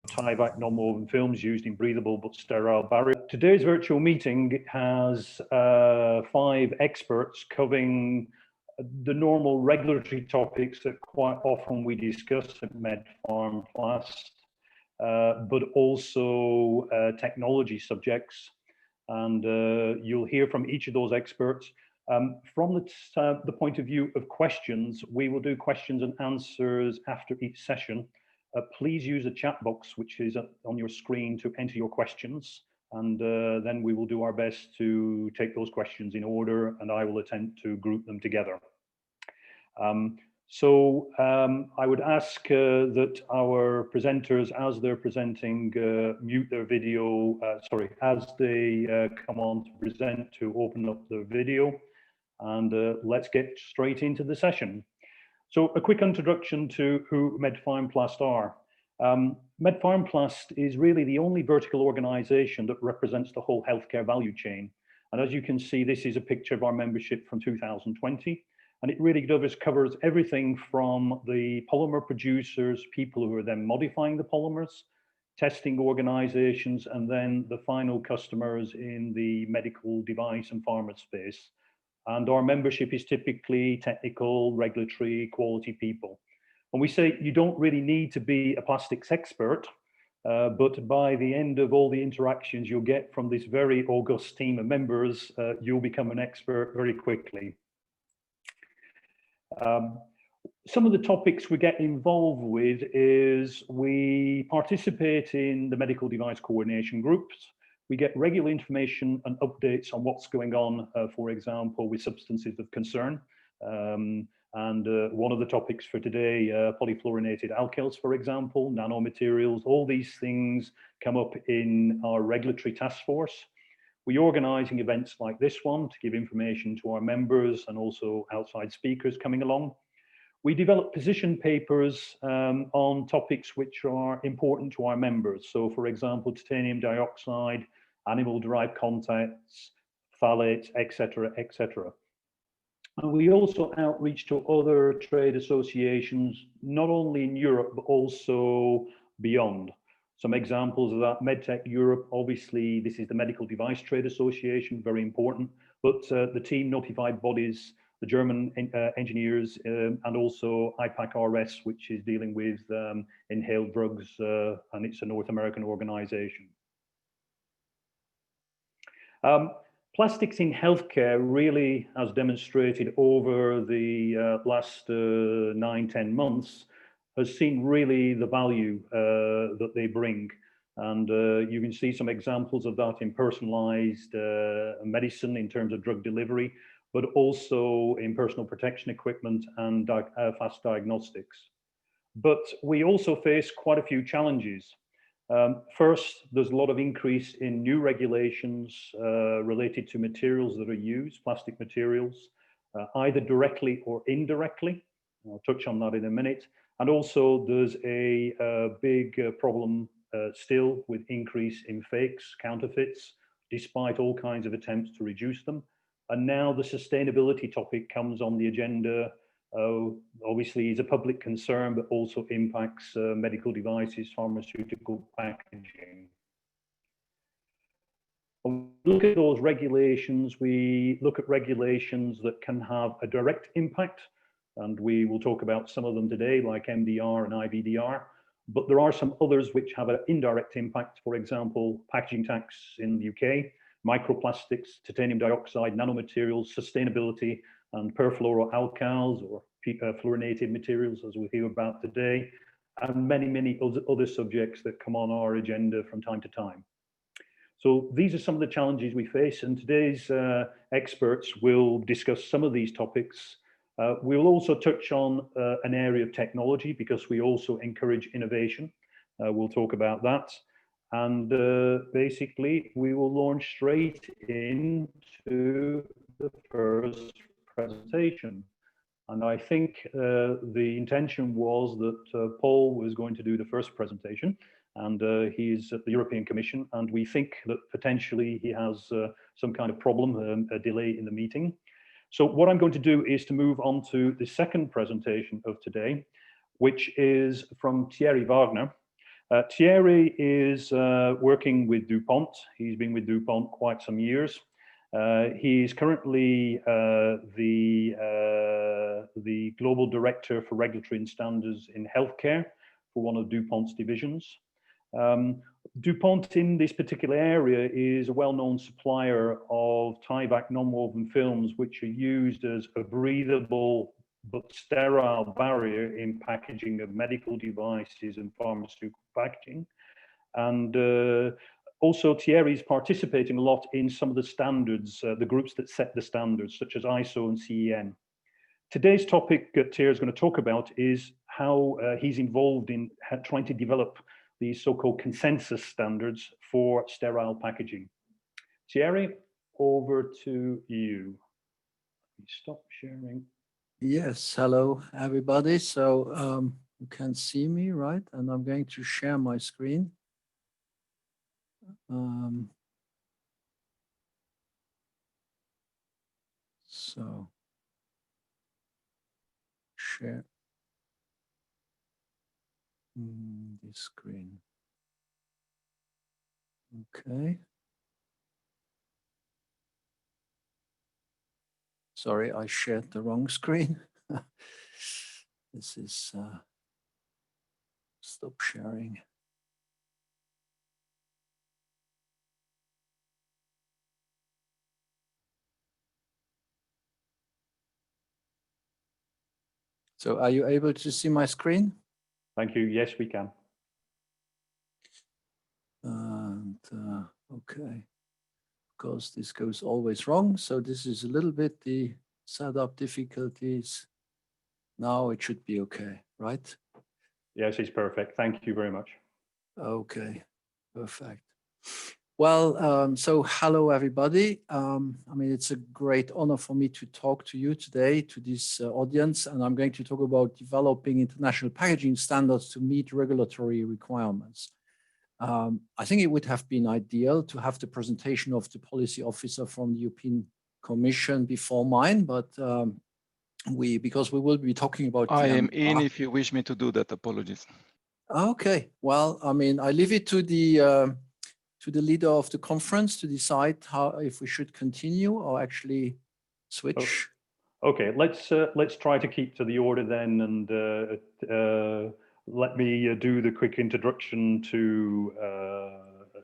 Tyvek non-woven films used in breathable but sterile barriers. Today's virtual meeting has 5 experts covering the normal regulatory topics that quite often we discuss at MedPharmPlast, but also technology subjects. And you'll hear from each of those experts. From the point of view of questions, we will do questions and answers after each session. Please use the chat box, which is on your screen, to enter your questions. And then we will do our best to take those questions in order, and I will attempt to group them together. I would ask that our presenters, as they're presenting, mute their video, as they come on to present, to open up the video. And let's get straight into the session. So a quick introduction to who MedPharmPlast are. MedPharmPlast is really the only vertical organization that represents the whole healthcare value chain. And as you can see, this is a picture of our membership from 2020. And it really covers everything from the polymer producers, people who are then modifying the polymers, testing organizations, and then the final customers in the medical device and pharma space. And our membership is typically technical, regulatory, quality people. And we say you don't really need to be a plastics expert, but by the end of all the interactions you'll get from this very august team of members, you'll become an expert very quickly. Some of the topics we get involved with is we participate in the medical device coordination groups. We get regular information and updates on what's going on, for example, with substances of concern. One of the topics for today, polyfluorinated alkyls, for example, nanomaterials, all these things come up in our regulatory task force. We're organizing events like this one to give information to our members and also outside speakers coming along. We develop position papers on topics which are important to our members. So for example, titanium dioxide, animal-derived contacts, phthalates, etc., etc. And we also outreach to other trade associations, not only in Europe, but also beyond. Some examples of that: MedTech Europe, obviously, this is the Medical Device Trade Association, very important, but the team notified bodies, the German engineers, and also IPAC-RS, which is dealing with inhaled drugs, and it's a North American organization. Plastics in healthcare really has demonstrated over the last 9-10 months, has seen really the value that they bring. And you can see some examples of that in personalized medicine in terms of drug delivery, but also in personal protection equipment and fast diagnostics. But we also face quite a few challenges. First, there's a lot of increase in new regulations related to materials that are used, plastic materials, either directly or indirectly. I'll touch on that in a minute. And also there's a big problem still with increase in fakes, counterfeits, despite all kinds of attempts to reduce them. And now the sustainability topic comes on the agenda. Obviously is a public concern, but also impacts medical devices, pharmaceutical packaging. When we look at those regulations, we look at regulations that can have a direct impact, and we will talk about some of them today, like MDR and IVDR, but there are some others which have an indirect impact. For example, packaging tax in the UK, microplastics, titanium dioxide, nanomaterials, sustainability, and perfluoroalkyls or fluorinated materials, as we hear about today, and many, many other subjects that come on our agenda from time to time. So these are some of the challenges we face, and today's experts will discuss some of these topics. We'll also touch on an area of technology, because we also encourage innovation. We'll talk about that. And basically, we will launch straight into the first presentation. And I think the intention was that Paul was going to do the first presentation, and he's at the European Commission, and we think that potentially he has some kind of problem, a delay in the meeting. So what I'm going to do is to move on to the second presentation of today, which is from Thierry Wagner. Thierry is working with DuPont. He's been with DuPont quite some years. He's currently the Global Director for Regulatory and Standards in Healthcare for one of DuPont's divisions. DuPont in this particular area is a well-known supplier of Tyvek non-woven films, which are used as a breathable but sterile barrier in packaging of medical devices and pharmaceutical packaging. And also Thierry is participating a lot in some of the standards, the groups that set the standards, such as ISO and CEN. Today's topic Thierry is going to talk about is how he's involved in trying to develop these so-called consensus standards for sterile packaging. Thierry, over to you. Stop sharing. Yes, hello everybody. So you can see me, right? And I'm going to share my screen. So share this screen. Okay. Sorry, I shared the wrong screen. This is stop sharing. So are you able to see my screen? Thank you. Yes, we can. And okay, because this goes always wrong. So this is a little bit the setup difficulties. Now it should be okay, right? Yes, it's perfect. Thank you very much. Okay, perfect. Well, so hello everybody. I mean, it's a great honor for me to talk to you today, to this audience, and I'm going to talk about developing international packaging standards to meet regulatory requirements. I think it would have been ideal to have the presentation of the policy officer from the European Commission before mine, but because we will be talking about. I am in if you wish me to do that. Apologies. Okay, well, I mean, I leave it to the leader of the conference to decide if we should continue or actually switch. Okay, let's try to keep to the order then, and let me do the quick introduction to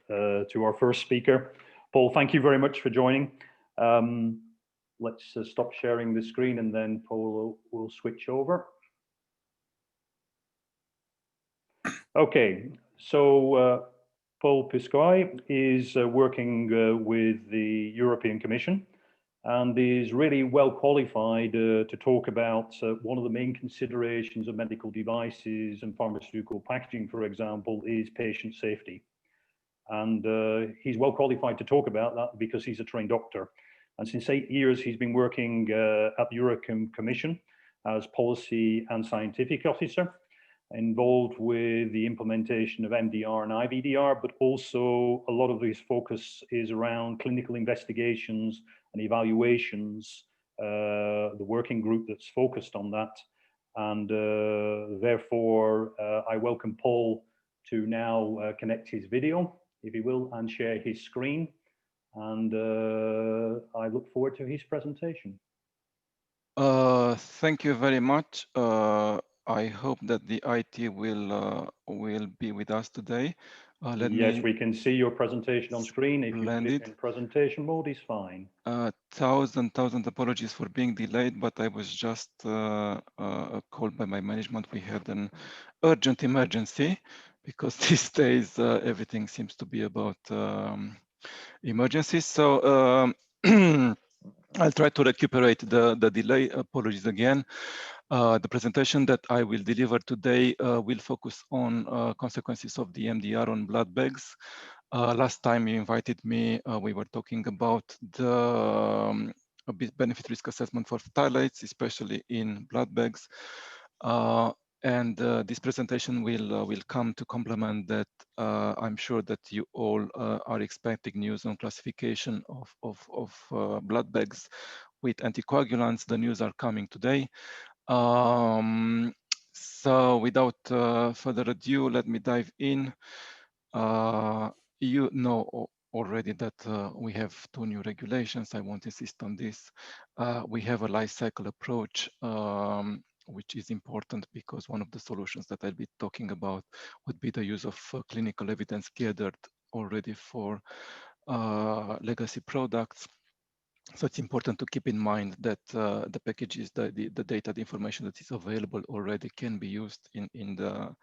our first speaker. Paul, thank you very much for joining. Let's stop sharing the screen, and then Paul will switch over. Okay, so Paul Piscoy is working with the European Commission and is really well qualified to talk about one of the main considerations of medical devices and pharmaceutical packaging, for example, is patient safety. And he's well qualified to talk about that because he's a trained doctor. And since 8 years, he's been working at the European Commission as policy and scientific officer, involved with the implementation of MDR and IVDR, but also a lot of his focus is around clinical investigations and evaluations, the working group that's focused on that. And therefore, I welcome Paul to now connect his video, if he will, and share his screen. And I look forward to his presentation. Thank you very much. I hope that the IT will be with us today. Yes, we can see your presentation on screen. If you put it Splendid. in presentation mode, is fine. Thousand apologies for being delayed, but I was just called by my management. We had an urgent emergency because these days everything seems to be about emergencies. So I'll try to recuperate the delay. Apologies again. The presentation that I will deliver today will focus on consequences of the MDR on blood bags. Last time you invited me, we were talking about the benefit risk assessment for phthalates, especially in blood bags. And this presentation will come to complement that. I'm sure that you all are expecting news on classification of blood bags with anticoagulants. The news are coming today. So without further ado, let me dive in. You know already that we have 2 new regulations. I won't insist on this. We have a life cycle approach, which is important because one of the solutions that I'll be talking about would be the use of clinical evidence gathered already for legacy products. So it's important to keep in mind that the packages, the data, the information that is available already can be used in the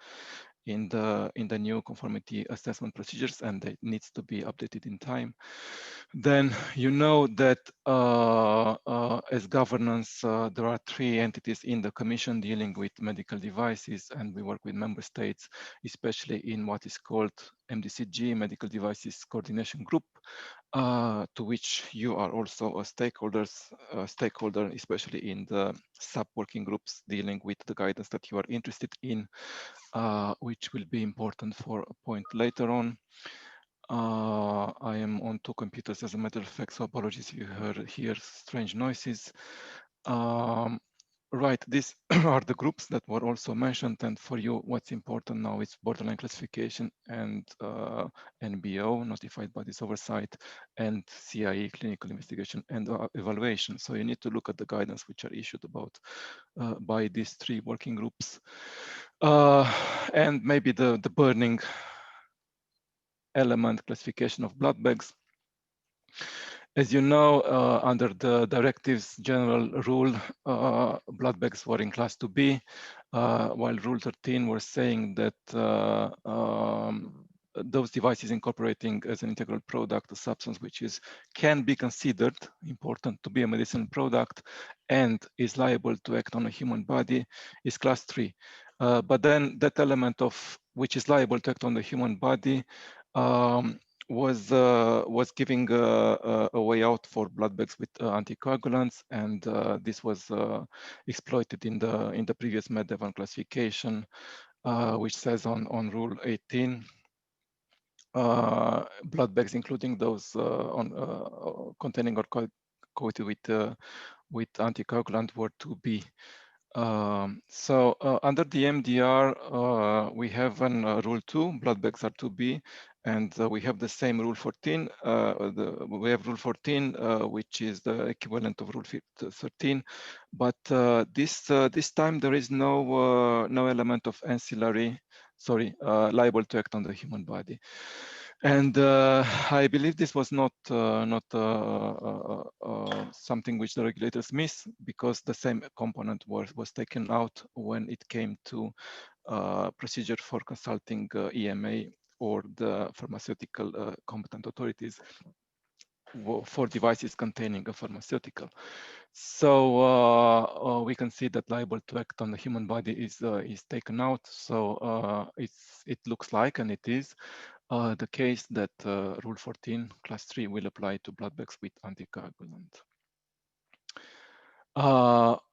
new conformity assessment procedures, and it needs to be updated in time. Then you know that as governance, there are 3 entities in the Commission dealing with medical devices, and we work with member states, especially in what is called MDCG, Medical Devices Coordination Group, to which you are also a stakeholder, especially in the sub-working groups dealing with the guidance that you are interested in, which will be important for a point later on. I am on 2 computers, as a matter of fact, so apologies if you hear strange noises. Right, these are the groups that were also mentioned, and for you, what's important now is borderline classification and NBO, notified bodies oversight, and CIE, clinical investigation and evaluation. So you need to look at the guidance which are issued about by these 3 working groups. And maybe the burning element, classification of blood bags. As you know, under the directives general rule, blood bags were in class 2B, while rule 13 was saying that those devices incorporating as an integral product a substance which can be considered important to be a medicinal product and is liable to act on a human body is class 3. But then that element of which is liable to act on the human body was giving a way out for blood bags with anticoagulants, and this was exploited in the previous MedPharmPlast classification, which says on rule 18, blood bags, including those containing or coated with anticoagulant, were to be. So under the MDR, we have rule 2, blood bags are 2B, and we have the same rule 14. We have rule 14, which is the equivalent of rule 13, but this time there is no element of ancillary, liable to act on the human body. And I believe this was not something which the regulators miss, because the same component was taken out when it came to procedure for consulting EMA or the pharmaceutical competent authorities for devices containing a pharmaceutical. So we can see that liable to act on the human body is taken out. So it looks like, and it is, the case that Rule 14, Class 3 will apply to blood bags with anticoagulant.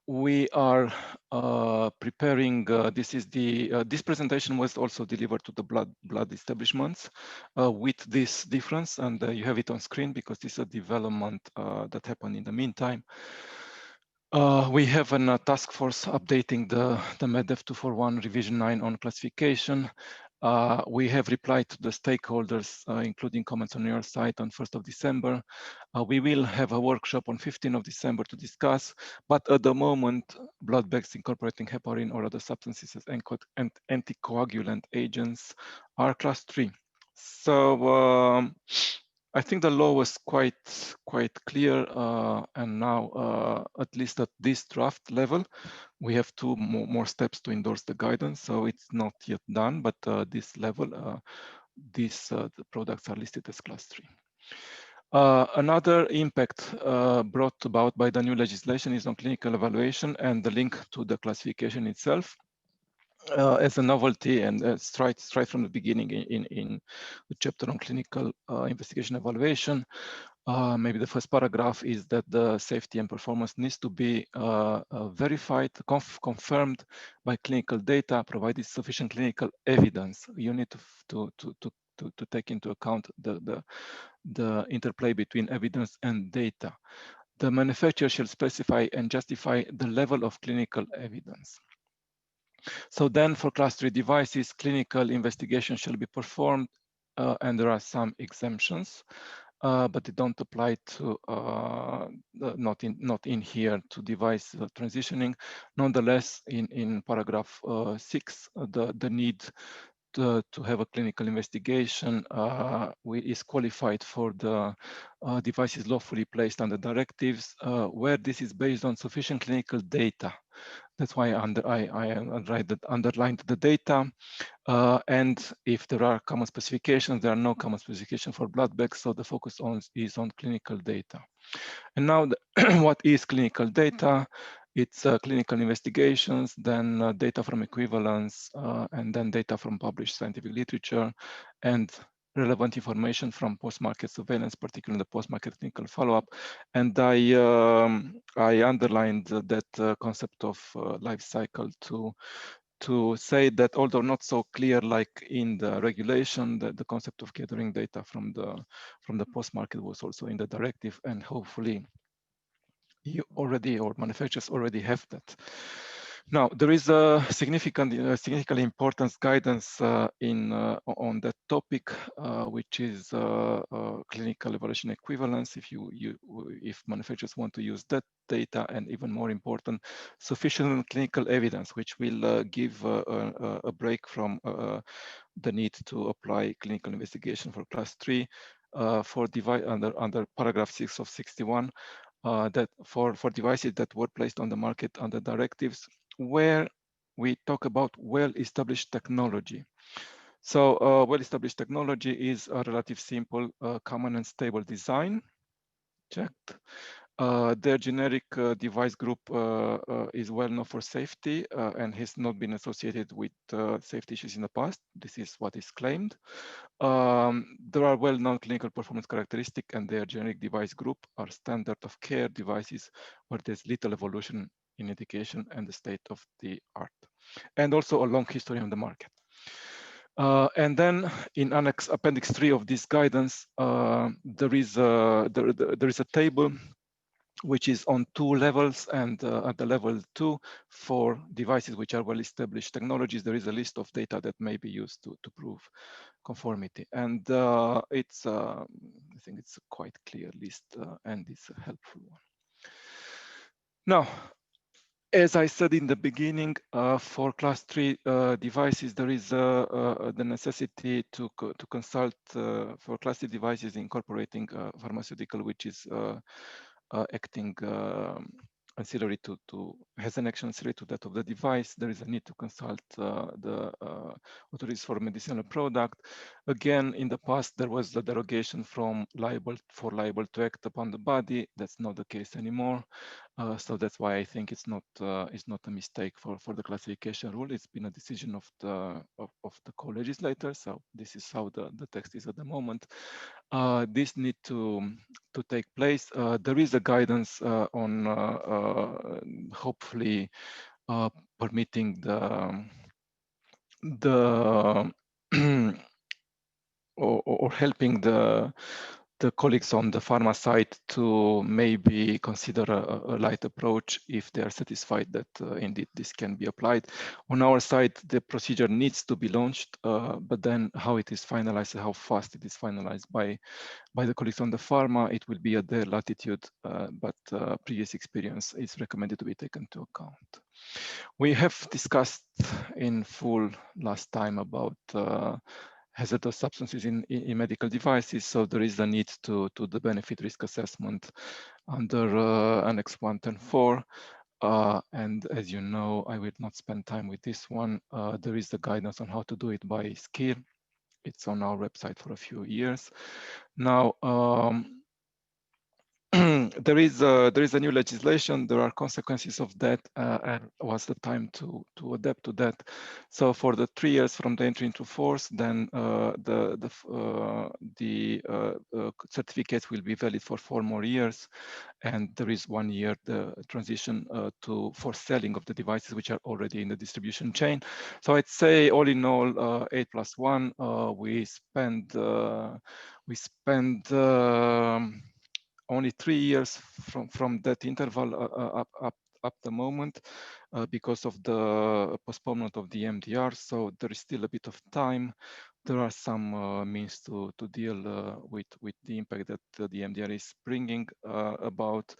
We are preparing. This presentation was also delivered to the blood establishments with this difference, and you have it on screen because this is a development that happened in the meantime. We have a task force updating the MEDEF 241 revision 9 on classification. We have replied to the stakeholders, including comments on your site, on 1st of December. We will have a workshop on 15th of December to discuss, but at the moment, blood bags incorporating heparin or other substances and anticoagulant agents are class 3. So I think the law was quite clear, and now, at least at this draft level, we have 2 more steps to endorse the guidance. So it's not yet done, but this level, the products are listed as class 3. Another impact brought about by the new legislation is on clinical evaluation and the link to the classification itself. As a novelty, and straight from the beginning in the chapter on clinical investigation evaluation, maybe the first paragraph is that the safety and performance needs to be verified, confirmed by clinical data, provided sufficient clinical evidence. You need to take into account the interplay between evidence and data. The manufacturer shall specify and justify the level of clinical evidence. So then for class 3 devices, clinical investigation shall be performed, and there are some exemptions, but they don't apply to, not in here, to device transitioning. Nonetheless, in paragraph 6, the need to have a clinical investigation is qualified for the devices lawfully placed under directives, where this is based on sufficient clinical data. That's why I underlined the data. And if there are common specifications, there are no common specifications for blood bags, so the focus is on clinical data. And now, what is clinical data? It's clinical investigations, then data from equivalence, and then data from published scientific literature, and relevant information from post-market surveillance, particularly the post-market clinical follow-up. And I underlined that concept of life cycle to say that, although not so clear like in the regulation, that the concept of gathering data from the post-market was also in the directive, and hopefully you already, or manufacturers already have that. Now, there is a significantly important guidance on that topic, which is clinical evaluation equivalence. If manufacturers want to use that data, and even more important, sufficient clinical evidence, which will give a break from the need to apply clinical investigation for class 3 for device under paragraph 6 of 61. That for devices that were placed on the market under directives, where we talk about well-established technology. So well-established technology is a relatively simple, common and stable design. Checked. Their generic device group is well known for safety and has not been associated with safety issues in the past. This is what is claimed. There are well-known clinical performance characteristics, and their generic device group are standard of care devices where there's little evolution in indication and the state of the art, and also a long history on the market. And then in appendix 3 of this guidance, there is a table which is on 2 levels, and at the level 2 for devices which are well-established technologies, there is a list of data that may be used to prove conformity. And I think it's a quite clear list, and it's a helpful one. Now, as I said in the beginning, for class 3 devices, there is the necessity to consult for class 3 devices incorporating pharmaceutical, which is acting ancillary has an action ancillary to that of the device. There is a need to consult the authorities for medicinal product. Again, in the past, there was the derogation from liable to act upon the body. That's not the case anymore. So that's why I think it's not a mistake for the classification rule. It's been a decision of the co-legislator. So this is how the text is at the moment. This need to take place. There is a guidance on hopefully permitting the or helping the colleagues on the pharma side to maybe consider a light approach if they are satisfied that indeed this can be applied. On our side, the procedure needs to be launched, but then how it is finalized, how fast it is finalized by the colleagues on the pharma, it will be at their latitude, but previous experience is recommended to be taken into account. We have discussed in full last time about hazardous substances in medical devices, so there is a need to the benefit risk assessment under Annex 1.10.4. And as you know, I will not spend time with this one. There is the guidance on how to do it by SCIR. It's on our website for a few years. Now, there is a new legislation. There are consequences of that, and what's the time to adapt to that? So for the 3 years from the entry into force, then the certificates will be valid for 4 more years, and there is 1 year the transition for selling of the devices which are already in the distribution chain. So I'd say all in all, 8+1, we spend only 3 years from that interval up the moment. because of the postponement of the MDR. So there is still a bit of time. There are some means to deal with the impact that the MDR is bringing about.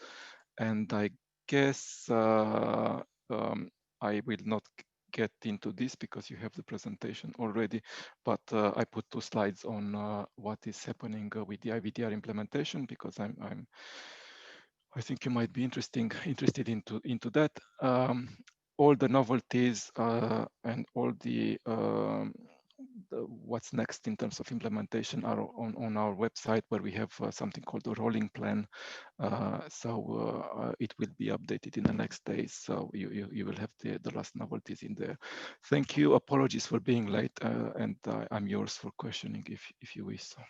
And I guess I will not get into this because you have the presentation already, but I put 2 slides on what is happening with the IVDR implementation, because I think you might be interested into that. All the novelties and all the what's next in terms of implementation are on our website, where we have something called a rolling plan. So it will be updated in the next days. So you will have the last novelties in there. Thank you. Apologies for being late, and I'm yours for questioning if you wish. So.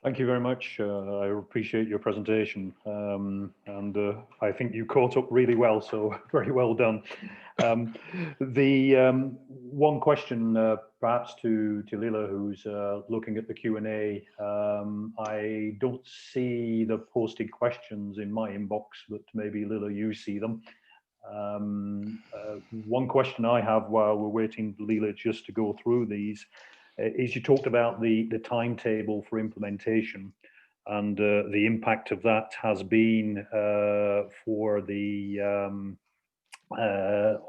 Thank you very much. I appreciate your presentation, and I think you caught up really well, so very well done. The one question perhaps to Lila, who's looking at the Q&A, I don't see the posted questions in my inbox, but maybe Lila, you see them. One question I have while we're waiting, Lila, just to go through these, is you talked about the timetable for implementation, and the impact of that has been for the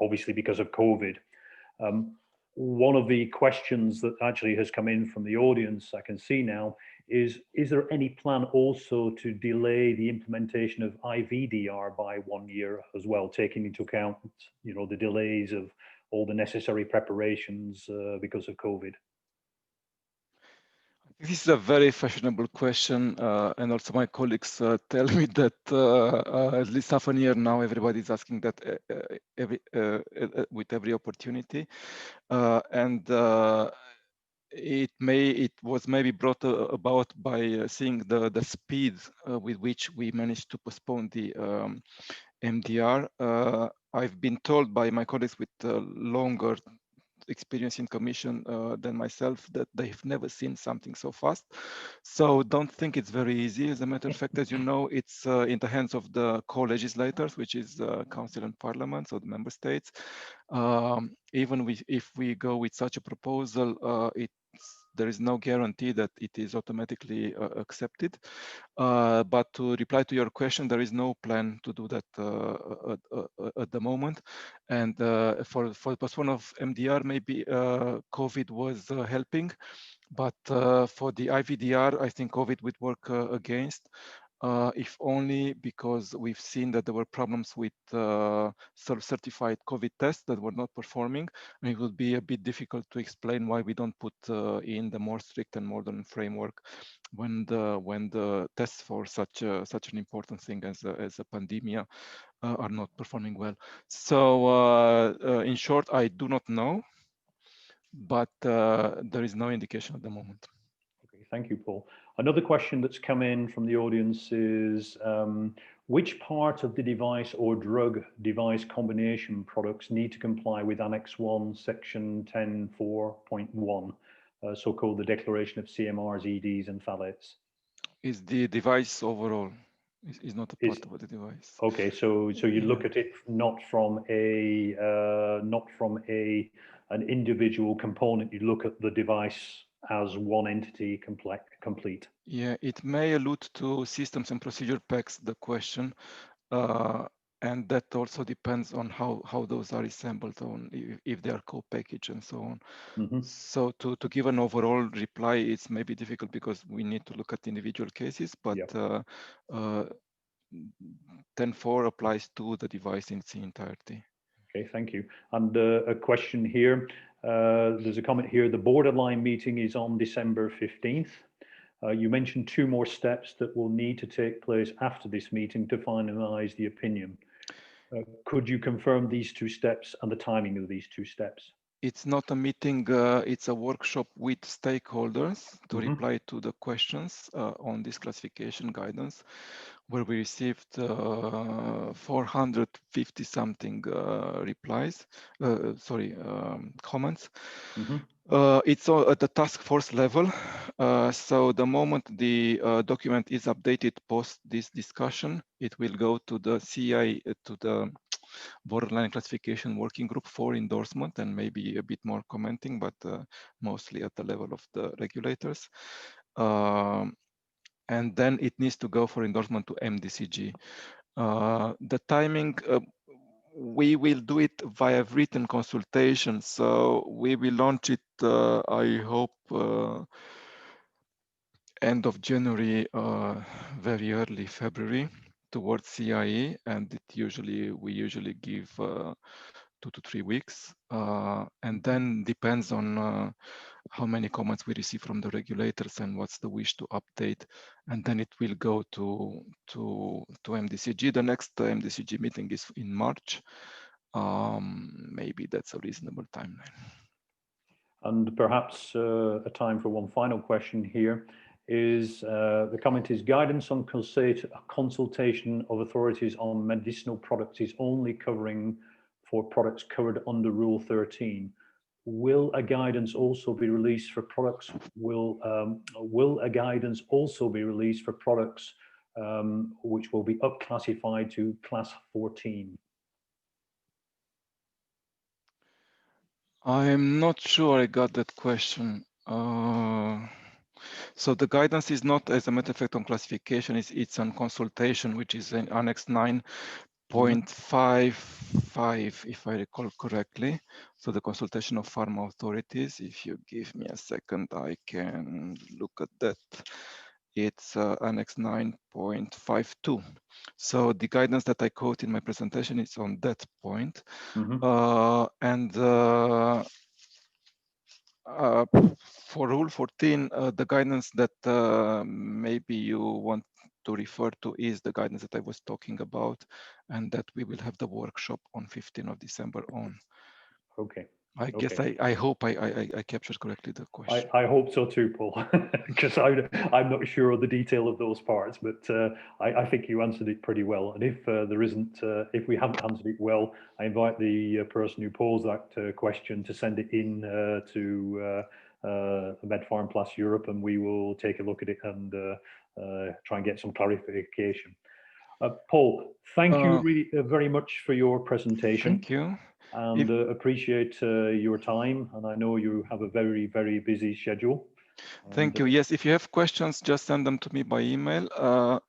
obviously because of COVID. One of the questions that actually has come in from the audience, I can see now, is there any plan also to delay the implementation of IVDR by 1 year as well, taking into account, you know, the delays of all the necessary preparations because of COVID? This is a very fashionable question, and also my colleagues tell me that at least half a year now, everybody is asking that with every opportunity, and it was maybe brought about by seeing the speed with which we managed to postpone the MDR. I've been told by my colleagues with longer experience in commission than myself that they've never seen something so fast. So don't think it's very easy. As a matter of fact, as you know, it's in the hands of the co-legislators, which is Council and Parliament, so the member states. Even if we go with such a proposal, there is no guarantee that it is automatically accepted. But to reply to your question, there is no plan to do that at the moment. And for the postponement of MDR, maybe COVID was helping. But for the IVDR, I think COVID would work against. If only because we've seen that there were problems with self-certified COVID tests that were not performing, and it would be a bit difficult to explain why we don't put in the more strict and modern framework when the tests for such an important thing as a pandemia are not performing well. So in short, I do not know, but there is no indication at the moment. Okay, thank you, Paul. Another question that's come in from the audience is, which part of the device or drug device combination products need to comply with Annex 1, Section 10.4.1, so-called the Declaration of CMRs, EDs, and phthalates? Is the device overall? Is not a part of the device. Okay, so you look at it not from an individual component. You look at the device as one entity complete. Yeah, it may allude to systems and procedure packs, the question, and that also depends on how those are assembled, on if they are co-packaged and so on. Mm-hmm. So to give an overall reply, it's maybe difficult because we need to look at individual cases, but yep. 10.4 applies to the device in its entirety. Okay, thank you. And a question here. There's a comment here. The borderline meeting is on December 15th. You mentioned 2 more steps that will need to take place after this meeting to finalize the opinion. Could you confirm these 2 steps and the timing of these 2 steps? It's not a meeting, it's a workshop with stakeholders to mm-hmm. reply to the questions on this classification guidance, where we received 450 something comments. Mm-hmm. It's at the task force level. So the moment the document is updated post this discussion, it will go to the CI, to the borderline classification working group for endorsement and maybe a bit more commenting, but mostly at the level of the regulators. And then it needs to go for endorsement to MDCG. The timing, we will do it via written consultation. So we will launch it, I hope, end of January, very early February towards CIE, and we usually give 2 to 3 weeks, and then depends on how many comments we receive from the regulators and what's the wish to update, and then it will go to MDCG. The next MDCG meeting is in March. Maybe that's a reasonable timeline. And perhaps a time for one final question here is the comment is guidance on consultation of authorities on medicinal products is only covering for products covered under Rule 13. Will a guidance also be released for products? Will a guidance also be released for products which will be up-classified to Class 14? I'm not sure I got that question. So the guidance is not, as a matter of fact, on classification. It's on consultation, which is in Annex 9.55, if I recall correctly. So the consultation of pharma authorities. If you give me a second, I can look at that. It's Annex 9.52. So the guidance that I quote in my presentation is on that point. For Rule 14, the guidance that maybe you want to refer to is the guidance that I was talking about, and that we will have the workshop on 15th of December on. Okay. I guess I hope I captured correctly the question. I hope so too, Paul, because I'm not sure of the detail of those parts, but I think you answered it pretty well. And if there isn't, if we haven't answered it well, I invite the person who posed that question to send it in to MedPharmPlast Europe, and we will take a look at it and try and get some clarification. Paul, thank you very much for your presentation. Thank you. And appreciate your time. And I know you have a very, very busy schedule. Thank you. Yes, if you have questions, just send them to me by email.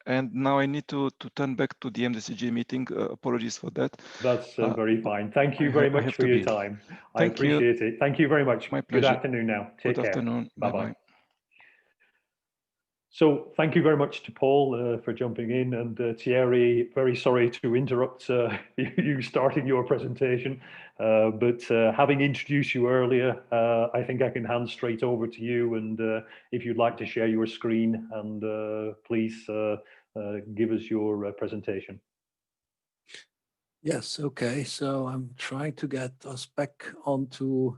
And now I need to turn back to the MDCG meeting. Apologies for that. That's very fine. Thank you very much for your time. I appreciate it. Thank you very much. My pleasure. Good afternoon now. Take care. Good afternoon. Bye-bye. So thank you very much to Paul for jumping in, and Thierry, very sorry to interrupt you starting your presentation, but having introduced you earlier, I think I can hand straight over to you, and if you'd like to share your screen, and please give us your presentation. Yes, okay, so I'm trying to get us back onto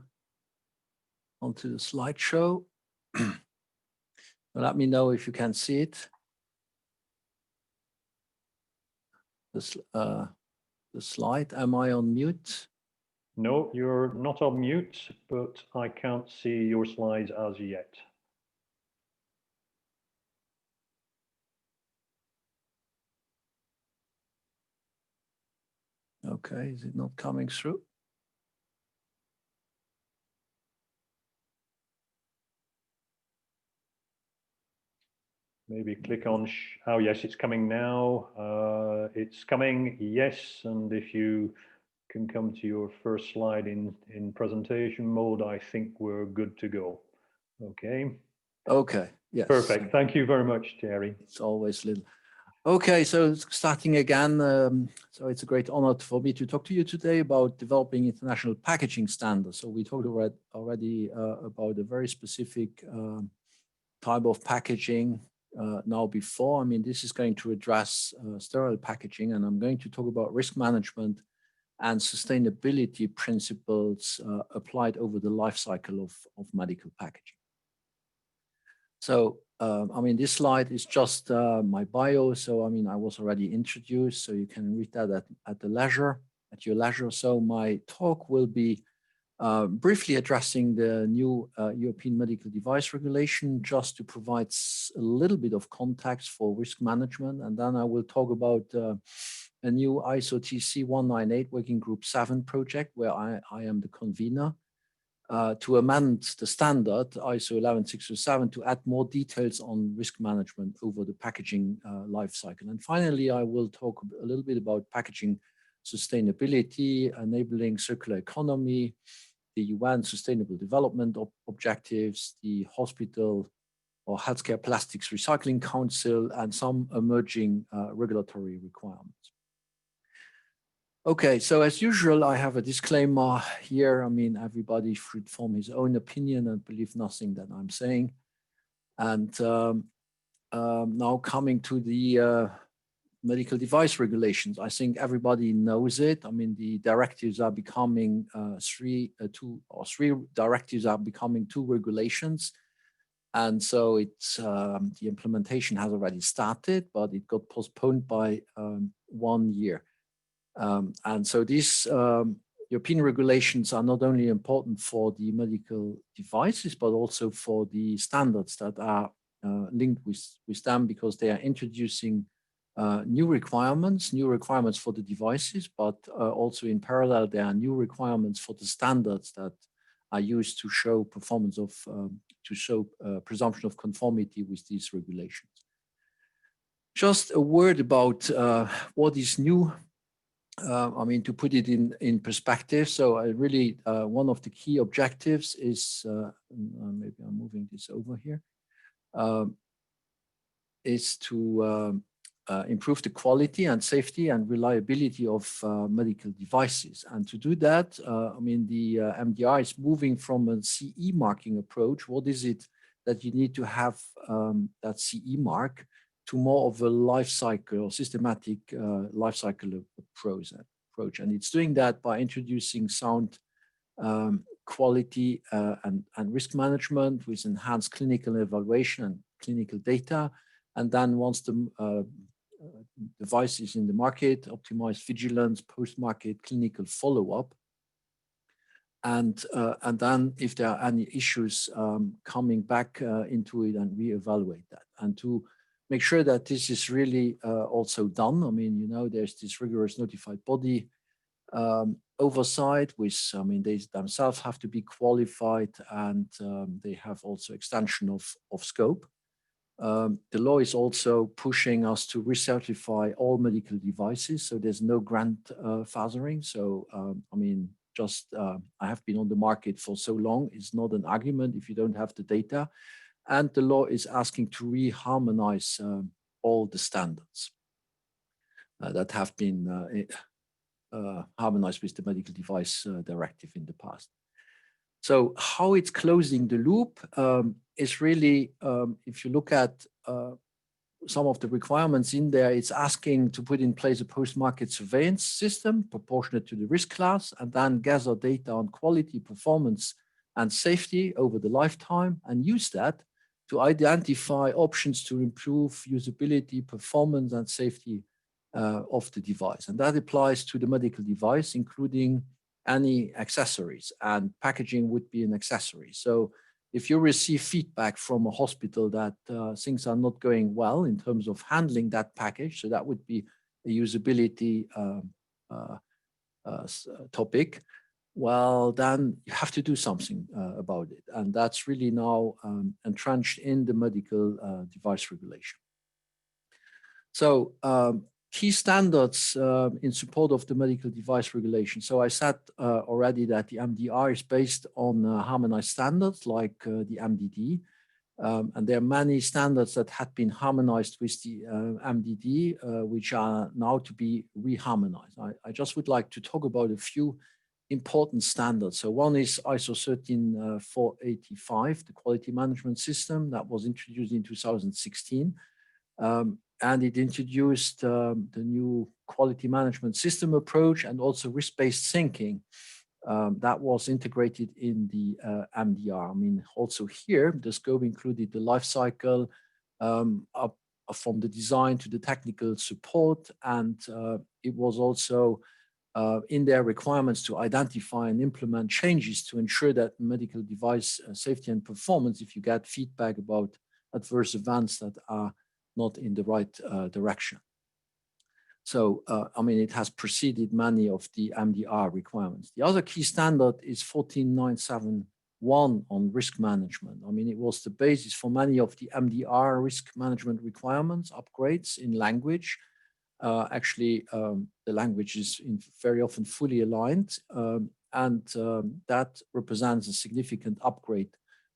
the slideshow. Let me know if you can see it. The slide, am I on mute? No, you're not on mute, but I can't see your slides as yet. Okay, is it not coming through? Maybe click on, oh yes, it's coming now. It's coming, yes. And if you can come to your first slide in presentation mode, I think we're good to go. Okay. Okay, yes. Perfect. Thank you very much, Thierry. It's always little. Okay, so starting again. So it's a great honor for me to talk to you today about developing international packaging standards. So we talked already about a very specific type of packaging now before. I mean, this is going to address sterile packaging, and I'm going to talk about risk management and sustainability principles applied over the life cycle of medical packaging. So, I mean, this slide is just my bio. So, I mean, I was already introduced, so you can read that at your leisure. So my talk will be Briefly addressing the new European Medical Device Regulation, just to provide a little bit of context for risk management. And then I will talk about a new ISO TC 198 Working Group 7 project, where I am the convener, to amend the standard ISO 11607 to add more details on risk management over the packaging life cycle. And finally, I will talk a little bit about packaging sustainability, enabling circular economy, the UN Sustainable Development Objectives, the Hospital or Healthcare Plastics Recycling Council, and some emerging regulatory requirements. Okay, so as usual, I have a disclaimer here. I mean, everybody should form his own opinion and believe nothing that I'm saying. And now coming to the medical device regulations, I think everybody knows it. I mean, the directives are becoming three directives are becoming 2 regulations. And so it's the implementation has already started, but it got postponed by 1 year. And so these European regulations are not only important for the medical devices, but also for the standards that are linked with them, because they are introducing new requirements for the devices, but also in parallel, there are new requirements for the standards that are used to show performance of, presumption of conformity with these regulations. Just a word about what is new. I mean, to put it in perspective, so I really, one of the key objectives is, maybe I'm moving this over here, is to improve the quality and safety and reliability of medical devices. And to do that, I mean, the MDR is moving from a CE marking approach. What is it that you need to have that CE mark, to more of a life cycle or systematic life cycle approach. And it's doing that by introducing sound quality and risk management with enhanced clinical evaluation and clinical data. And then once the device is in the market, optimized vigilance, post-market clinical follow-up. And then if there are any issues, coming back into it and reevaluate that. And to make sure that this is really also done. I mean, you know, there's this rigorous notified body oversight, which, I mean, they themselves have to be qualified, and they have also extension of scope. The law is also pushing us to recertify all medical devices, so there's no grandfathering. So, I mean, just I have been on the market for so long, it's not an argument if you don't have the data. And the law is asking to re-harmonize all the standards that have been harmonized with the medical device directive in the past. So how it's closing the loop is really, if you look at some of the requirements in there, it's asking to put in place a post-market surveillance system proportionate to the risk class, and then gather data on quality, performance, and safety over the lifetime, and use that to identify options to improve usability, performance, and safety of the device. And that applies to the medical device, including any accessories, and packaging would be an accessory. So if you receive feedback from a hospital that things are not going well in terms of handling that package, so that would be a usability topic, well, then you have to do something about it. And that's really now entrenched in the medical device regulation. So key standards in support of the medical device regulation. So I said already that the MDR is based on harmonized standards like the MDD. And there are many standards that had been harmonized with the MDD, which are now to be reharmonized. I just would like to talk about a few important standards. So one is ISO 13485, the quality management system that was introduced in 2016. And it introduced the new quality management system approach and also risk-based thinking that was integrated in the MDR. I mean, also here, the scope included the life cycle up from the design to the technical support. And it was also in their requirements to identify and implement changes to ensure that medical device safety and performance if you get feedback about adverse events that are not in the right direction. So, I mean, it has preceded many of the MDR requirements. The other key standard is 14971 on risk management. I mean, it was the basis for many of the MDR risk management requirements, upgrades in language. The language is very often fully aligned, and that represents a significant upgrade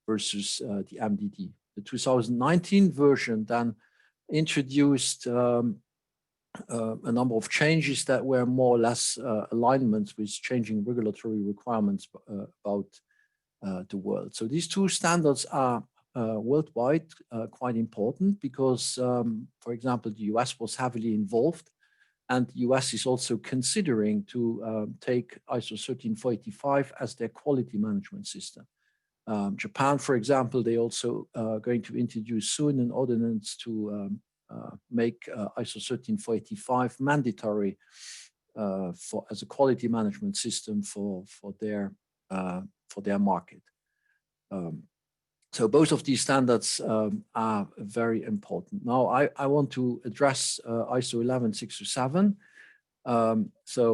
versus the MDD. The 2019 version then introduced a number of changes that were more or less alignments with changing regulatory requirements about the world. So these two standards are worldwide quite important because, for example, the US was heavily involved, and the US is also considering to take ISO 13485 as their quality management system. Japan, for example, they also going to introduce soon an ordinance to make ISO 13485 mandatory as a quality management system for their market. So both of these standards are very important. Now, I want to address ISO 11627,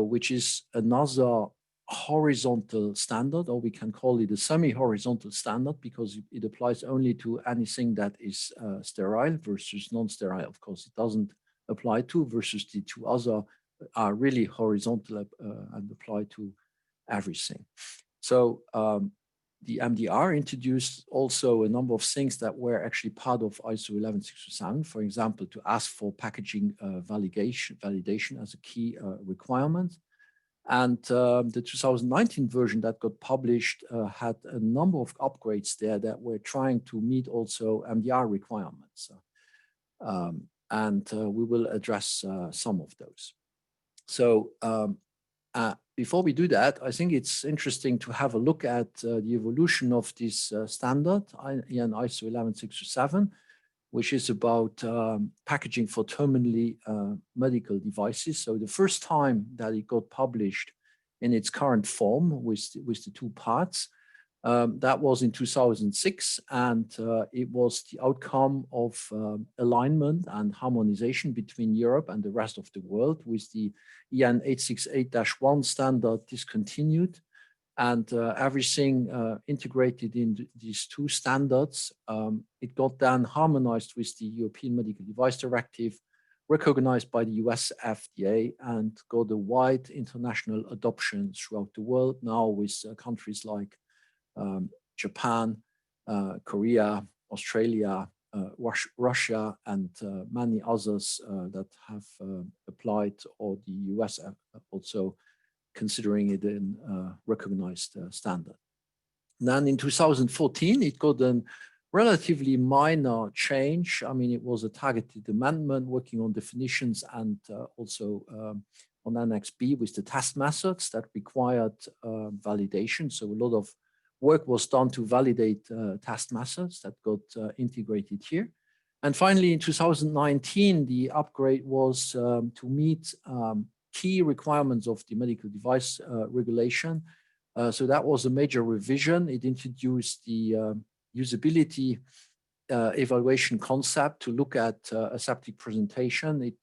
which is another horizontal standard, or we can call it a semi-horizontal standard because it applies only to anything that is sterile versus non-sterile. Of course, it doesn't apply to, versus the two other are really horizontal and apply to everything. So the MDR introduced also a number of things that were actually part of ISO 11627, for example, to ask for packaging validation as a key requirement. And the 2019 version that got published had a number of upgrades there that were trying to meet also MDR requirements. We will address some of those. So before we do that, I think it's interesting to have a look at the evolution of this standard in ISO 11627, which is about packaging for terminally medical devices. So the first time that it got published in its current form with the two parts, that was in 2006, and it was the outcome of alignment and harmonization between Europe and the rest of the world, with the EN 868-1 standard discontinued, and everything integrated in these two standards. It got then harmonized with the European Medical Device Directive, recognized by the US FDA, and got a wide international adoption throughout the world now with countries like Japan, Korea, Australia, Russia, and many others that have applied, or the US also considering it in recognized standard. Then in 2014, it got a relatively minor change. I mean, it was a targeted amendment working on definitions and also on Annex B with the test methods that required validation. So a lot of work was done to validate test methods that got integrated here. And finally, in 2019, the upgrade was to meet key requirements of the medical device regulation. So that was a major revision. It introduced the usability evaluation concept to look at aseptic presentation. It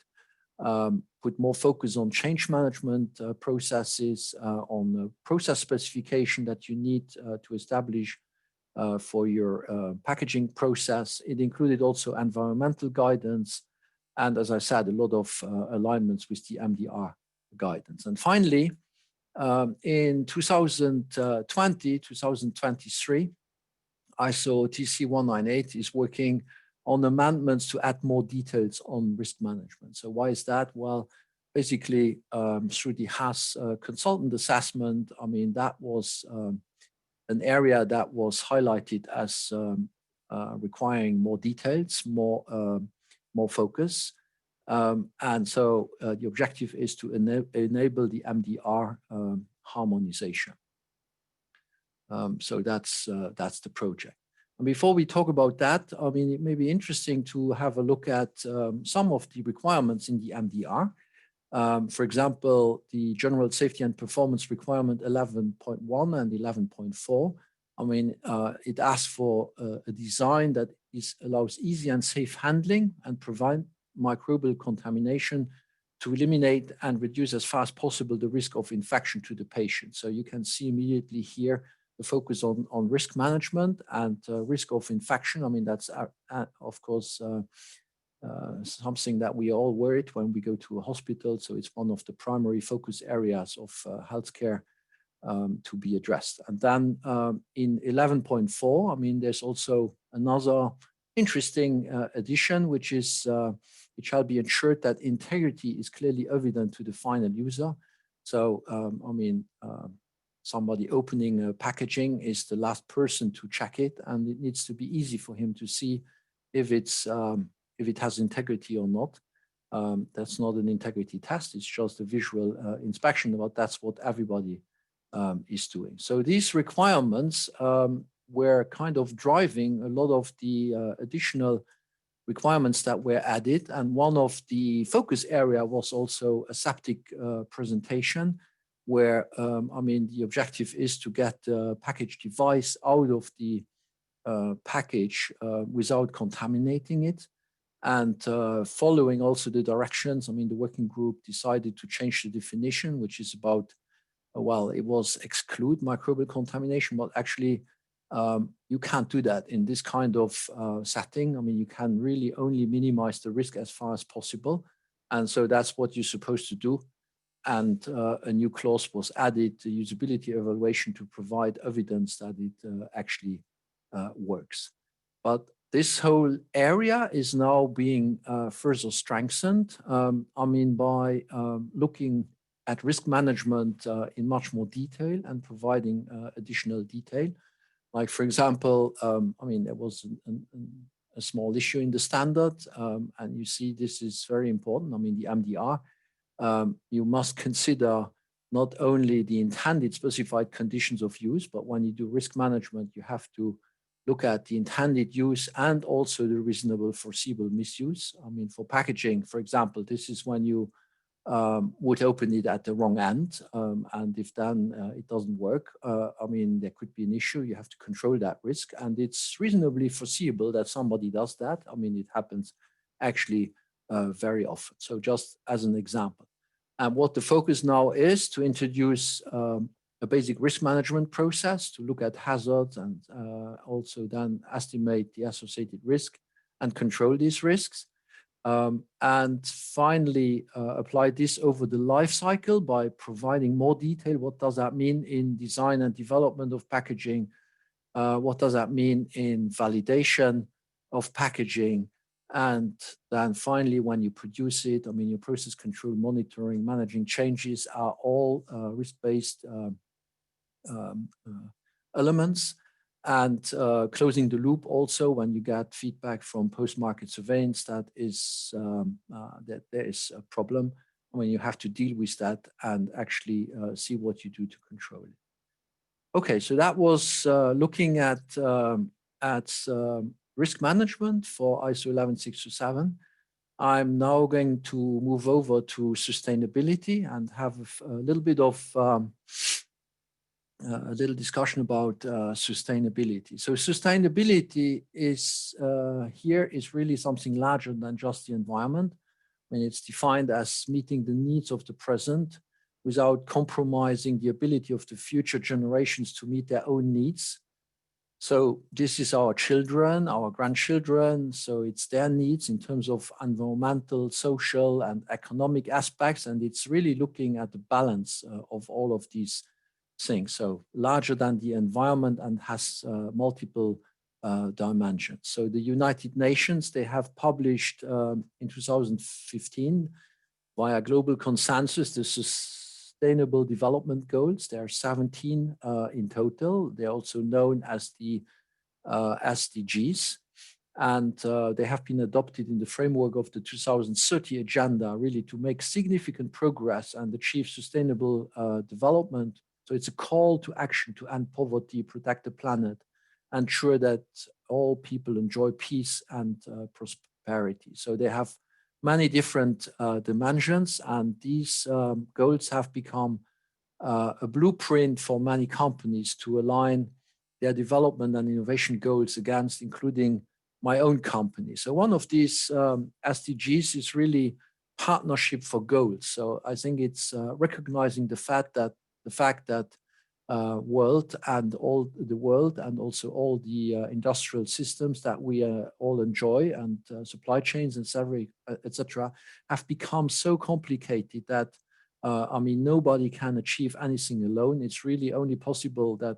put more focus on change management processes, on process specification that you need to establish for your packaging process. It included also environmental guidance, and as I said, a lot of alignments with the MDR guidance. And finally, in 2020, 2023, ISO TC 198 is working on amendments to add more details on risk management. So why is that? Well, basically, through the HAS consultant assessment, I mean, that was an area that was highlighted as requiring more details, more focus. And so the objective is to enable the MDR harmonization. So that's the project. And before we talk about that, I mean, it may be interesting to have a look at some of the requirements in the MDR. For example, the General Safety and Performance Requirement 11.1 and 11.4. I mean, it asks for a design that allows easy and safe handling and prevent microbial contamination to eliminate and reduce as far as possible the risk of infection to the patient. So you can see immediately here the focus on risk management and risk of infection. I mean, that's of course something that we all worried when we go to a hospital. So it's one of the primary focus areas of healthcare to be addressed. And then in 11.4, I mean, there's also another interesting addition, which is it shall be ensured that integrity is clearly evident to the final user. So, I mean, somebody opening a packaging is the last person to check it, and it needs to be easy for him to see if it has integrity or not. That's not an integrity test; it's just a visual inspection. But that's what everybody is doing. So these requirements were kind of driving a lot of the additional requirements that were added. And one of the focus area was also aseptic presentation, where, I mean, the objective is to get the package device out of the package without contaminating it. And following also the directions, I mean, the working group decided to change the definition, which is about, well, it was exclude microbial contamination, but actually you can't do that in this kind of setting. I mean, you can really only minimize the risk as far as possible. And so that's what you're supposed to do. And a new clause was added, the usability evaluation, to provide evidence that it actually works. But this whole area is now being further strengthened. I mean, by looking at risk management in much more detail and providing additional detail. Like, for example, I mean, there was a small issue in the standard, and you see this is very important. I mean, the MDR, you must consider not only the intended specified conditions of use, but when you do risk management, you have to look at the intended use and also the reasonable foreseeable misuse. I mean, for packaging, for example, this is when you would open it at the wrong end. And if then it doesn't work, I mean, there could be an issue. You have to control that risk. And it's reasonably foreseeable that somebody does that. I mean, it happens actually very often. So just as an example. And what the focus now is to introduce a basic risk management process to look at hazards and also then estimate the associated risk and control these risks. And finally, apply this over the life cycle by providing more detail. What does that mean in design and development of packaging? What does that mean in validation of packaging? And then finally, when you produce it, I mean, your process control, monitoring, managing changes are all risk-based elements. And closing the loop also when you get feedback from post-market surveillance that that there is a problem, when you have to deal with that and actually see what you do to control it. Okay, so that was looking at risk management for ISO 11627. I'm now going to move over to sustainability and have a little bit of a little discussion about sustainability. So sustainability is here is really something larger than just the environment. When it's defined as meeting the needs of the present without compromising the ability of the future generations to meet their own needs. So this is our children, our grandchildren. So it's their needs in terms of environmental, social, and economic aspects. And it's really looking at the balance of all of these things. So larger than the environment and has multiple dimensions. So the United Nations, they have published in 2015 via global consensus the Sustainable Development Goals. There are 17 in total. They're also known as the SDGs. And they have been adopted in the framework of the 2030 agenda, really to make significant progress and achieve sustainable development. So it's a call to action to end poverty, protect the planet, ensure that all people enjoy peace and prosperity. So they have many different dimensions, and these goals have become a blueprint for many companies to align their development and innovation goals against, including my own company. So one of these SDGs is really partnership for goals. So I think it's recognizing the fact that world and also all the industrial systems that we all enjoy and supply chains and etc. have become so complicated that I mean, nobody can achieve anything alone. It's really only possible that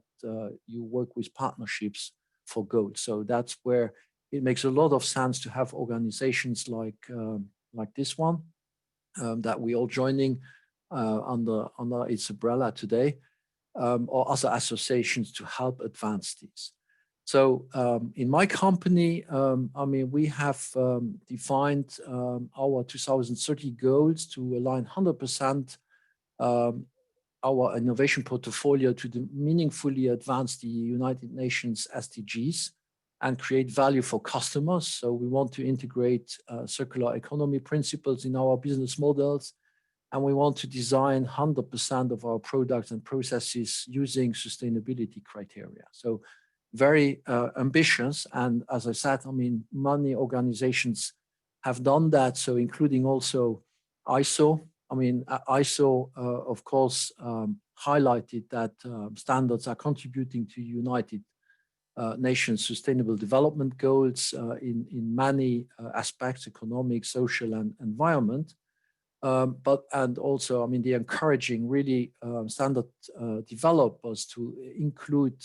you work with partnerships for goals. So that's where it makes a lot of sense to have organizations like this one that we all joining under its umbrella today, or other associations to help advance these. So in my company, I mean, we have defined our 2030 goals to align 100% our innovation portfolio to meaningfully advance the United Nations SDGs and create value for customers. So we want to integrate circular economy principles in our business models, and we want to design 100% of our products and processes using sustainability criteria. So very ambitious. And as I said, I mean, many organizations have done that. So including also ISO. I mean, ISO, of course, highlighted that standards are contributing to United Nations Sustainable Development Goals in many aspects, economic, social, and environment. And also, I mean, they're encouraging really standard developers to include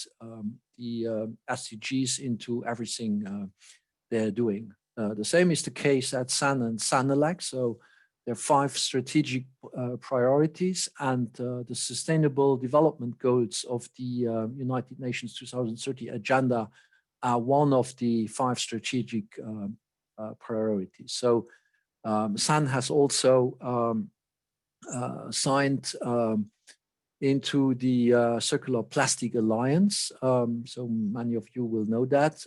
the SDGs into everything they're doing. The same is the case at SAN and SANELEC. So there are 5 strategic priorities, and the Sustainable Development Goals of the United Nations 2030 Agenda are one of the 5 strategic priorities. So SAN has also signed into the Circular Plastic Alliance. So many of you will know that.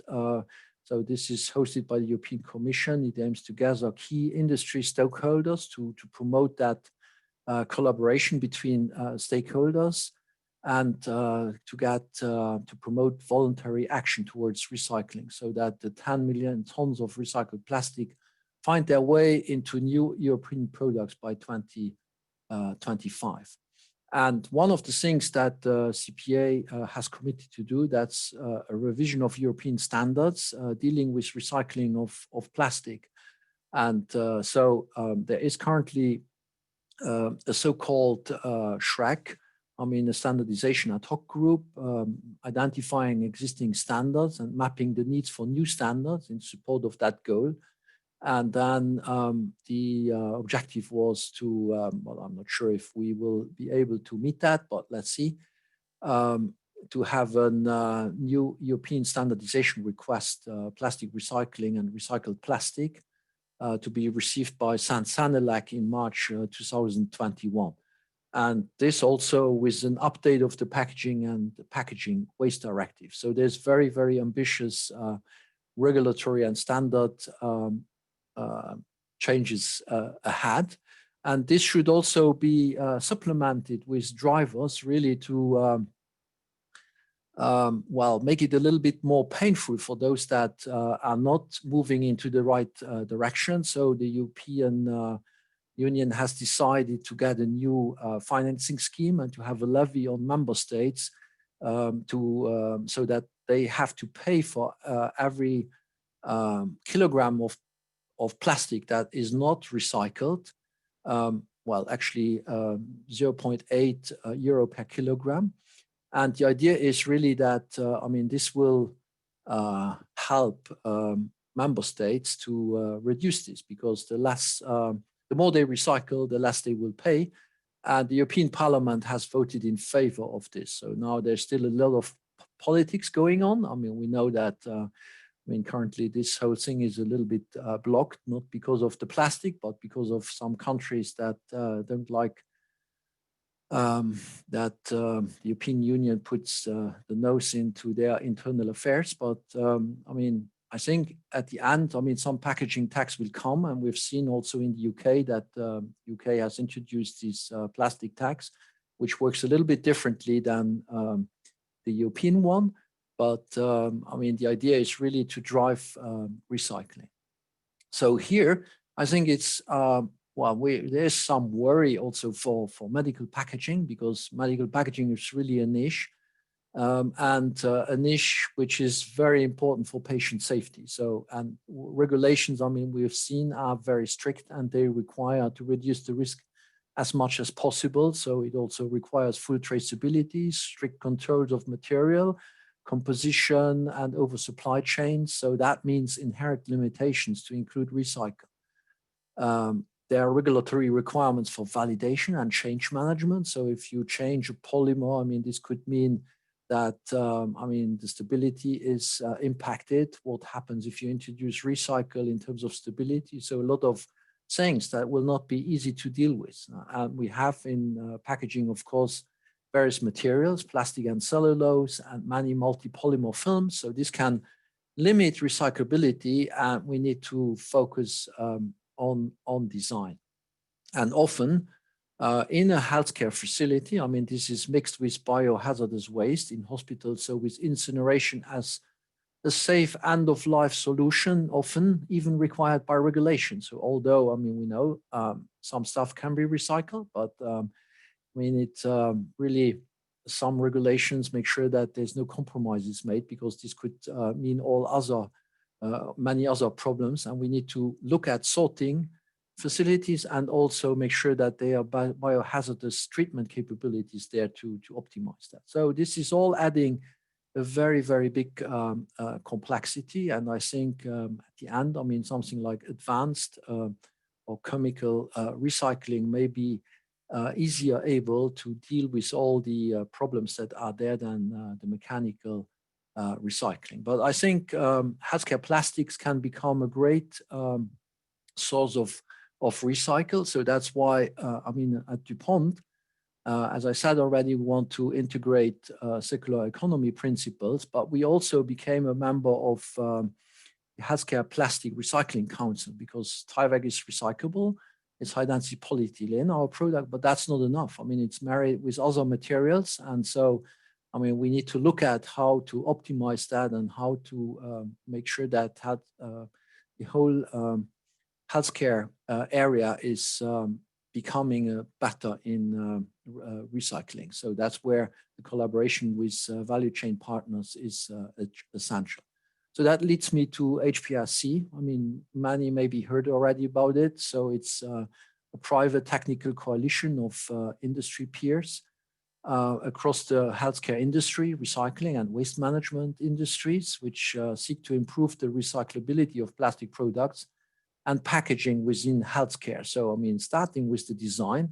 So this is hosted by the European Commission. It aims to gather key industry stakeholders to promote that collaboration between stakeholders and to promote voluntary action towards recycling, so that the 10 million tons of recycled plastic find their way into new European products by 2025. And one of the things that CPA has committed to do, that's a revision of European standards dealing with recycling of plastic. And so there is currently a so-called SHREC, I mean, a standardization ad hoc group, identifying existing standards and mapping the needs for new standards in support of that goal. And then the objective was to, well, I'm not sure if we will be able to meet that, but let's see, to have a new European standardization request, plastic recycling and recycled plastic, to be received by SANELEC in March 2021. And this also with an update of the packaging and the packaging waste directive. So there's very, very ambitious regulatory and standard changes ahead. And this should also be supplemented with drivers really to, well, make it a little bit more painful for those that are not moving into the right direction. So the European Union has decided to get a new financing scheme and to have a levy on member states so that they have to pay for every kilogram of plastic that is not recycled, well, actually 0.8 euro per kilogram. And the idea is really that, I mean, this will help member states to reduce this, because the more they recycle, the less they will pay. And the European Parliament has voted in favor of this. So now there's still a lot of politics going on. I mean, we know that I mean, currently this whole thing is a little bit blocked, not because of the plastic, but because of some countries that don't like that the European Union puts the nose into their internal affairs. But I mean, I think at the end, I mean, some packaging tax will come, and we've seen also in the UK that UK has introduced this plastic tax, which works a little bit differently than the European one. But I mean, the idea is really to drive recycling. So here, I think it's, well, there's some worry also for medical packaging, because medical packaging is really a niche. And a niche which is very important for patient safety. So, and regulations, I mean, we have seen are very strict, and they require to reduce the risk as much as possible. So it also requires full traceability, strict controls of material, composition, and over supply chains. So that means inherent limitations to include recycle. There are regulatory requirements for validation and change management. So if you change a polymer, I mean, this could mean that, I mean, the stability is impacted. What happens if you introduce recycle in terms of stability? So a lot of things that will not be easy to deal with. And we have in packaging, of course, various materials, plastic and cellulose, and many multi-polymer films. So this can limit recyclability, and we need to focus on design. And often, in a healthcare facility, I mean, this is mixed with biohazardous waste in hospitals, so with incineration as a safe end-of-life solution, often even required by regulation. So although, I mean, we know some stuff can be recycled, but I mean, it really, some regulations make sure that there's no compromises made, because this could mean all other, many other problems. And we need to look at sorting facilities and also make sure that they are biohazardous treatment capabilities there to optimize that. So this is all adding a very, very big complexity. And I think at the end, I mean, something like advanced or chemical recycling may be easier able to deal with all the problems that are there than the mechanical recycling. But I think healthcare plastics can become a great source of recycle. So that's why, I mean, at DuPont, as I said already, we want to integrate circular economy principles, but we also became a member of the Healthcare Plastic Recycling Council, because Tyvek is recyclable. It's high density polyethylene, our product, but that's not enough. I mean, it's married with other materials. And so, I mean, we need to look at how to optimize that and how to make sure that the whole healthcare area is becoming better in recycling. So that's where the collaboration with value chain partners is essential. So that leads me to HPRC. I mean, many maybe heard already about it. So it's a private technical coalition of industry peers across the healthcare industry, recycling and waste management industries, which seek to improve the recyclability of plastic products and packaging within healthcare. So, I mean, starting with the design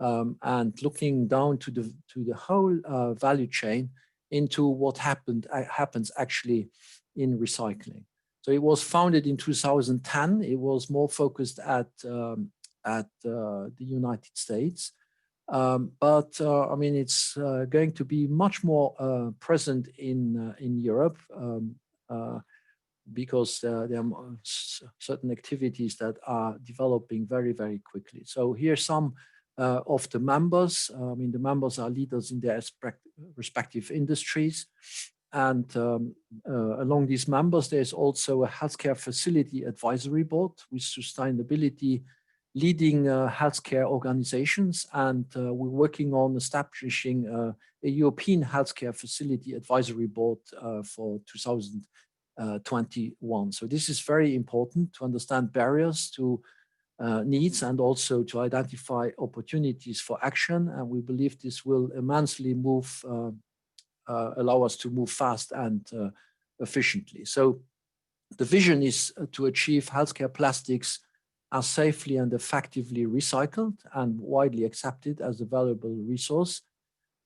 and looking down to the whole value chain into what happens actually in recycling. So it was founded in 2010. It was more focused at the United States. But I mean, it's going to be much more present in Europe because there are certain activities that are developing very, very quickly. So here's some of the members. I mean, the members are leaders in their respective industries. And along these members, there's also a healthcare facility advisory board with sustainability leading healthcare organizations. And we're working on establishing a European healthcare facility advisory board for 2021. So this is very important to understand barriers to needs and also to identify opportunities for action. And we believe this will immensely move allow us to move fast and efficiently. So the vision is to achieve healthcare plastics are safely and effectively recycled and widely accepted as a valuable resource.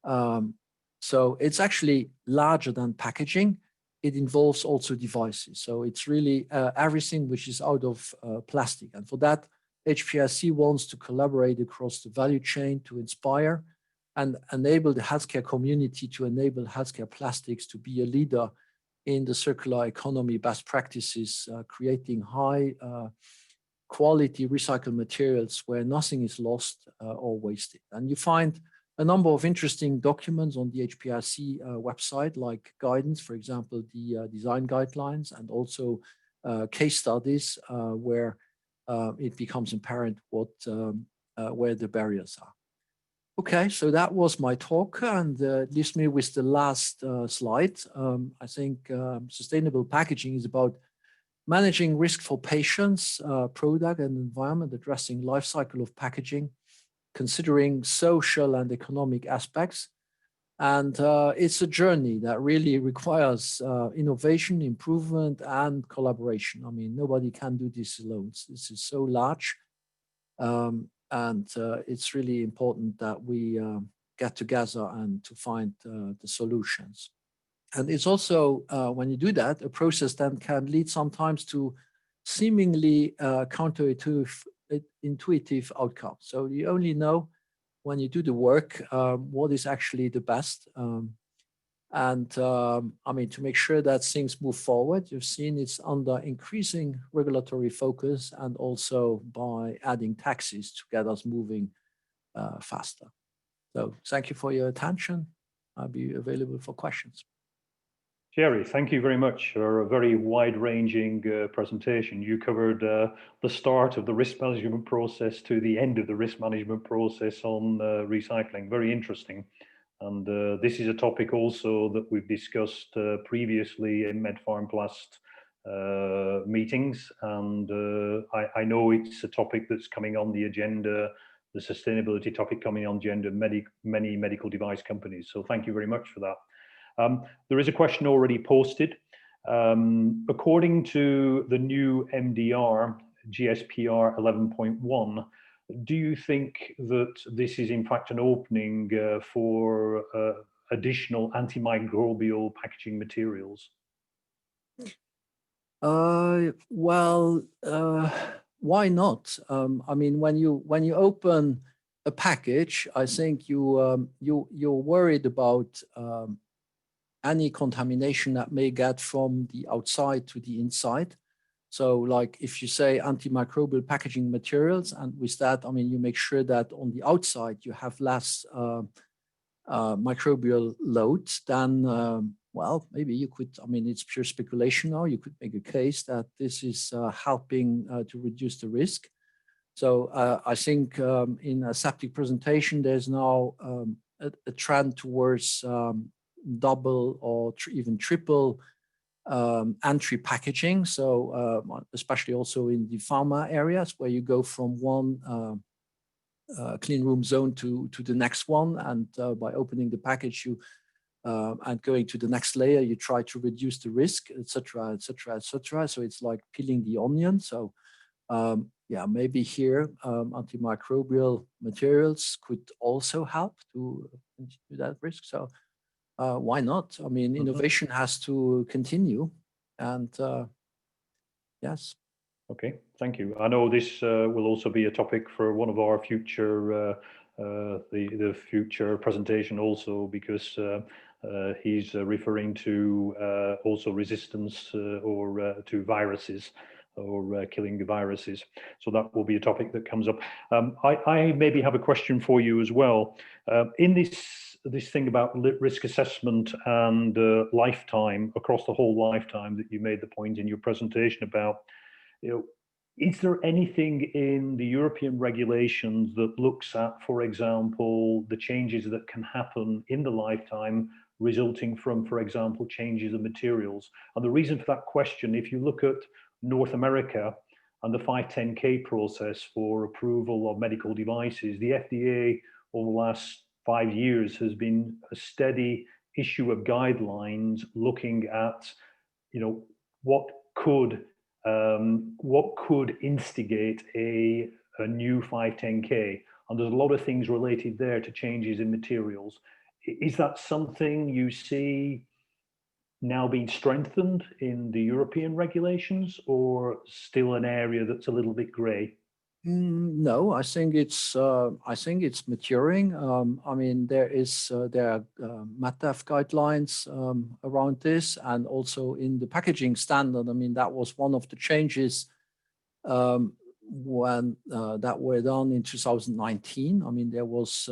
So it's actually larger than packaging. It involves also devices. So it's really everything which is out of plastic. And for that, HPRC wants to collaborate across the value chain to inspire and enable the healthcare community to enable healthcare plastics to be a leader in the circular economy best practices, creating high quality recycled materials where nothing is lost or wasted. And you find a number of interesting documents on the HPRC website, like guidance, for example, the design guidelines, and also case studies where it becomes apparent where the barriers are. Okay, so that was my talk, and leaves me with the last slide. I think sustainable packaging is about managing risk for patients, product and environment, addressing life cycle of packaging, considering social and economic aspects. And it's a journey that really requires innovation, improvement, and collaboration. I mean, nobody can do this alone. This is so large. And it's really important that we get together and to find the solutions. And it's also, when you do that, a process that can lead sometimes to seemingly counterintuitive outcomes. So you only know when you do the work what is actually the best. I mean, to make sure that things move forward, you've seen it's under increasing regulatory focus and also by adding taxes to get us moving faster. So thank you for your attention. I'll be available for questions. Jerry, thank you very much for a very wide-ranging presentation. You covered the start of the risk management process to the end of the risk management process on recycling. Very interesting. And this is a topic also that we've discussed previously in MedPharmPlast meetings. And I know it's a topic that's coming on the agenda, the sustainability topic coming on the agenda, many medical device companies. So thank you very much for that. There is a question already posted. According to the new MDR, GSPR 11.1, do you think that this is in fact an opening for additional antimicrobial packaging materials? Why not? I mean, when you open a package, I think you're worried about any contamination that may get from the outside to the inside. So like if you say antimicrobial packaging materials, and with that, I mean, you make sure that on the outside you have less microbial loads, then, well, maybe you could, I mean, it's pure speculation now, you could make a case that this is helping to reduce the risk. So I think in aseptic presentation, there's now a trend towards double or even triple entry packaging. So especially also in the pharma areas where you go from one clean room zone to the next one, and by opening the package you and going to the next layer, you try to reduce the risk, etc., etc., etc. So it's like peeling the onion. So yeah, maybe here antimicrobial materials could also help to do that risk. So why not? I mean, innovation has to continue, and yes. Okay, thank you. I know this will also be a topic for one of our future, the future presentation also, because he's referring to also resistance or to viruses or killing the viruses. So that will be a topic that comes up. I maybe have a question for you as well. In this thing about risk assessment and lifetime, across the whole lifetime that you made the point in your presentation about, you know, is there anything in the European regulations that looks at, for example, the changes that can happen in the lifetime resulting from, for example, changes in materials? And the reason for that question, if you look at North America and the 510K process for approval of medical devices, the FDA over the last 5 years has been a steady issue of guidelines looking at, you know, what could instigate a new 510K, and there's a lot of things related there to changes in materials. Is that something you see now being strengthened in the European regulations, or still an area that's a little bit grey? No, I think it's maturing. I mean, there are MATF guidelines around this, and also in the packaging standard. I mean, that was one of the changes when that were done in 2019. I mean, there was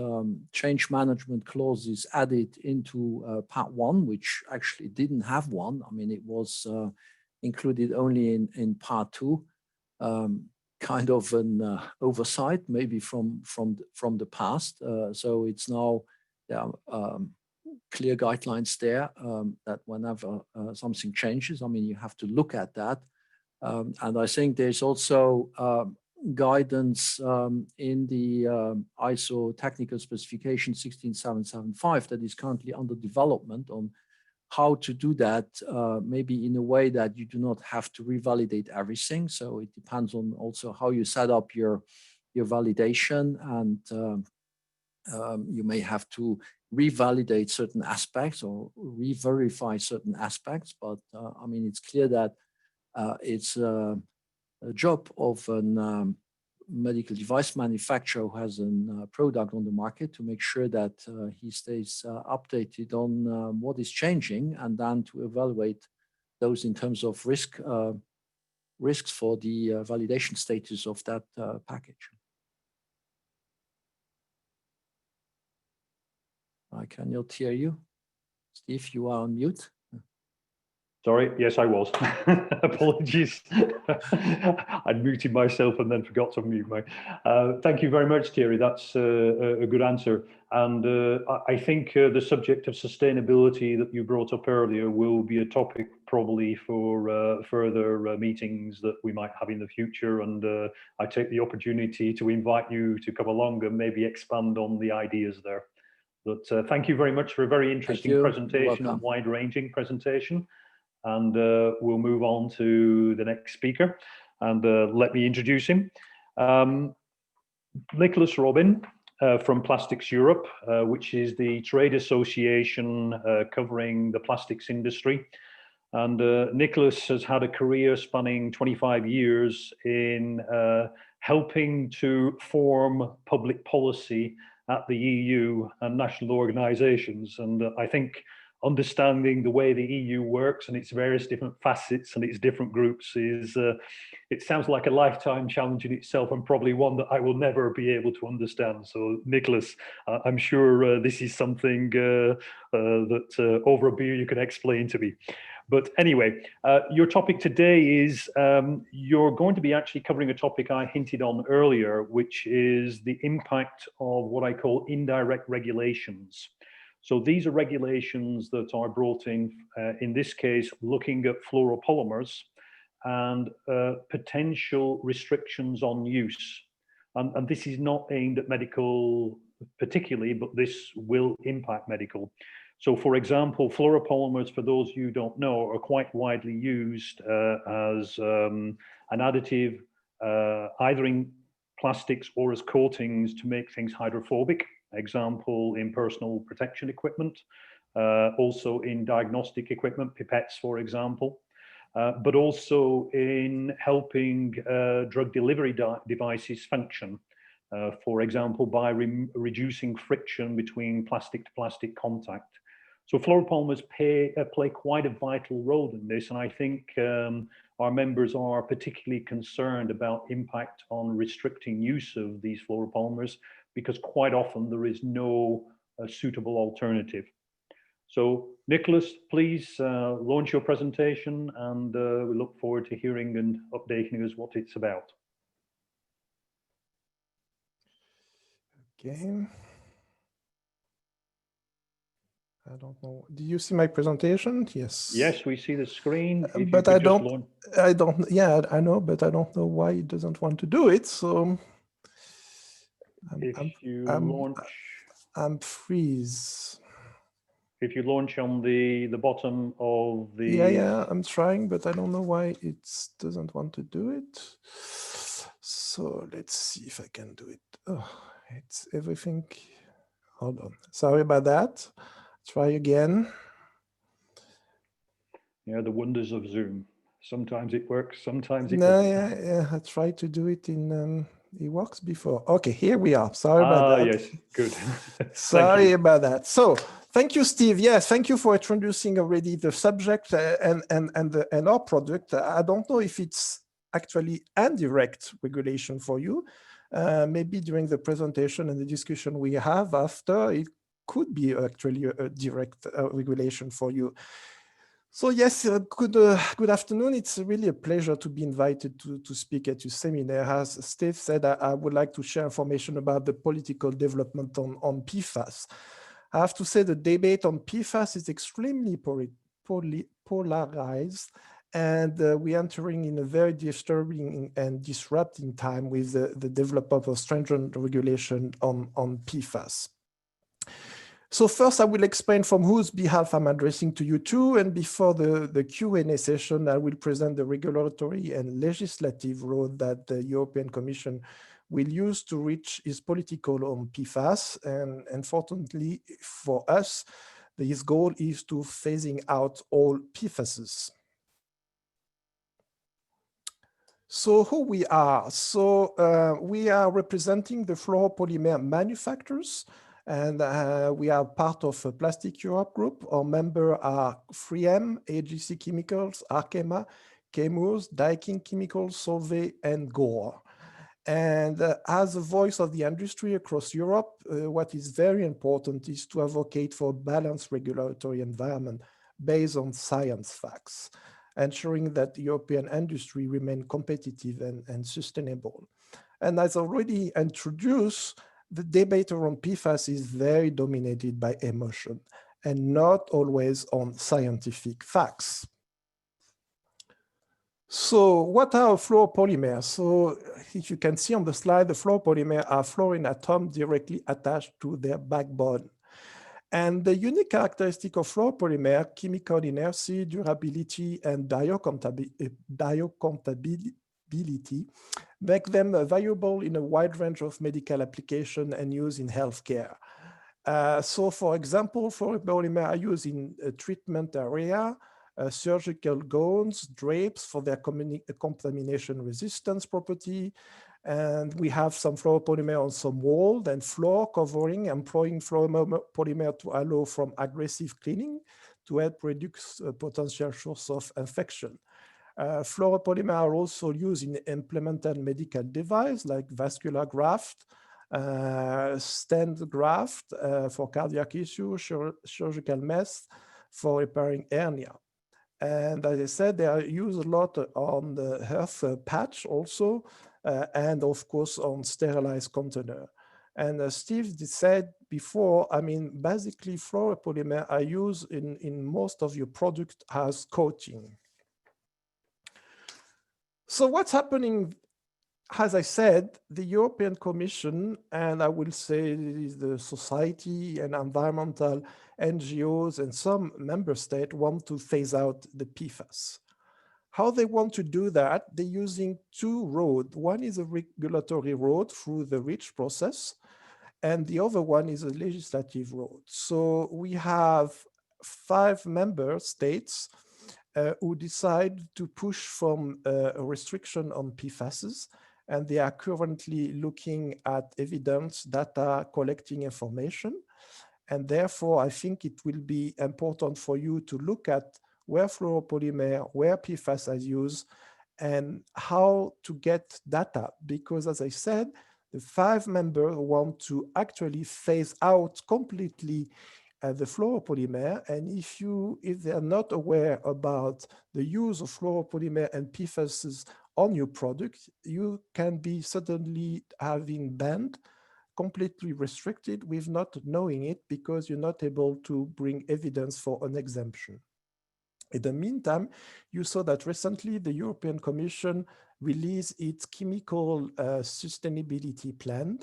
change management clauses added into Part 1, which actually didn't have one. I mean, it was included only in Part 2. Kind of an oversight, maybe from the past. So it's now there are clear guidelines there that whenever something changes, I mean, you have to look at that. And I think there's also guidance in the ISO technical specification 16775 that is currently under development on how to do that, maybe in a way that you do not have to revalidate everything. So it depends on also how you set up your validation, and you may have to revalidate certain aspects or re-verify certain aspects. But I mean, it's clear that it's a job of a medical device manufacturer who has a product on the market to make sure that he stays updated on what is changing, and then to evaluate those in terms of risks for the validation status of that package. I cannot hear you. Steve, you are on mute. Sorry, yes, I was. Apologies. I'd muted myself and then forgot to mute my. Thank you very much, Thierry. That's a good answer. And I think the subject of sustainability that you brought up earlier will be a topic probably for further meetings that we might have in the future. And I take the opportunity to invite you to come along and maybe expand on the ideas there. But thank you very much for a very interesting presentation and wide-ranging presentation. And we'll move on to the next speaker, and let me introduce him. Nicholas Robin from Plastics Europe, which is the trade association covering the plastics industry. And Nicholas has had a career spanning 25 years in helping to form public policy at the EU and national organizations. And I think understanding the way the EU works and its various different facets and its different groups is, it sounds like a lifetime challenge in itself, and probably one that I will never be able to understand. So Nicholas, I'm sure this is something that over a beer you can explain to me. But anyway, your topic today is, you're going to be actually covering a topic I hinted on earlier, which is the impact of what I call indirect regulations. So these are regulations that are brought in this case, looking at fluoropolymers and potential restrictions on use. And this is not aimed at medical particularly, but this will impact medical. So for example, fluoropolymers, for those who don't know, are quite widely used as an additive, either in plastics or as coatings to make things hydrophobic. Example, in personal protection equipment, also in diagnostic equipment, pipettes, for example, but also in helping drug delivery devices function, for example, by reducing friction between plastic to plastic contact. So fluoropolymers play quite a vital role in this, and I think our members are particularly concerned about impact on restricting use of these fluoropolymers, because quite often there is no suitable alternative. So Nicholas, please launch your presentation, and we look forward to hearing and updating us what it's about. Okay. I don't know. Do you see my presentation? Yes. Yes, we see the screen. But I don't, yeah, I know, but I don't know why it doesn't want to do it. So I'm freeze. If you launch on the bottom of the... Yeah, I'm trying, but I don't know why it doesn't want to do it. So let's see if I can do it. Oh, it's everything. Hold on. Sorry about that. Try again. Yeah, the wonders of Zoom. Sometimes it works, sometimes it doesn't. Yeah, I try to do it in it works before. Okay, here we are. Sorry about that. Yes, good. Sorry about that. So thank you, Steve. Yes, thank you for introducing already the subject and our product. I don't know if it's actually indirect regulation for you. Maybe during the presentation and the discussion we have after, it could be actually a direct regulation for you. So yes, good afternoon. It's really a pleasure to be invited to speak at your seminar. As Steve said, I would like to share information about the political development on PFAS. I have to say the debate on PFAS is extremely polarized, and we're entering in a very disturbing and disrupting time with the development of stringent regulation on PFAS. So first, I will explain from whose behalf I'm addressing to you too, and before the Q&A session, I will present the regulatory and legislative road that the European Commission will use to reach its political on PFAS. And unfortunately for us, this goal is to phasing out all PFASs. So who we are? So we are representing the fluoropolymer manufacturers, and we are part of a Plastic Europe group. Our members are 3M, AGC Chemicals, Arkema, Chemours, Daikin Chemicals, Solvay, and Gore. And as a voice of the industry across Europe, what is very important is to advocate for a balanced regulatory environment based on science facts, ensuring that the European industry remain competitive and sustainable. And as already introduced, the debate around PFAS is very dominated by emotion and not always on scientific facts. So what are fluoropolymers? So if you can see on the slide, the fluoropolymers are fluorine atoms directly attached to their backbone. And the unique characteristic of fluoropolymer, chemical inertia, durability, and biocompatibility make them valuable in a wide range of medical application and use in healthcare. So for example, fluoropolymer are used in a treatment area, surgical gowns, drapes for their contamination resistance property. And we have some fluoropolymer on some wall and floor covering, employing fluoropolymer to allow from aggressive cleaning to help reduce potential source of infection. Fluoropolymer are also used in implemented medical device like vascular graft, stent graft for cardiac issues, surgical mesh for repairing hernia. And as I said, they are used a lot on the health patch also, and of course on sterilized container. And as Steve said before, I mean, basically fluoropolymer are used in most of your products as coating. So what's happening, as I said, the European Commission, and I will say the society and environmental NGOs and some member states want to phase out the PFAS. How they want to do that, they're using two roads. One is a regulatory road through the REACH process, and the other one is a legislative road. So we have 5 member states who decide to push from a restriction on PFASs, and they are currently looking at evidence, data, collecting information. And therefore, I think it will be important for you to look at where fluoropolymer, where PFAS are used, and how to get data. Because as I said, the 5 members want to actually phase out completely the fluoropolymer. And if they are not aware about the use of fluoropolymer and PFAS on your product, you can be suddenly having banned, completely restricted with not knowing it because you're not able to bring evidence for an exemption. In the meantime, you saw that recently the European Commission released its chemical sustainability plan,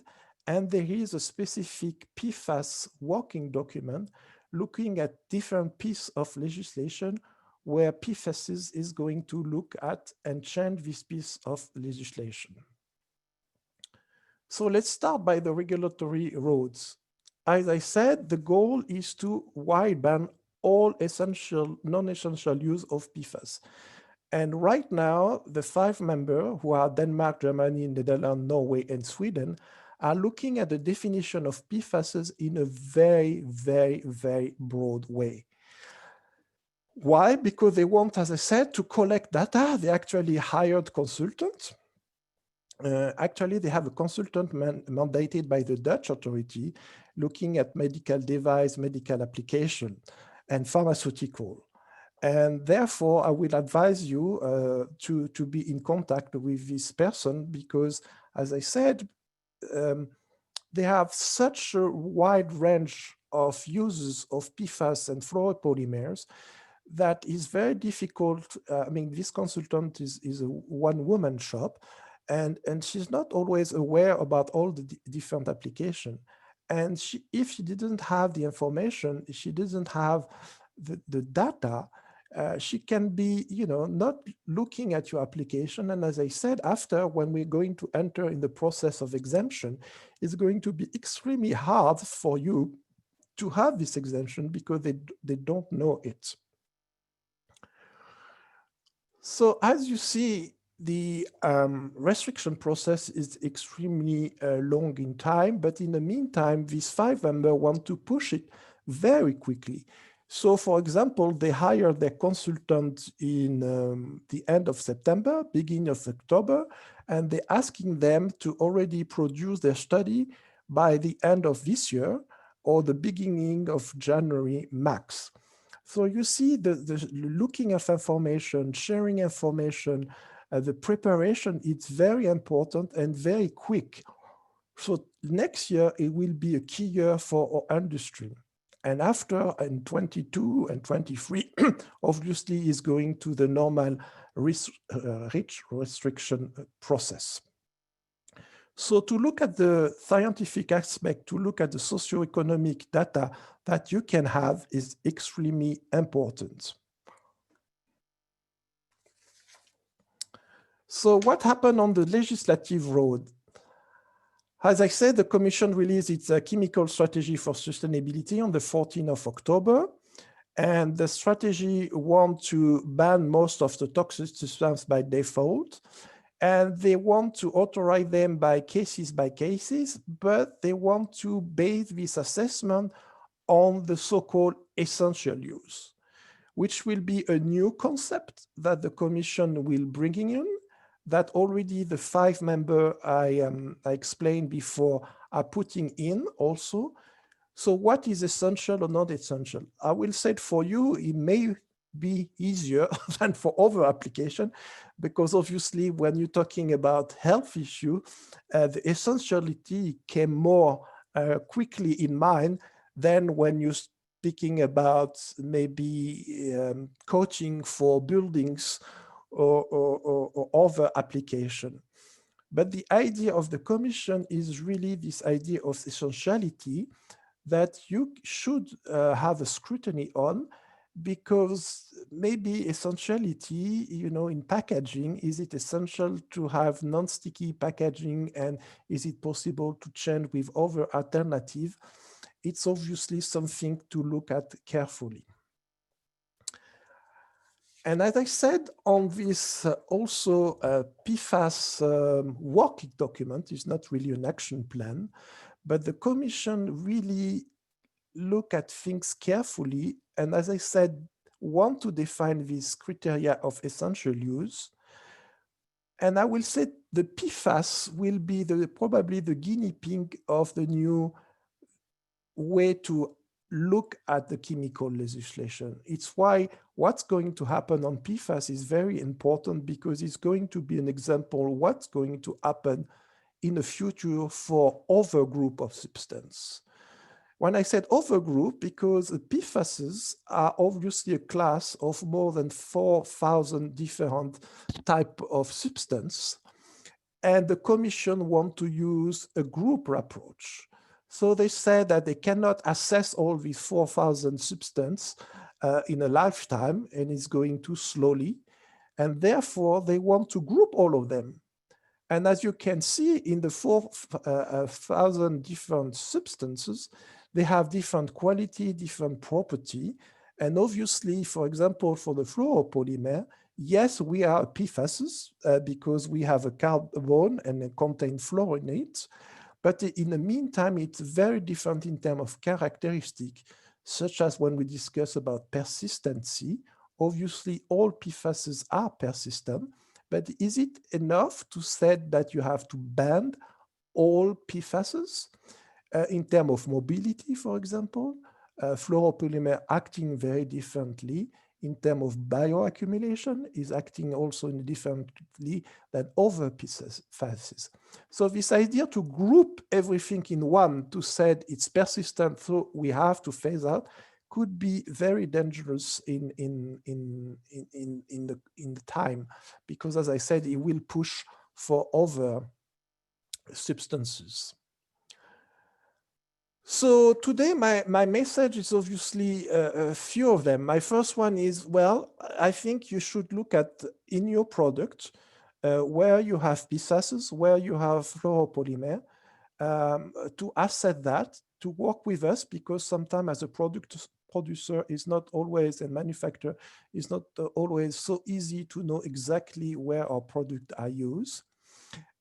and there is a specific PFAS working document looking at different pieces of legislation where PFAS is going to look at and change this piece of legislation. So let's start by the regulatory roads. As I said, the goal is to wide ban all essential, non-essential use of PFAS. And right now, the 5 members, who are Denmark, Germany, Netherlands, Norway, and Sweden, are looking at the definition of PFASs in a very, very, very broad way. Why? Because they want, as I said, to collect data. They actually hired consultants. Actually, they have a consultant mandated by the Dutch authority looking at medical device, medical application, and pharmaceutical. And therefore, I will advise you to be in contact with this person because, as I said, they have such a wide range of uses of PFAS and fluoropolymers that is very difficult. I mean, this consultant is a one-woman shop, and she's not always aware about all the different applications. And if she didn't have the information, she doesn't have the data, she can be, not looking at your application. And as I said, after, when we're going to enter in the process of exemption, it's going to be extremely hard for you to have this exemption because they don't know it. So as you see, the restriction process is extremely long in time, but in the meantime, these 5 members want to push it very quickly. So for example, they hired their consultant in the end of September, beginning of October, and they're asking them to already produce their study by the end of this year or the beginning of January max. So you see the looking at information, sharing information, the preparation, it's very important and very quick. So next year, it will be a key year for our industry. And after, in 22 and 23, obviously is going to the normal restriction process. So to look at the scientific aspect, to look at the socioeconomic data that you can have is extremely important. So what happened on the legislative road? As I said, the Commission released its chemical strategy for sustainability on the 14th of October. And the strategy wants to ban most of the toxic substances by default. And they want to authorize them by cases, but they want to base this assessment on the so-called essential use, which will be a new concept that the Commission will bring in, that already the 5 members I explained before are putting in also. So what is essential or not essential? I will say for you, it may be easier than for other application, because obviously when you're talking about health issue, the essentiality came more quickly in mind than when you're speaking about maybe coaching for buildings or other application. But the idea of the Commission is really this idea of essentiality that you should have a scrutiny on, because maybe essentiality, in packaging, is it essential to have non-sticky packaging, and is it possible to change with other alternatives? It's obviously something to look at carefully. And as I said, on this also PFAS working document is not really an action plan, but the Commission really look at things carefully. And as I said, want to define these criteria of essential use. And I will say the PFAS will be probably the guinea pig of the new way to look at the chemical legislation. It's why what's going to happen on PFAS is very important, because it's going to be an example of what's going to happen in the future for other group of substance. When I said other group, because PFASs are obviously a class of more than 4,000 different types of substance, and the Commission want to use a group approach. So they said that they cannot assess all these 4,000 substances in a lifetime, and it's going too slowly, and therefore they want to group all of them. And as you can see, in the 4,000 different substances, they have different quality, different property. And obviously, for example, for the fluoropolymer, yes, we are PFASs because we have a carbon and it contain fluorine in it. But in the meantime, it's very different in terms of characteristic, such as when we discuss about persistency. Obviously, all PFASs are persistent, but is it enough to say that you have to ban all PFASs? In terms of mobility, for example, fluoropolymer acting very differently in terms of bioaccumulation is acting also differently than other PFASs. So this idea to group everything in one to say it's persistent, so we have to phase out, could be very dangerous in the time, because as I said, it will push for other substances. So today, my message is obviously a few of them. My first one is, well, I think you should look at in your product where you have PFASs, where you have fluoropolymer, to assess that, to work with us, because sometimes as a producer is not always, and manufacturer is not always so easy to know exactly where our products are used.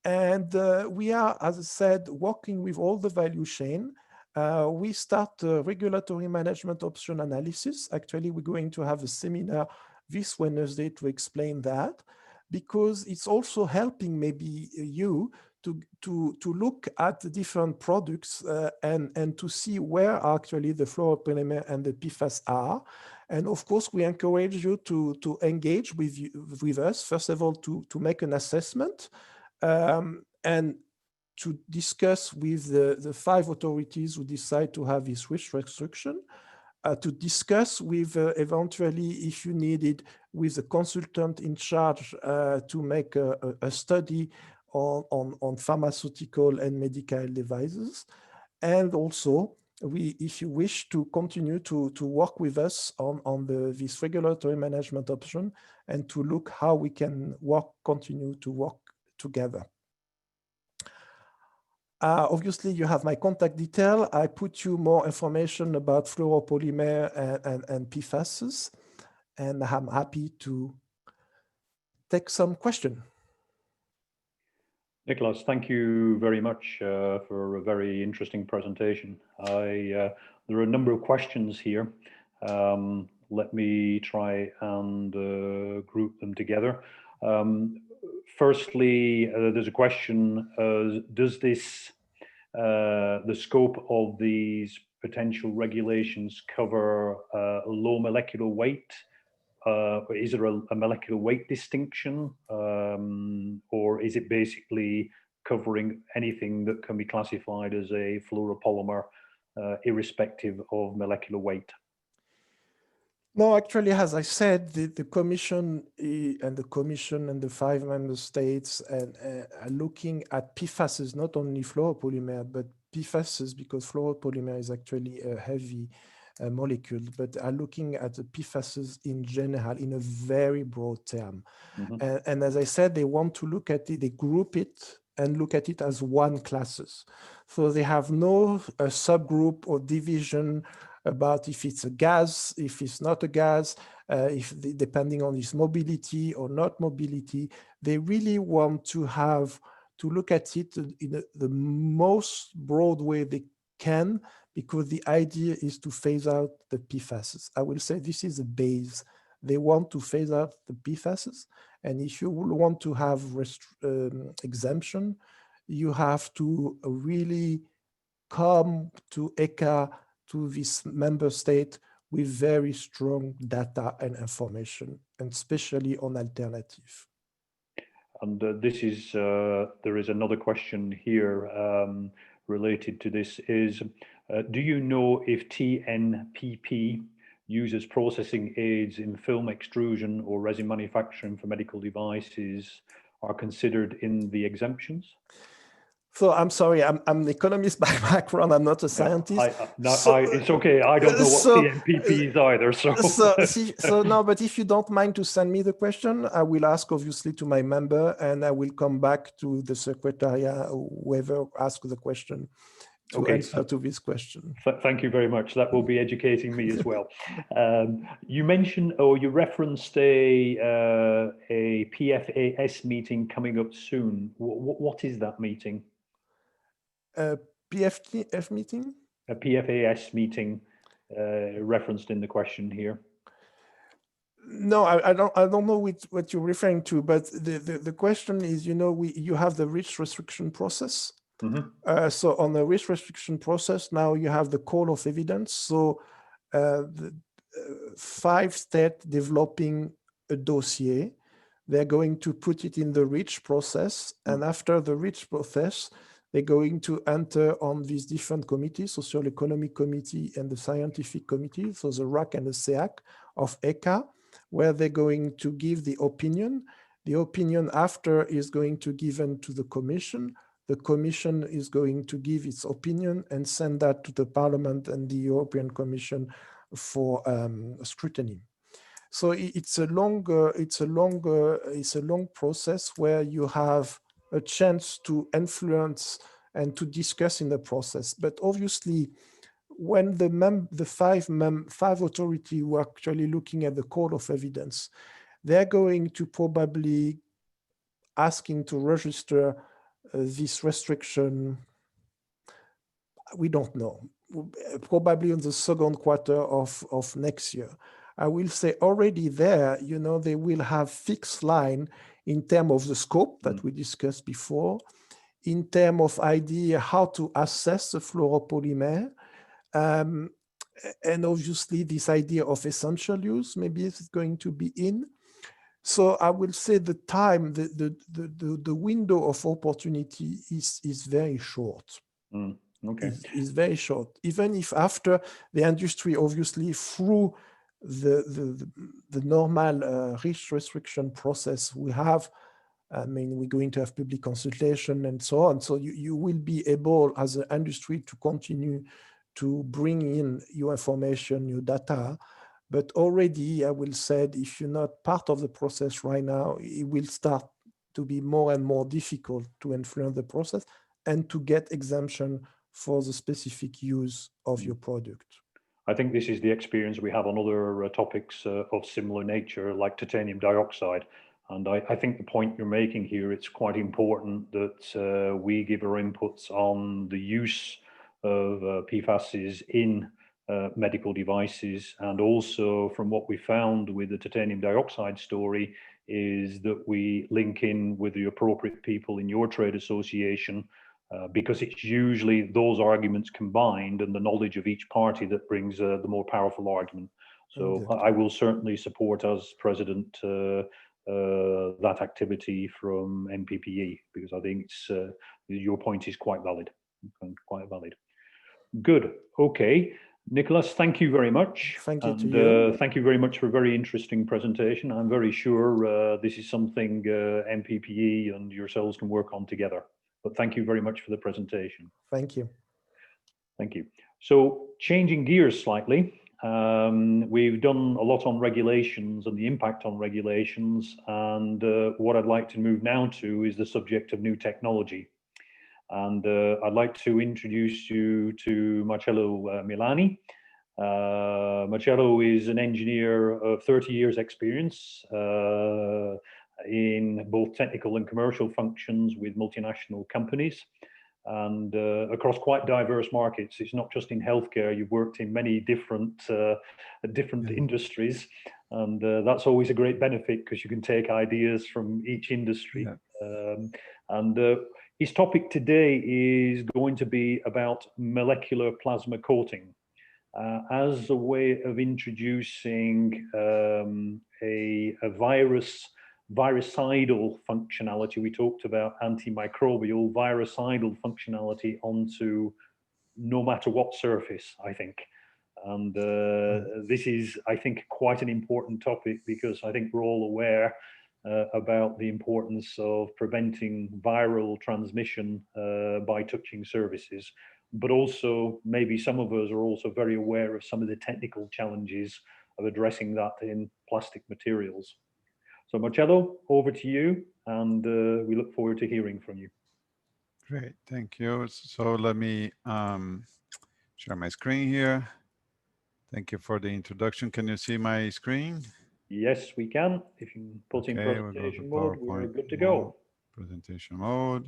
And we are, as I said, working with all the value chain. We start regulatory management option analysis. Actually, we're going to have a seminar this Wednesday to explain that, because it's also helping maybe you to look at the different products and to see where actually the fluoropolymer and the PFAS are. And of course, we encourage you to engage with us, first of all, to make an assessment and to discuss with the 5 authorities who decide to have this restriction, to discuss with eventually, if you need it, with the consultant in charge to make a study on pharmaceutical and medical devices. And also, if you wish to continue to work with us on this regulatory management option and to look how we can continue to work together. Obviously, you have my contact detail. I put you more information about fluoropolymer and PFASs, and I'm happy to take some question. Nicholas, thank you very much for a very interesting presentation. There are a number of questions here. Let me try and group them together. Firstly, there's a question, does this, the scope of these potential regulations cover low molecular weight? Is there a molecular weight distinction, or is it basically covering anything that can be classified as a fluoropolymer, irrespective of molecular weight? No, actually, as I said, the Commission and the 5 member states are looking at PFASs, not only fluoropolymer, but PFASs, because fluoropolymer is actually a heavy molecule, but are looking at the PFASs in general in a very broad term. Mm-hmm. And as I said, they want to look at it, they group it and look at it as one classes. So they have no subgroup or division about if it's a gas, if it's not a gas, depending on its mobility or not mobility. They really want to look at it in the most broad way they can, because the idea is to phase out the PFASs. I will say this is the base. They want to phase out the PFASs. And if you want to have exemption, you have to really come to ECHA, to this member state, with very strong data and information, and especially on alternative. And this is, there is another question here related to this is, do you know if TNPP uses processing aids in film extrusion or resin manufacturing for medical devices are considered in the exemptions? So I'm sorry, I'm an economist by background. I'm not a scientist. It's okay. I don't know what TNPP is either. So no, but if you don't mind to send me the question, I will ask obviously to my member, and I will come back to the secretariat, whoever asked the question, to Okay. answer to this question. Thank you very much. That will be educating me as well. You mentioned, or you referenced a PFAS meeting coming up soon. What is that meeting? PFTF meeting? A PFAS meeting referenced in the question here. No, I don't know what you're referring to, but the question is, you know, you have the risk restriction process. Mm-hmm. So on the risk restriction process, now you have the call of evidence. So the 5 states developing a dossier, they're going to put it in the REACH process. And after the REACH process, they're going to enter on these different committees, Social Economic Committee and the Scientific Committee, so the RAC and the SEAC of ECHA, where they're going to give the opinion. The opinion after is going to be given to the Commission. The Commission is going to give its opinion and send that to the Parliament and the European Commission for scrutiny. So it's a long process where you have a chance to influence and to discuss in the process. But obviously, when the five authorities were actually looking at the code of evidence, they're going to probably asking to register this restriction. We don't know, probably in the second quarter of next year. I will say already there, you know, they will have fixed line in terms of the scope that we discussed before, in terms of idea how to assess the fluoropolymer, and obviously this idea of essential use, maybe it's going to be in. So I will say the time, the window of opportunity is very short. Okay. Is very short. Even if after the industry, obviously through the normal risk restriction process we have, I mean, we're going to have public consultation and so on. So you will be able as an industry to continue to bring in your information, your data. But already I will say, if you're not part of the process right now, it will start to be more and more difficult to influence the process and to get exemption for the specific use of your product. I think this is the experience we have on other topics of similar nature, like titanium dioxide. And I think the point you're making here, it's quite important that we give our inputs on the use of PFASs in medical devices. And also from what we found with the titanium dioxide story is that we link in with the appropriate people in your trade association, because it's usually those arguments combined and the knowledge of each party that brings the more powerful argument. So Indeed. I will certainly support as president that activity from MPPE, because I think it's, your point is quite valid. Quite valid. Good. Okay. Nicholas, thank you very much. Thank you to you. Thank you very much for a very interesting presentation. I'm very sure this is something MPPE and yourselves can work on together. But thank you very much for the presentation. Thank you. Thank you. So changing gears slightly, we've done a lot on regulations and the impact on regulations. And what I'd like to move now to is the subject of new technology. And I'd like to introduce you to Marcello Milani. Marcello is an engineer of 30 years experience in both technical and commercial functions with multinational companies and across quite diverse markets. It's not just in healthcare, you've worked in many different industries, and that's always a great benefit because you can take ideas from each industry. His topic today is going to be about molecular plasma coating as a way of introducing a virucidal functionality. We talked about antimicrobial virucidal functionality onto no matter what surface, I think. And this is, I think, quite an important topic because I think we're all aware about the importance of preventing viral transmission by touching surfaces. But also, maybe some of us are also very aware of some of the technical challenges of addressing that in plastic materials. So Marcello, over to you, and we look forward to hearing from you. Great, thank you. So let me share my screen here. Thank you for the introduction. Can you see my screen? Yes, we can. If you put in Okay, we'll go to presentation mode, we are PowerPoint good to mode, go. presentation mode.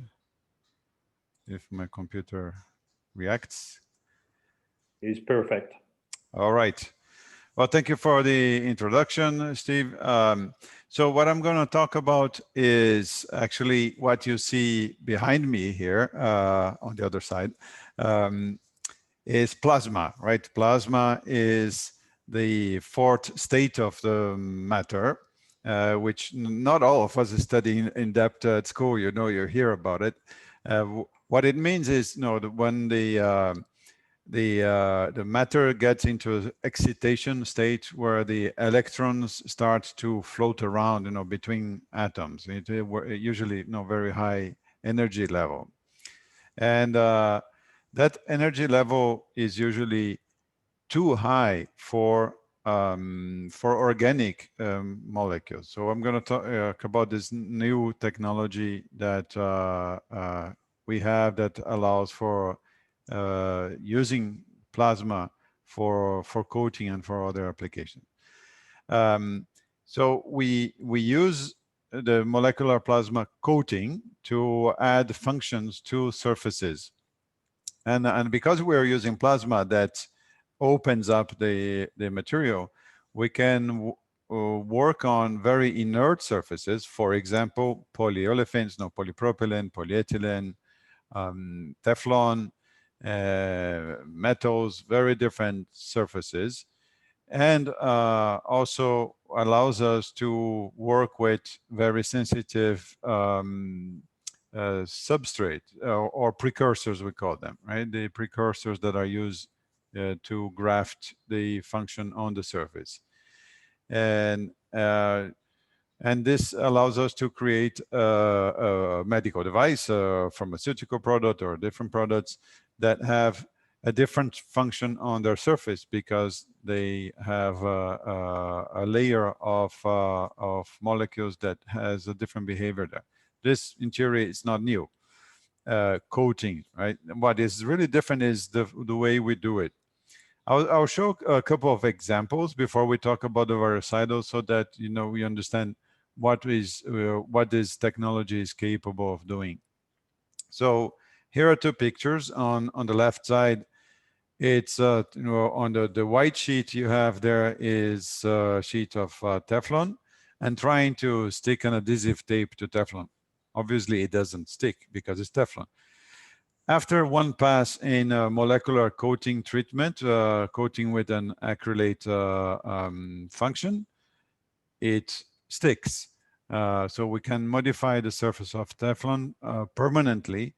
If my computer reacts. Is perfect. All right. Well, thank you for the introduction, Steve. So what I'm going to talk about is actually what you see behind me here on the other side is plasma, right? Plasma is the fourth state of the matter, which not all of us study in depth at school. You know, you hear about it. What it means is, you know, when the matter gets into excitation state where the electrons start to float around, you know, between atoms. It usually, you know, very high energy level, and that energy level is usually too high for organic molecules. So I'm going to talk about this new technology that we have that allows for using plasma for coating and for other applications. So we use the molecular plasma coating to add functions to surfaces, and because we're using plasma that opens up the material, we can work on very inert surfaces. For example, polyolefins, no, polypropylene, polyethylene, Teflon, metals, very different surfaces, and also allows us to work with very sensitive substrate or precursors, we call them, right? The precursors that are used to graft the function on the surface. And this allows us to create a medical device, a pharmaceutical product, or different products that have a different function on their surface because they have a layer of molecules that has a different behavior there. This, in theory, is not new. Coating, right? What is really different is the way we do it. I'll show a couple of examples before we talk about the varicidal, so that you know we understand what this technology is capable of doing. So here are two pictures. On the left side, it's you know, on the white sheet you have there is a sheet of Teflon, and trying to stick an adhesive tape to Teflon. Obviously, it doesn't stick because it's Teflon. After one pass in a molecular coating treatment, coating with an acrylate function, it sticks. So we can modify the surface of Teflon permanently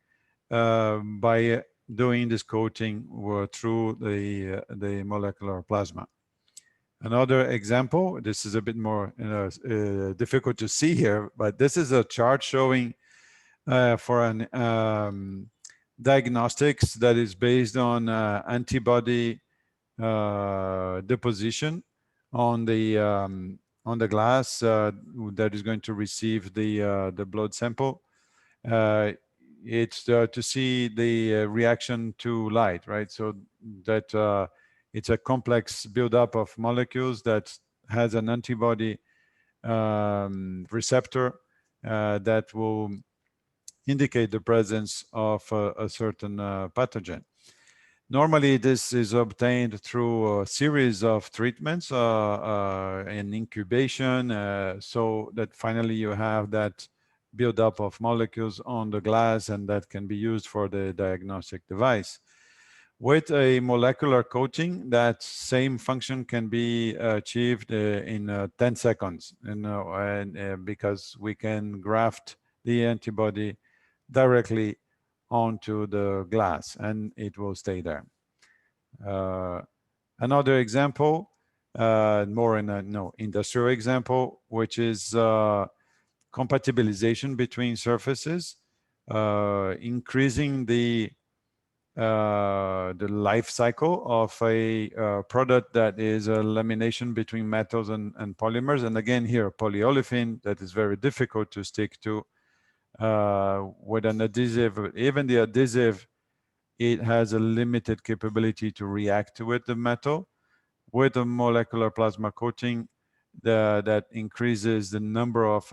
by doing this coating through the molecular plasma. Another example, this is a bit more difficult to see here, but this is a chart showing for an diagnostics that is based on antibody deposition on the glass that is going to receive the blood sample. It's to see the reaction to light, right? So that it's a complex buildup of molecules that has an antibody receptor that will indicate the presence of a certain pathogen. Normally, this is obtained through a series of treatments in incubation, so that finally you have that buildup of molecules on the glass, and that can be used for the diagnostic device. With a molecular coating, that same function can be achieved in 10 seconds, and because we can graft the antibody directly onto the glass and it will stay there. Another example, more in a industrial example, which is compatibilization between surfaces, increasing the life cycle of a product that is a lamination between metals and polymers. And again, here, polyolefin that is very difficult to stick to. with an adhesive. Even the adhesive, it has a limited capability to react with the metal. With a molecular plasma coating, that increases the number of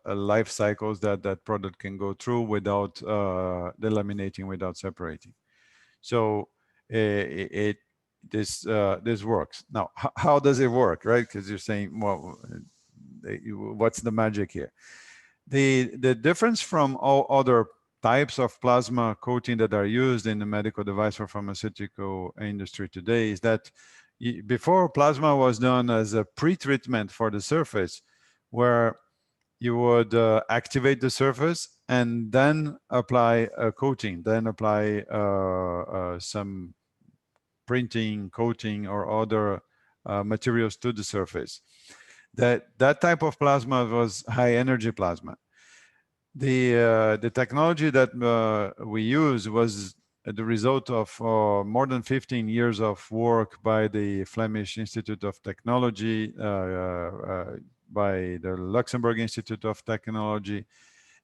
life cycles that product can go through without delaminating, without separating. So this works. Now, how does it work, right? Because you're saying, well, what's the magic here? The difference from all other types of plasma coating that are used in the medical device or pharmaceutical industry today is that before, plasma was done as a pre-treatment for the surface, where you would activate the surface and then apply a coating, then apply some printing, coating, or other materials to the surface. That type of plasma was high energy plasma. The technology that we use was the result of more than 15 years of work by the Flemish Institute of Technology, by the Luxembourg Institute of Technology,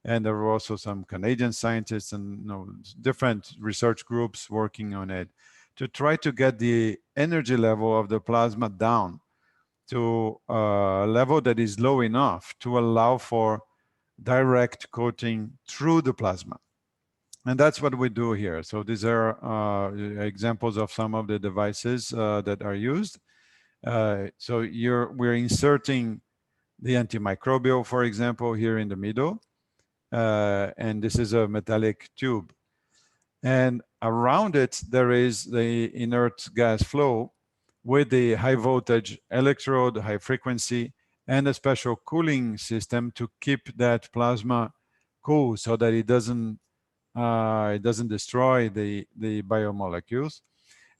and there were also some Canadian scientists and different research groups working on it to try to get the energy level of the plasma down to a level that is low enough to allow for direct coating through the plasma. And that's what we do here. So these are examples of some of the devices that are used. So we're inserting the antimicrobial, for example, here in the middle. And this is a metallic tube. And around it, there is the inert gas flow with the high voltage electrode, high frequency, and a special cooling system to keep that plasma cool so that it doesn't destroy the biomolecules.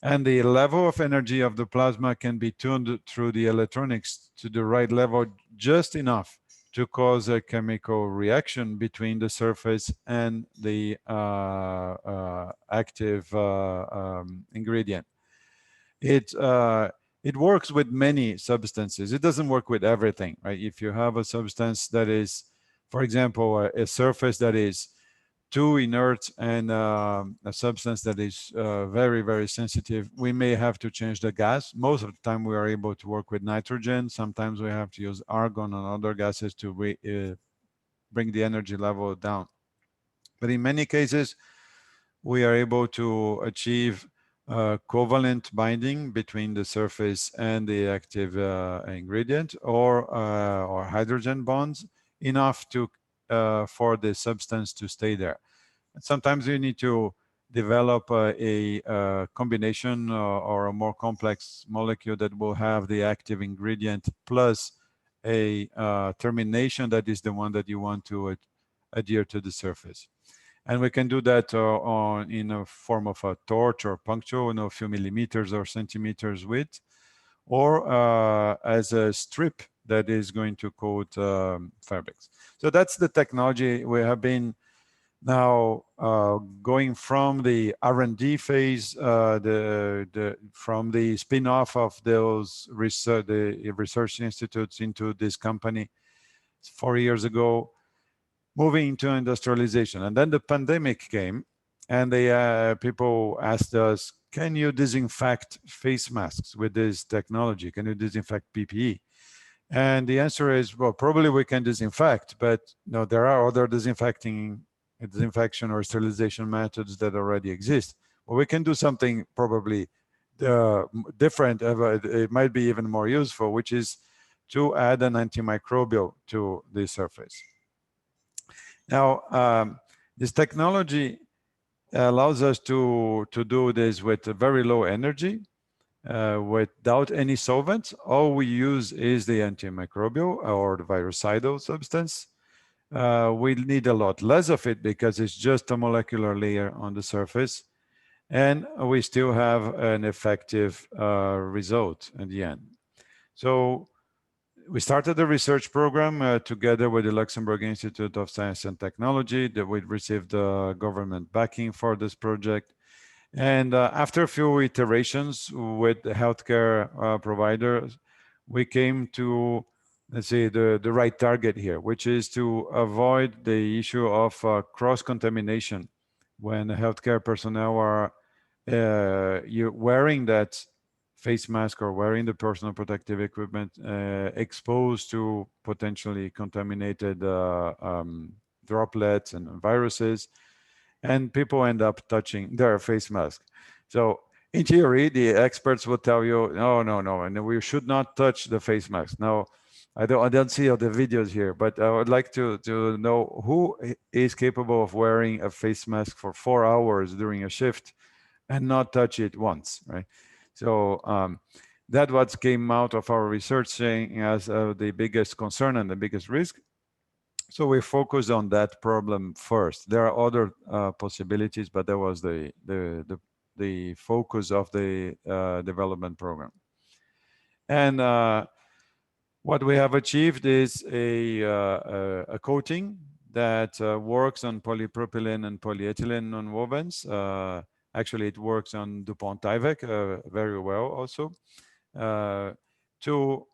And the level of energy of the plasma can be tuned through the electronics to the right level, just enough to cause a chemical reaction between the surface and the active ingredient. It works with many substances. It doesn't work with everything, right? If you have a substance that is, for example, a surface that is too inert and a substance that is very, very sensitive, we may have to change the gas. Most of the time we are able to work with nitrogen. Sometimes we have to use argon and other gases to bring the energy level down. But in many cases, we are able to achieve covalent binding between the surface and the active ingredient, or hydrogen bonds, enough to for the substance to stay there. And sometimes you need to develop a combination or a more complex molecule that will have the active ingredient plus a termination that is the one that you want to adhere to the surface. And we can do that in a form of a torch or puncture, a few millimeters or centimeters width, or as a strip that is going to coat fabrics. So that's the technology. We have been now going from the R&D phase, from the spin-off of those the research institutes into this company 4 years ago, moving into industrialization. And then the pandemic came, and people asked us, can you disinfect face masks with this technology? Can you disinfect PPE? And the answer is, well, probably we can disinfect, but no, there are other disinfection or sterilization methods that already exist. Well, we can do something probably different. It might be even more useful, which is to add an antimicrobial to the surface. Now, this technology allows us to do this with a very low energy, without any solvents. All we use is the antimicrobial or the virucidal substance. We need a lot less of it because it's just a molecular layer on the surface, and we still have an effective result in the end. So we started a research program together with the Luxembourg Institute of Science and Technology, that we received government backing for this project. And after a few iterations with the healthcare providers, we came to let's say, the right target here, which is to avoid the issue of cross-contamination when healthcare personnel are you're wearing that face mask or wearing the personal protective equipment exposed to potentially contaminated droplets and viruses, and people end up touching their face mask. So in theory, the experts will tell you, no, and we should not touch the face mask. Now, I don't see all the videos here, but I would like to know who is capable of wearing a face mask for 4 hours during a shift and not touch it once, right? So that what came out of our research saying as the biggest concern and the biggest risk. So we focused on that problem first. There are other possibilities, but that was the focus of the development program. And what we have achieved is a coating that works on polypropylene and polyethylene nonwovens. Actually, it works on DuPont Tyvek very well also to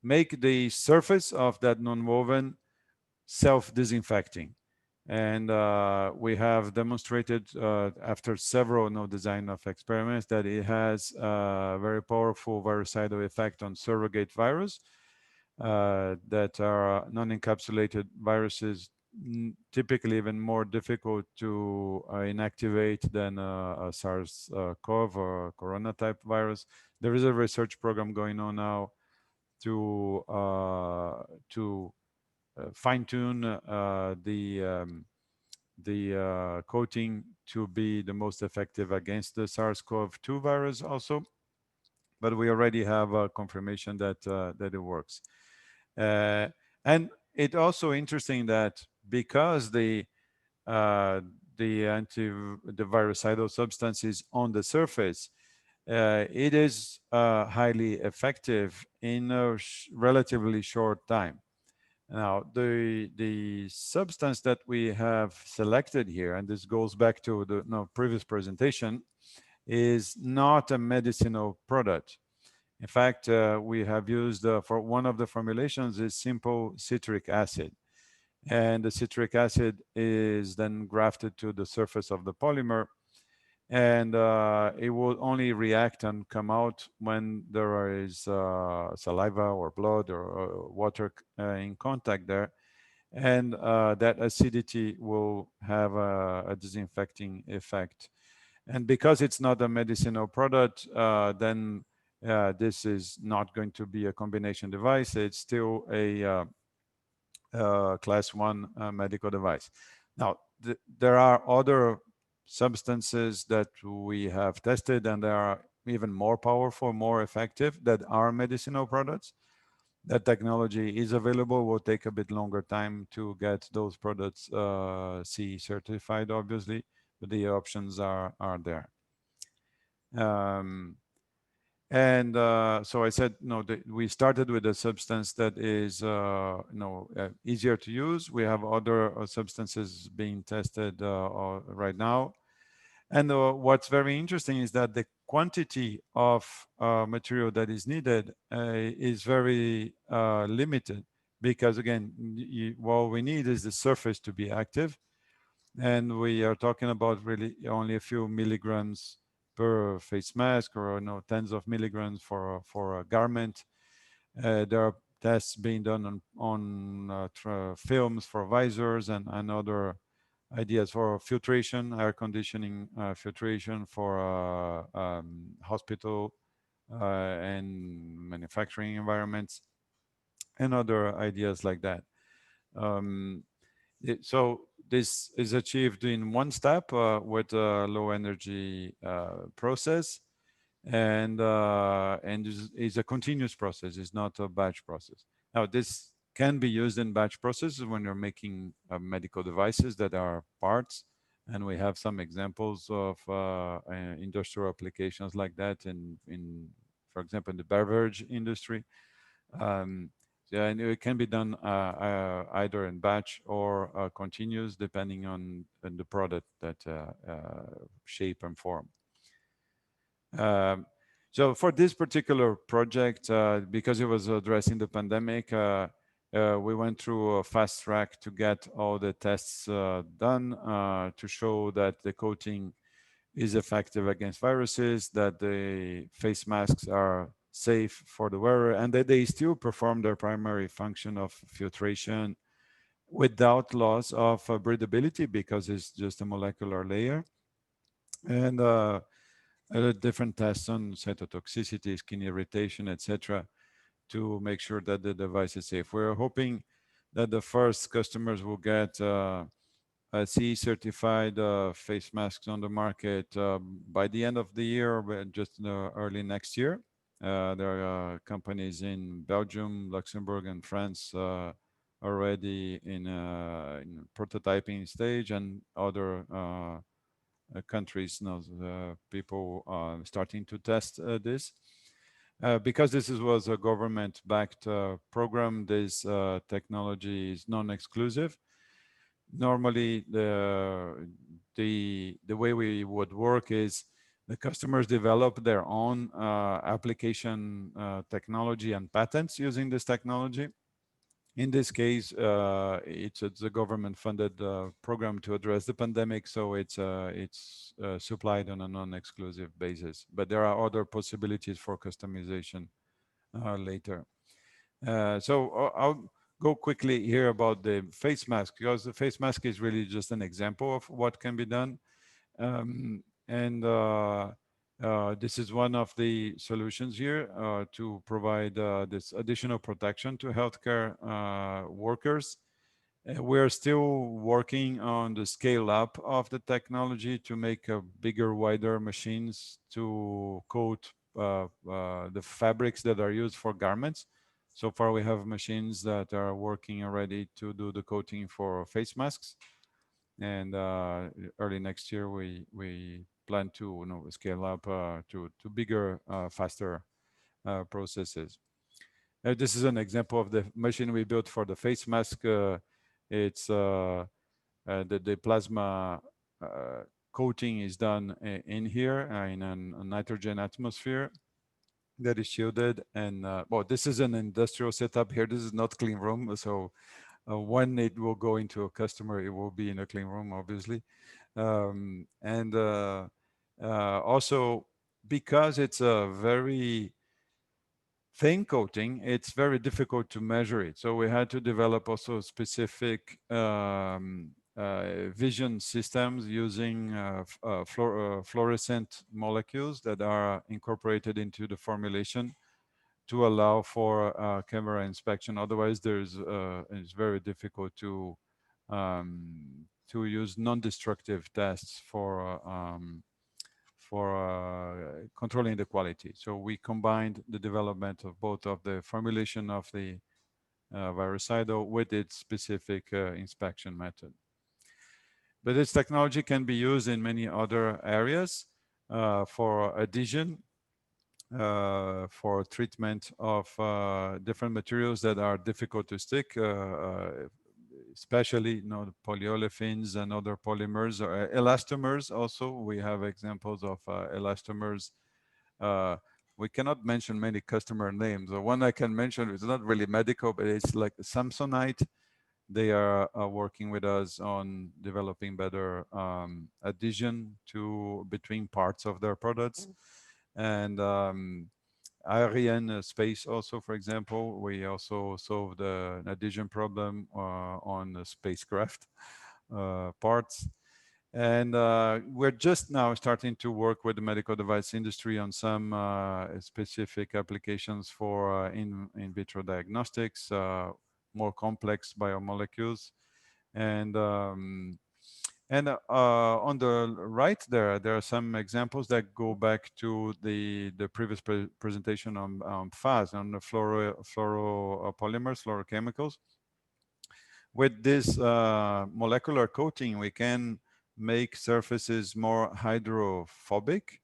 make the surface of that nonwoven self-disinfecting. And we have demonstrated after several design of experiments that it has a very powerful virucidal effect on surrogate virus that are non-encapsulated viruses, typically even more difficult to inactivate than a SARS-CoV or corona type virus. There is a research program going on now to fine-tune the coating to be the most effective against the SARS-CoV-2 virus also, but we already have a confirmation that that it works. And it's also interesting that because the virucidal substance is on the surface, it is highly effective in a relatively short time. Now, the substance that we have selected here, and this goes back to the previous presentation, is not a medicinal product. In fact, we have used for one of the formulations is simple citric acid. And the citric acid is then grafted to the surface of the polymer, and it will only react and come out when there is saliva or blood or water in contact there. And that acidity will have a disinfecting effect. And because it's not a medicinal product, then this is not going to be a combination device. It's still a class 1 medical device. Now, there are other substances that we have tested, and they are even more powerful, more effective, that are medicinal products. That technology is available. Will take a bit longer time to get those products CE certified, obviously, but the options are there. So I said, no, we started with a substance that is easier to use. We have other substances being tested right now. And what's very interesting is that the quantity of material that is needed is very limited, because again, what we need is the surface to be active. And we are talking about really only a few milligrams per face mask, or tens of milligrams for a garment. There are tests being done on films for visors and other ideas for filtration, air conditioning filtration for hospital and manufacturing environments, and other ideas like that. So this is achieved in one step with a low energy process, and is a continuous process. It's not a batch process. Now, this can be used in batch processes when you're making medical devices that are parts, and we have some examples of industrial applications like that in, for example, in the beverage industry. And it can be done either in batch or continuous, depending on the product that shape and form. So for this particular project, because it was addressing the pandemic, we went through a fast track to get all the tests done to show that the coating is effective against viruses, that the face masks are safe for the wearer, and that they still perform their primary function of filtration without loss of breathability, because it's just a molecular layer. And different tests on cytotoxicity, skin irritation, etc., to make sure that the device is safe. We're hoping that the first customers will get CE certified face masks on the market by the end of the year, or just early next year. There are companies in Belgium, Luxembourg, and France already in prototyping stage, and other countries now people starting to test this. Because this was a government-backed program, this technology is non-exclusive. Normally, the way we would work is the customers develop their own application technology and patents using this technology. In this case, it's a government-funded program to address the pandemic, so it's supplied on a non-exclusive basis. But there are other possibilities for customization later. So I'll go quickly here about the face mask, because the face mask is really just an example of what can be done. This is one of the solutions here to provide this additional protection to healthcare workers. We're still working on the scale up of the technology to make bigger, wider machines to coat the fabrics that are used for garments. So far, we have machines that are working already to do the coating for face masks. And early next year, we plan to scale up to bigger, faster processes. This is an example of the machine we built for the face mask. It's the plasma coating is done in here in a nitrogen atmosphere that is shielded. And well, this is an industrial setup here. This is not clean room. So when it will go into a customer, it will be in a clean room, obviously. Also, because it's a very thin coating, it's very difficult to measure it. So we had to develop also specific vision systems using fluorescent molecules that are incorporated into the formulation to allow for camera inspection. Otherwise, it's very difficult to use non-destructive tests for controlling the quality. So we combined the development of both of the formulation of the virucidal with its specific inspection method. But this technology can be used in many other areas for adhesion, for treatment of different materials that are difficult to stick, especially the polyolefins and other polymers, or elastomers also. We have examples of elastomers. We cannot mention many customer names. The one I can mention is not really medical, but it's like Samsonite. They are working with us on developing better adhesion between parts of their products. And Ariane Space also, for example, we also solved an adhesion problem on the spacecraft parts. And we're just now starting to work with the medical device industry on some specific applications for in vitro diagnostics, more complex biomolecules. And on the right there are some examples that go back to the previous presentation on FAS, on the fluoropolymers, fluorochemicals. With this molecular coating, we can make surfaces more hydrophobic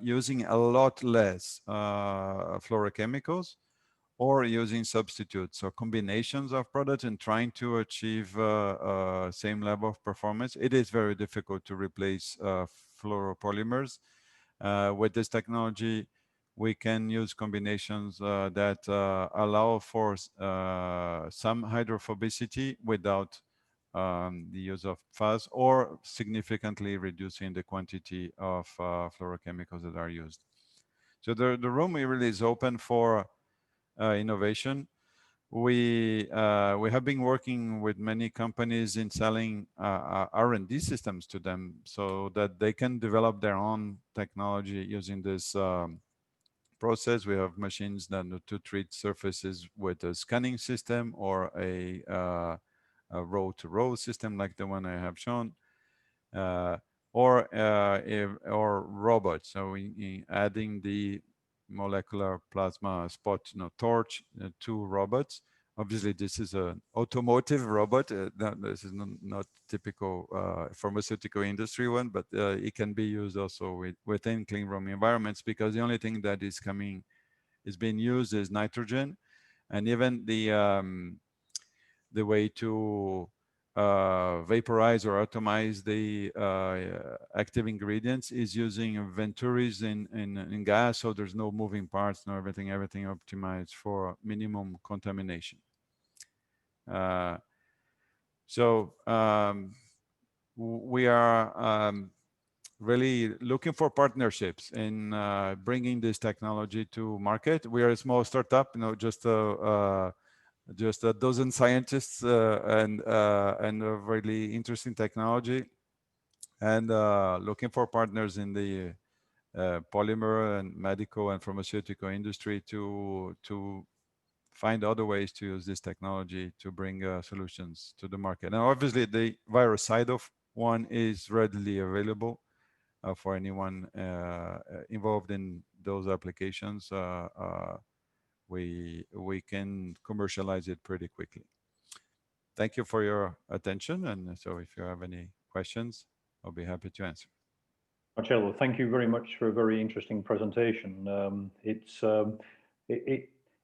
using a lot less fluorochemicals, or using substitutes or combinations of products and trying to achieve same level of performance. It is very difficult to replace fluoropolymers. With this technology, we can use combinations that allow for some hydrophobicity without the use of FAS, or significantly reducing the quantity of fluorochemicals that are used. So the room really is open for innovation. We have been working with many companies in selling R&D systems to them so that they can develop their own technology using this process. We have machines that to treat surfaces with a scanning system or a row-to-row system like the one I have shown, or robots. So adding the molecular plasma spot torch to robots. Obviously, this is an automotive robot. This is not typical pharmaceutical industry one, but it can be used also within clean room environments, because the only thing that is being used is nitrogen, and even the way to vaporize or atomize the active ingredients is using Venturis in gas, so there's no moving parts, no everything optimized for minimum contamination. We are really looking for partnerships in bringing this technology to market. We are a small startup, just a dozen scientists and a really interesting technology, and looking for partners in the polymer and medical and pharmaceutical industry to find other ways to use this technology to bring solutions to the market. Now, obviously, the virucidal one is readily available for anyone involved in those applications. We can commercialize it pretty quickly. Thank you for your attention. And so if you have any questions, I'll be happy to answer. Marcello, thank you very much for a very interesting presentation.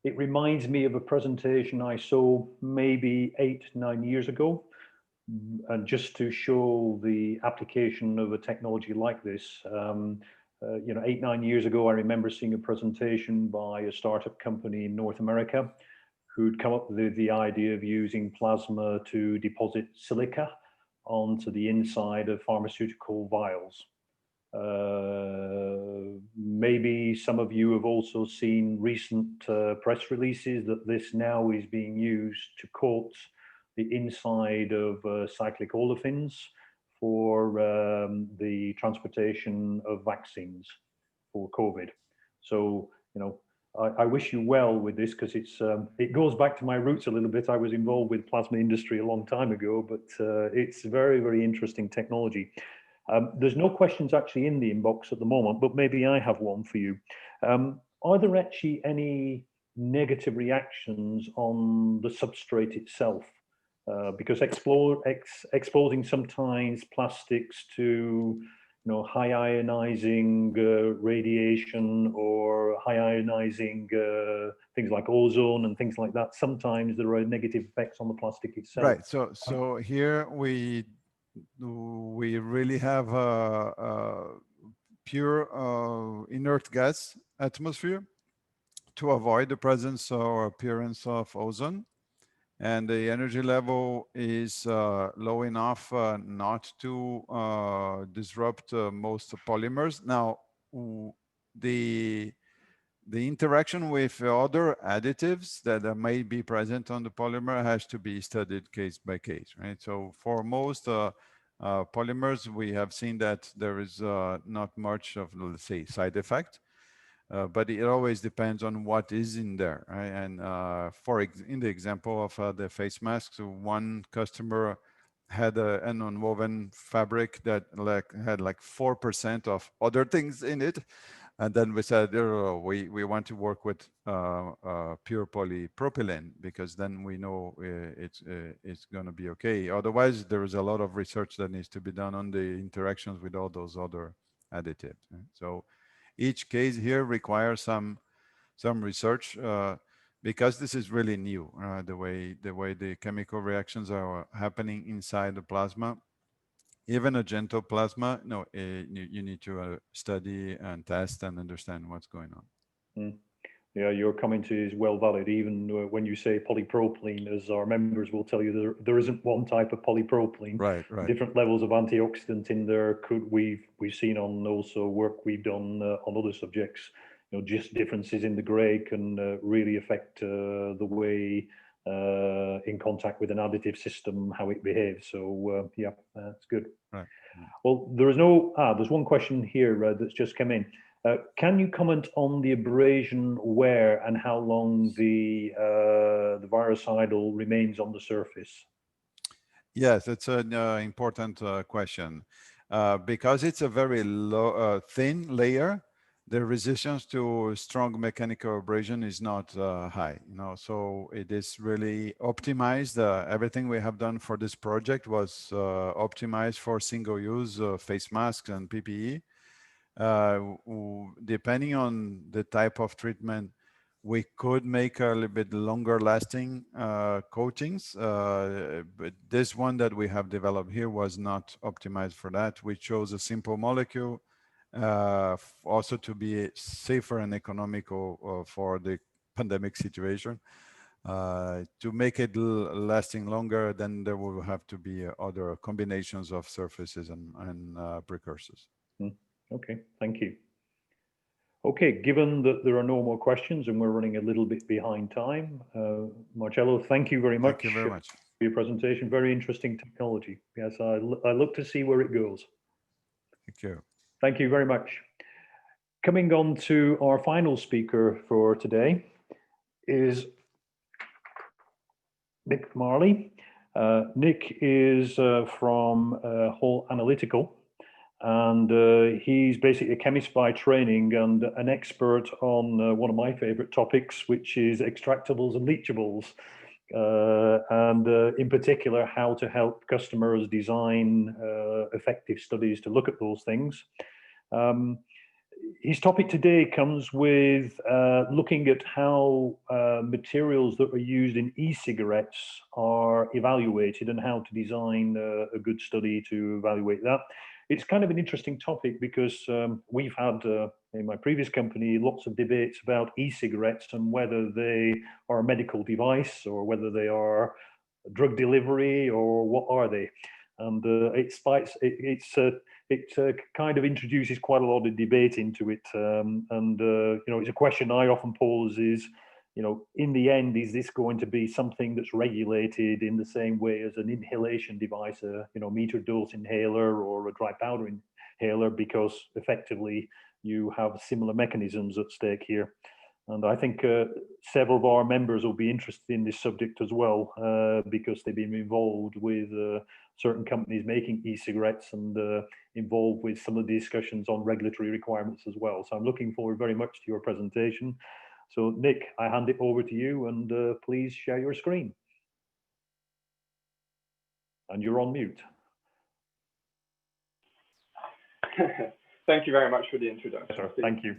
It reminds me of a presentation I saw maybe 8-9 years ago. And just to show the application of a technology like this, 8-9 years ago, I remember seeing a presentation by a startup company in North America who'd come up with the idea of using plasma to deposit silica onto the inside of pharmaceutical vials. Maybe some of you have also seen recent press releases that this now is being used to coat the inside of cyclic olefins for the transportation of vaccines for COVID. So, I wish you well with this, because it goes back to my roots a little bit. I was involved with plasma industry a long time ago, but it's very, very interesting technology. There's no questions actually in the inbox at the moment, but maybe I have one for you. Are there actually any negative reactions on the substrate itself? Because exposing sometimes plastics to high ionizing radiation or high ionizing things like ozone and things like that, sometimes there are negative effects on the plastic itself. Right. So here we really have a pure inert gas atmosphere to avoid the presence or appearance of ozone. And the energy level is low enough not to disrupt most polymers. Now, the interaction with other additives that may be present on the polymer has to be studied case by case, right? So for most polymers, we have seen that there is not much of, let's say, side effect. But it always depends on what is in there, right? And in the example of the face masks, one customer had an unwoven fabric that had 4% of other things in it, and then we said, oh, we want to work with pure polypropylene, because then we know it's going to be okay. Otherwise, there is a lot of research that needs to be done on the interactions with all those other additives. Right? So each case here requires some research because this is really new, the way the chemical reactions are happening inside the plasma. Even a gentle plasma, you need to study and test and understand what's going on. Yeah, your comment is well valid. Even when you say polypropylene, as our members will tell you, there isn't one type of polypropylene. Right. Different levels of antioxidant in there. We've seen on also work we've done on other subjects. Just differences in the grade can really affect the way in contact with an additive system how it behaves. So yeah, that's good. Right. Well, there's one question here that's just come in. Can you comment on the abrasion wear and how long the virucidal remains on the surface? Yes, it's an important question. Because it's a very low, thin layer, the resistance to strong mechanical abrasion is not high. So it is really optimized. Everything we have done for this project was optimized for single-use face masks and PPE. Depending on the type of treatment, we could make a little bit longer lasting coatings, but this one that we have developed here was not optimized for that. We chose a simple molecule also to be safer and economical for the pandemic situation. To make it lasting longer, then there will have to be other combinations of surfaces and precursors. Okay, thank you. Okay, given that there are no more questions and we're running a little bit behind time, Marcello, thank you very much. Thank you very much for your presentation. Very interesting technology. Yes, I look to see where it goes. Thank you. Thank you very much. Coming on to our final speaker for today is Nick Marley. Nick is from Hall Analytical, and he's basically a chemist by training and an expert on one of my favorite topics, which is extractables and leachables, and in particular, how to help customers design effective studies to look at those things. His topic today comes with looking at how materials that are used in e-cigarettes are evaluated and how to design a good study to evaluate that. It's kind of an interesting topic because we've had, in my previous company, lots of debates about e-cigarettes and whether they are a medical device or whether they are drug delivery or what are they. And it kind of introduces quite a lot of debate into it. It's a question I often pose is, in the end, is this going to be something that's regulated in the same way as an inhalation device, a meter dose inhaler or a dry powder inhaler, because effectively you have similar mechanisms at stake here. And I think several of our members will be interested in this subject as well, because they've been involved with certain companies making e-cigarettes and involved with some of the discussions on regulatory requirements as well. So I'm looking forward very much to your presentation. So Nick, I hand it over to you, and please share your screen. And you're on mute. Thank you very much for the introduction. Yes, sir. Thank you.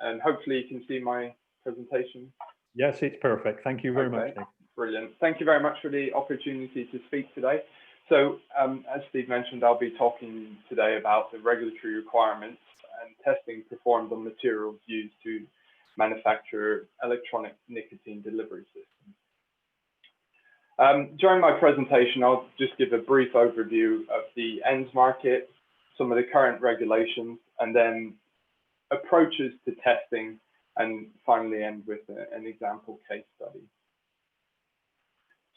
And hopefully you can see my presentation. Yes, it's perfect. Thank you very much, Nick. Brilliant. Thank you very much for the opportunity to speak today. So as Steve mentioned, I'll be talking today about the regulatory requirements and testing performed on materials used to manufacture electronic nicotine delivery systems. During my presentation, I'll just give a brief overview of the ENDS market, some of the current regulations, and then approaches to testing, and finally end with an example case study.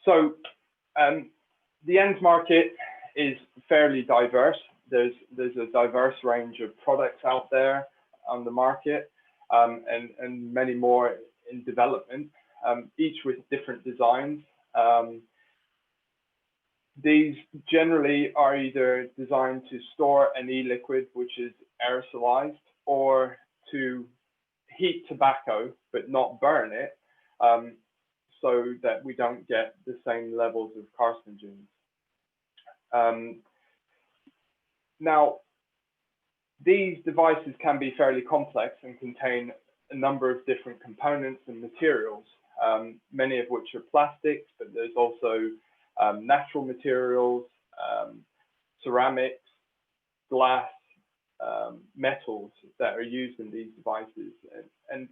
So the ENDS market is fairly diverse. There's a diverse range of products out there on the market, and many more in development, each with different designs. These generally are either designed to store an e-liquid, which is aerosolized, or to heat tobacco but not burn it, so that we don't get the same levels of carcinogens. Now, these devices can be fairly complex and contain a number of different components and materials, many of which are plastics, but there's also natural materials, ceramics, glass, metals that are used in these devices. And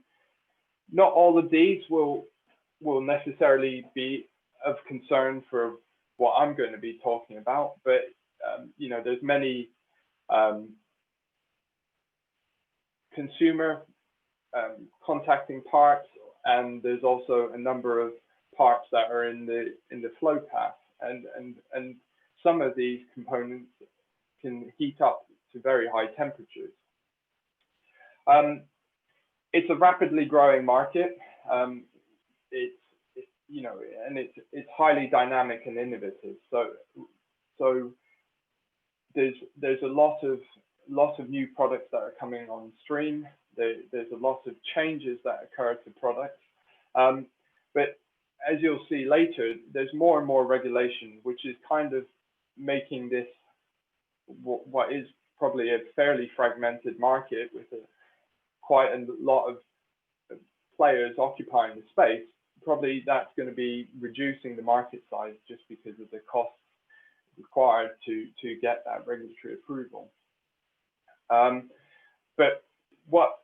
Not all of these will necessarily be of concern for what I'm going to be talking about, but you know, there's many consumer contacting parts, and there's also a number of parts that are in the flow path, and some of these components can heat up to very high temperatures. It's a rapidly growing market. It's you know, and it's highly dynamic and innovative. So there's a lot of new products that are coming on stream. There's a lot of changes that occur to products. But as you'll see later, there's more and more regulation, which is kind of making this what is probably a fairly fragmented market with quite a lot of players occupying the space. Probably that's going to be reducing the market size just because of the costs required to get that regulatory approval. But what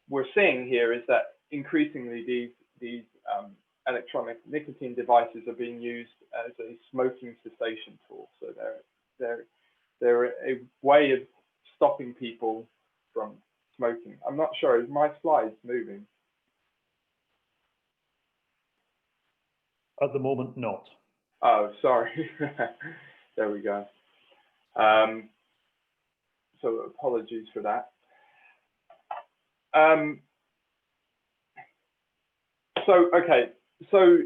we're seeing here is that increasingly these electronic nicotine devices are being used as a smoking cessation tool. So they're a way of stopping people from smoking. I'm not sure, is my slides moving? At the moment, not. Oh, sorry. There we go. So apologies for that. Okay, so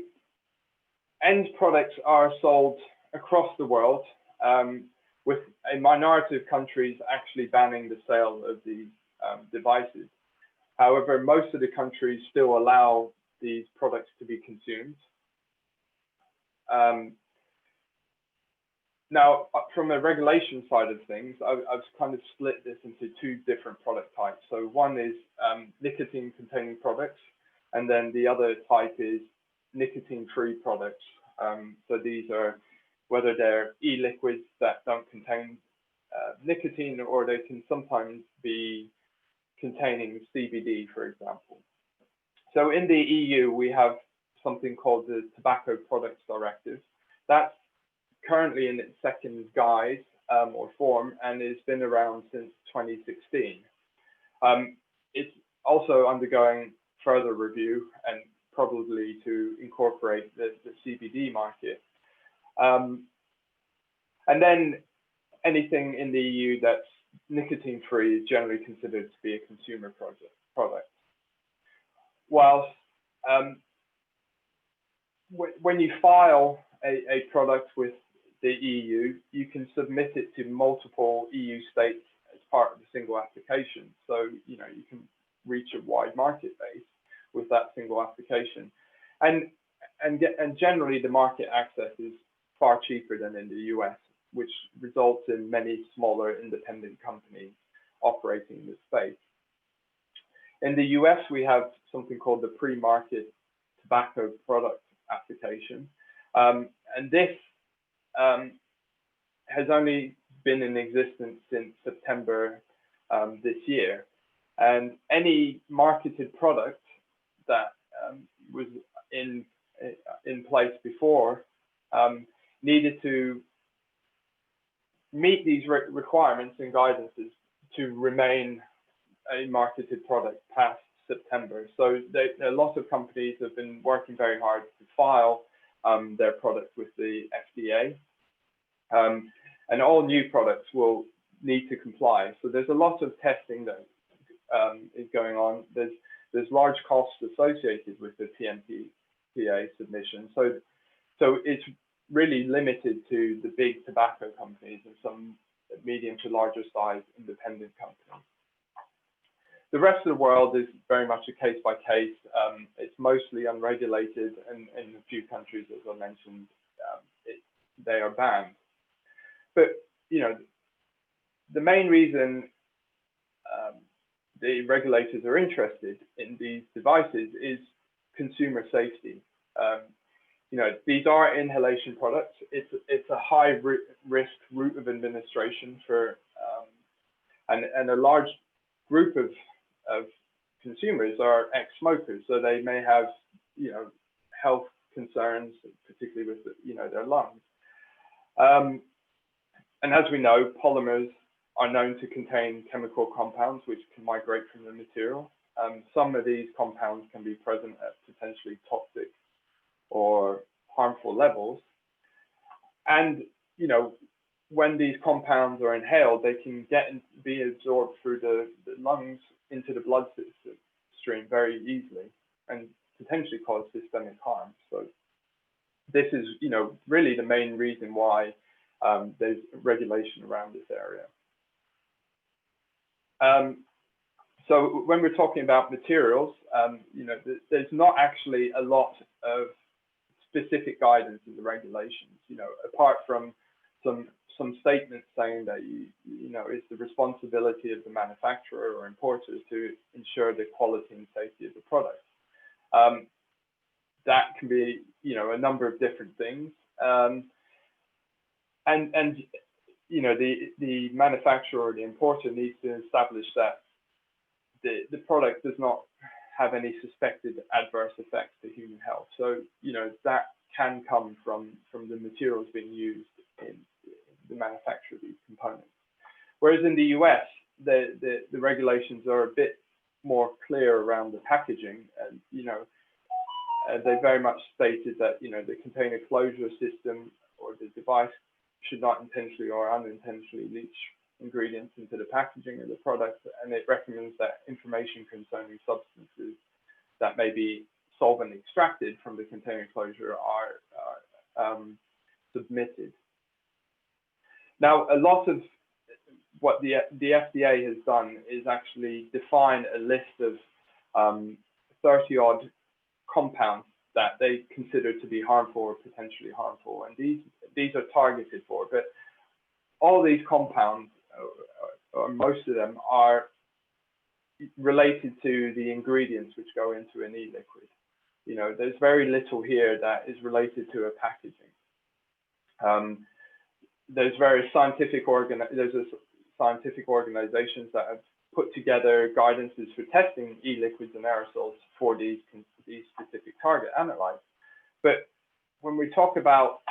end products are sold across the world, with a minority of countries actually banning the sale of these devices. However, most of the countries still allow these products to be consumed. Now, from a regulation side of things, I've kind of split this into two different product types. So one is nicotine-containing products, and then the other type is nicotine-free products. So these are whether they're e-liquids that don't contain nicotine, or they can sometimes be containing CBD, for example. So in the EU, we have something called the Tobacco Products Directive. That's currently in its second guise or form, and has been around since 2016. It's also undergoing further review, and probably to incorporate the CBD market. And then anything in the EU that's nicotine-free is generally considered to be a consumer product. Whilst when you file a product with the EU, you can submit it to multiple EU states as part of a single application. So, you know, you can reach a wide market base with that single application. And generally the market access is far cheaper than in the US, which results in many smaller independent companies operating in this space. In the US, we have something called the pre-market tobacco product application. And this has only been in existence since September this year. And any marketed product that was in place before needed to meet these requirements and guidances to remain a marketed product past September. So a lot of companies have been working very hard to file their products with the FDA. And all new products will need to comply. So there's a lot of testing that is going on. There's large costs associated with the PMPA submission. So it's really limited to the big tobacco companies and some medium to larger size independent companies. The rest of the world is very much a case by case. It's mostly unregulated, and in a few countries, as I mentioned, they are banned. But you know, the main reason the regulators are interested in these devices is consumer safety. You know, these are inhalation products. It's a high risk route of administration for, and a large group of consumers are ex-smokers, so they may have, you know, health concerns, particularly with, you know, their lungs. And as we know, polymers are known to contain chemical compounds which can migrate from the material. Some of these compounds can be present at potentially toxic or harmful levels. And, you know, when these compounds are inhaled, they can be absorbed through the lungs into the blood stream very easily and potentially cause systemic harm. So this is, you know, really the main reason why there's regulation around this area. So when we're talking about materials, you know, there's not actually a lot of specific guidance in the regulations, you know, apart from some statements saying that, you know, it's the responsibility of the manufacturer or importers to ensure the quality and safety of the product. That can be, you know, a number of different things. And you know, the manufacturer or the importer needs to establish that the product does not have any suspected adverse effects to human health. So, you know, that can come from the materials being used in the manufacture of these components. Whereas in the US, the regulations are a bit more clear around the packaging, and, you know, they very much stated that, you know, the container closure system or the device should not intentionally or unintentionally leach ingredients into the packaging of the product, and it recommends that information concerning substances that may be solvent extracted from the container closure are submitted. Now, a lot of what the FDA has done is actually define a list of 30-odd compounds that they consider to be harmful or potentially harmful, and these are targeted for. But all these compounds, or most of them, are related to the ingredients which go into an e-liquid. You know, there's very little here that is related to a packaging. There's various scientific organizations that have put together guidances for testing e-liquids and aerosols for these specific target analytes. But when we talk about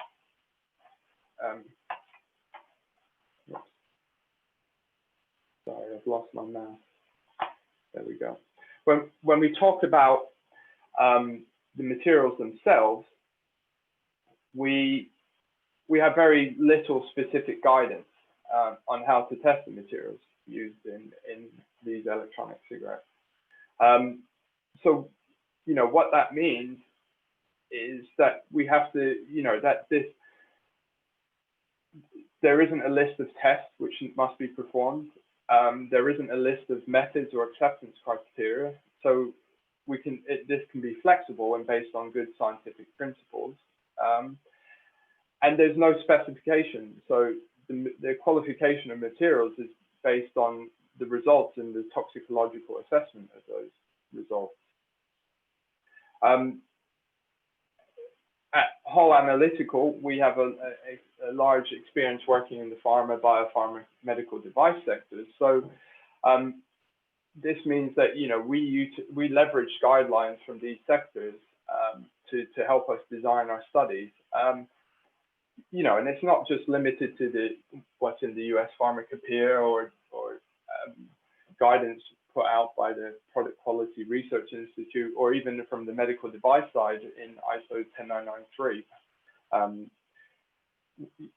sorry, I've lost my mouse. There we go. When we talk about the materials themselves, we have very little specific guidance on how to test the materials used in these electronic cigarettes. So, you know, what that means is that we have to, you know, that there isn't a list of tests which must be performed. There isn't a list of methods or acceptance criteria. So this can be flexible and based on good scientific principles. And there's no specification. So the qualification of materials is based on the results and the toxicological assessment of those results. At Hall Analytical, we have a large experience working in the pharma, biopharma, medical device sectors. So this means that, you know, we leverage guidelines from these sectors to help us design our studies. You know, and it's not just limited to what's in the US Pharmacopoeia or guidance put out by the Product Quality Research Institute, or even from the medical device side in ISO 10993.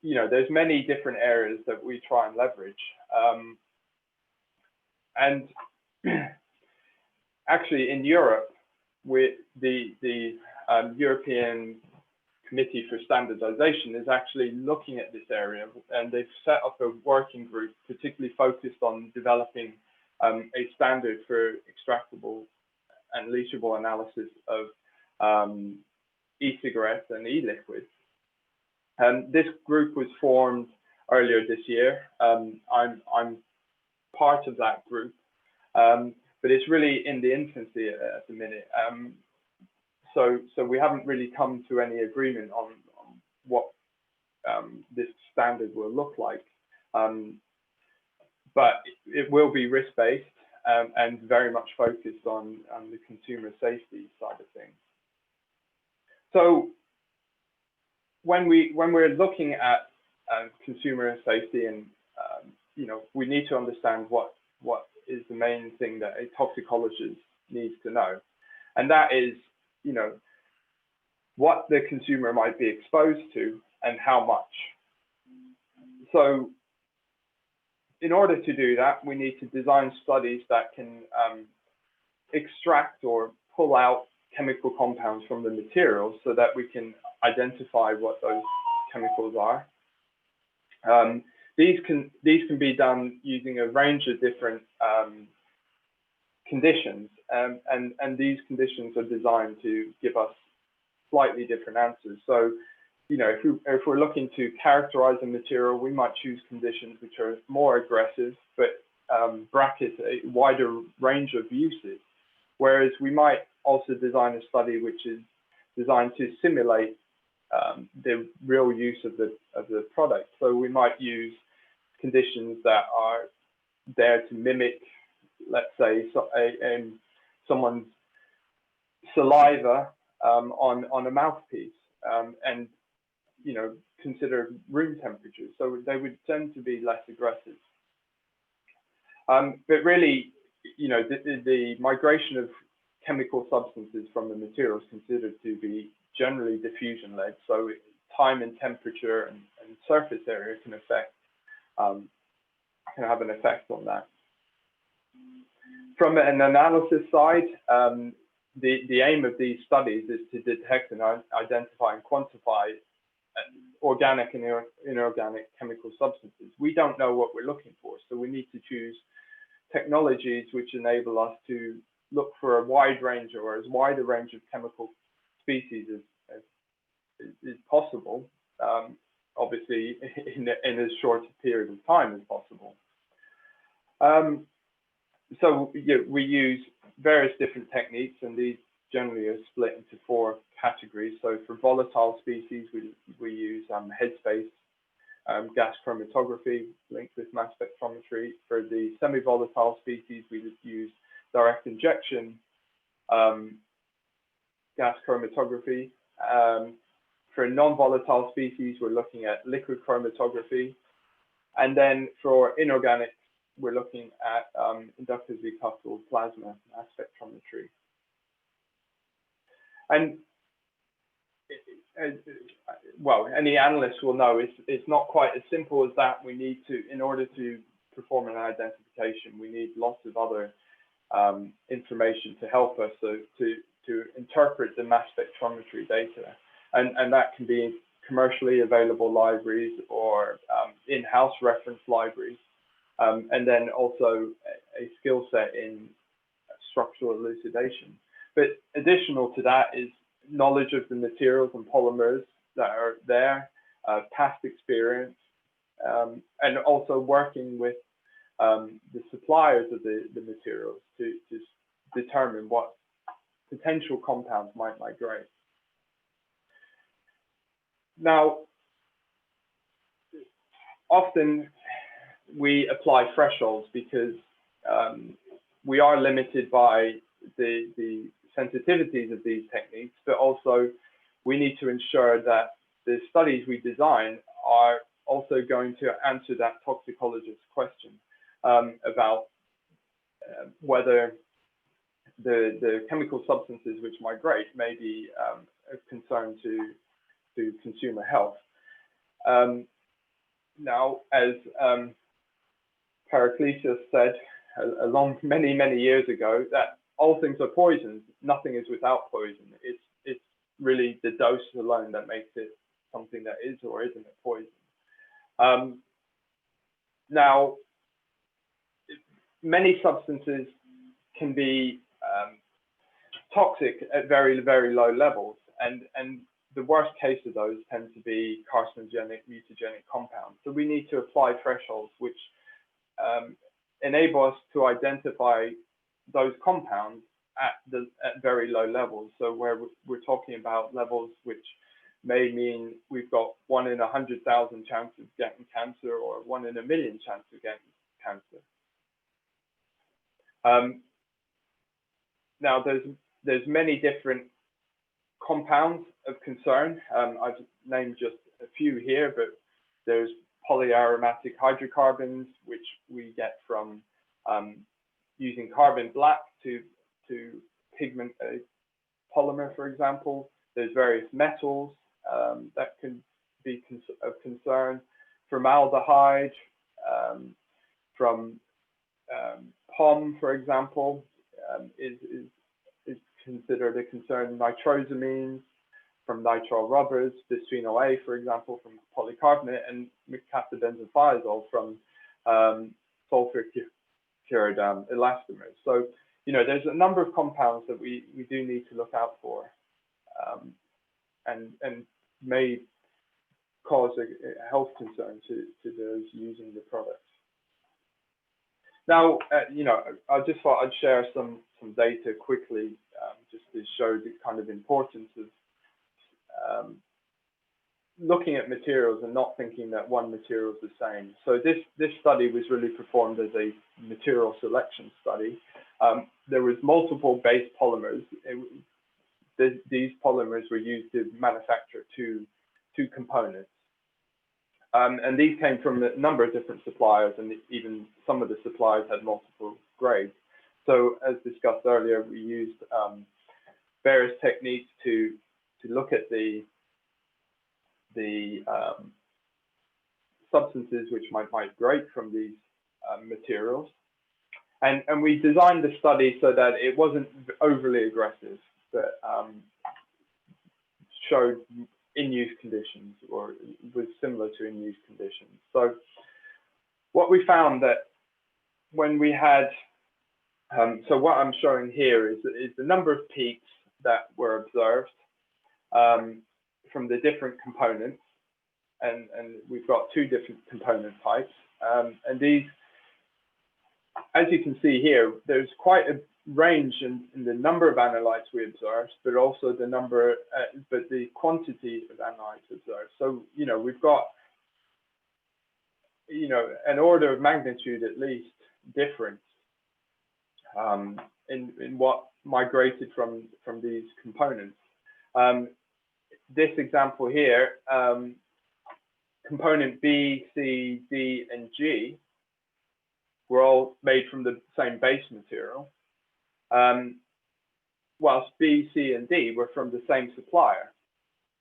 You know, there's many different areas that we try and leverage. And actually in Europe, with the European Committee for Standardization is actually looking at this area, and they've set up a working group particularly focused on developing a standard for extractable and leachable analysis of e-cigarettes and e-liquids. And this group was formed earlier this year. I'm part of that group, but it's really in the infancy at the minute. So we haven't really come to any agreement on what this standard will look like. But it will be risk-based, and very much focused on the consumer safety side of things. So when we're looking at consumer safety, and you know, we need to understand what is the main thing that a toxicologist needs to know, and that is, you know, what the consumer might be exposed to and how much. So in order to do that, we need to design studies that can extract or pull out chemical compounds from the materials so that we can identify what those chemicals are. These can be done using a range of different conditions, and these conditions are designed to give us slightly different answers. So, you know, if we're looking to characterize a material, we might choose conditions which are more aggressive, but bracket a wider range of uses. Whereas we might also design a study which is designed to simulate the real use of the product. So we might use conditions that are there to mimic, let's say, someone's saliva on a mouthpiece, and you know, consider room temperature. So they would tend to be less aggressive. But really, you know, the migration of chemical substances from the material is considered to be generally diffusion-led. So time and temperature and surface area can have an effect on that. From an analysis side, the aim of these studies is to detect and identify and quantify organic and inorganic chemical substances. We don't know what we're looking for, so we need to choose technologies which enable us to look for a wide range, or as wide a range of chemical species as is possible, obviously in as short a period of time as possible. So we use various different techniques, and these generally are split into 4 categories. So for volatile species, we use headspace gas chromatography linked with mass spectrometry. For the semi-volatile species, we use direct injection gas chromatography. For non-volatile species, we're looking at liquid chromatography. And then for inorganic, we're looking at inductively coupled plasma mass spectrometry. And well, any analyst will know it's not quite as simple as that. We need to, in order to perform an identification, we need lots of other information to help us to interpret the mass spectrometry data. And that can be commercially available libraries or in-house reference libraries. And then also a skill set in structural elucidation. But additional to that is knowledge of the materials and polymers that are there, past experience, and also working with the suppliers of the materials to determine what potential compounds might migrate. Now, often we apply thresholds because we are limited by the sensitivities of these techniques, but also we need to ensure that the studies we design are also going to answer that toxicologist's question about whether the chemical substances which migrate may be a concern to consumer health. Now, as Heraclitus said many years ago, that all things are poisons, nothing is without poison. It's really the dose alone that makes it something that is or isn't a poison. Now, many substances can be toxic at very, very low levels, and the worst case of those tend to be carcinogenic, mutagenic compounds. So we need to apply thresholds which enable us to identify those compounds at very low levels. So where we're talking about levels which may mean we've got 1 in 100,000 chance of getting cancer, or 1 in a million chance of getting cancer. Now, there's many different compounds of concern. I've named just a few here, but there's polyaromatic hydrocarbons, which we get from using carbon black to pigment a polymer, for example. There's various metals that can be of concern. Formaldehyde from POM, for example, is considered a concern. Nitrosamines from nitrile rubbers, bisphenol A, for example, from polycarbonate, and mercaptobenzophiazole from sulfur cured elastomers. So, you know, there's a number of compounds that we do need to look out for, and may cause a health concern to those using the products. Now, you know, I just thought I'd share some data quickly, just to show the kind of importance of looking at materials and not thinking that one material is the same. So this study was really performed as a material selection study. There was multiple base polymers. These polymers were used to manufacture two components. And these came from a number of different suppliers, and even some of the suppliers had multiple grades. So as discussed earlier, we used various techniques to look at the substances which might migrate from these materials. And we designed the study so that it wasn't overly aggressive, but showed in-use conditions, or was similar to in-use conditions. So what we found that when we had, so what I'm showing here is the number of peaks that were observed from the different components, and we've got two different component types, and these, as you can see here, there's quite a range in the number of analytes we observed, but also the number, but the quantity of analytes observed. So, you know, we've got, you know, an order of magnitude at least difference in what migrated from these components. This example here, component B, C, D, and G were all made from the same base material, whilst B, C, and D were from the same supplier,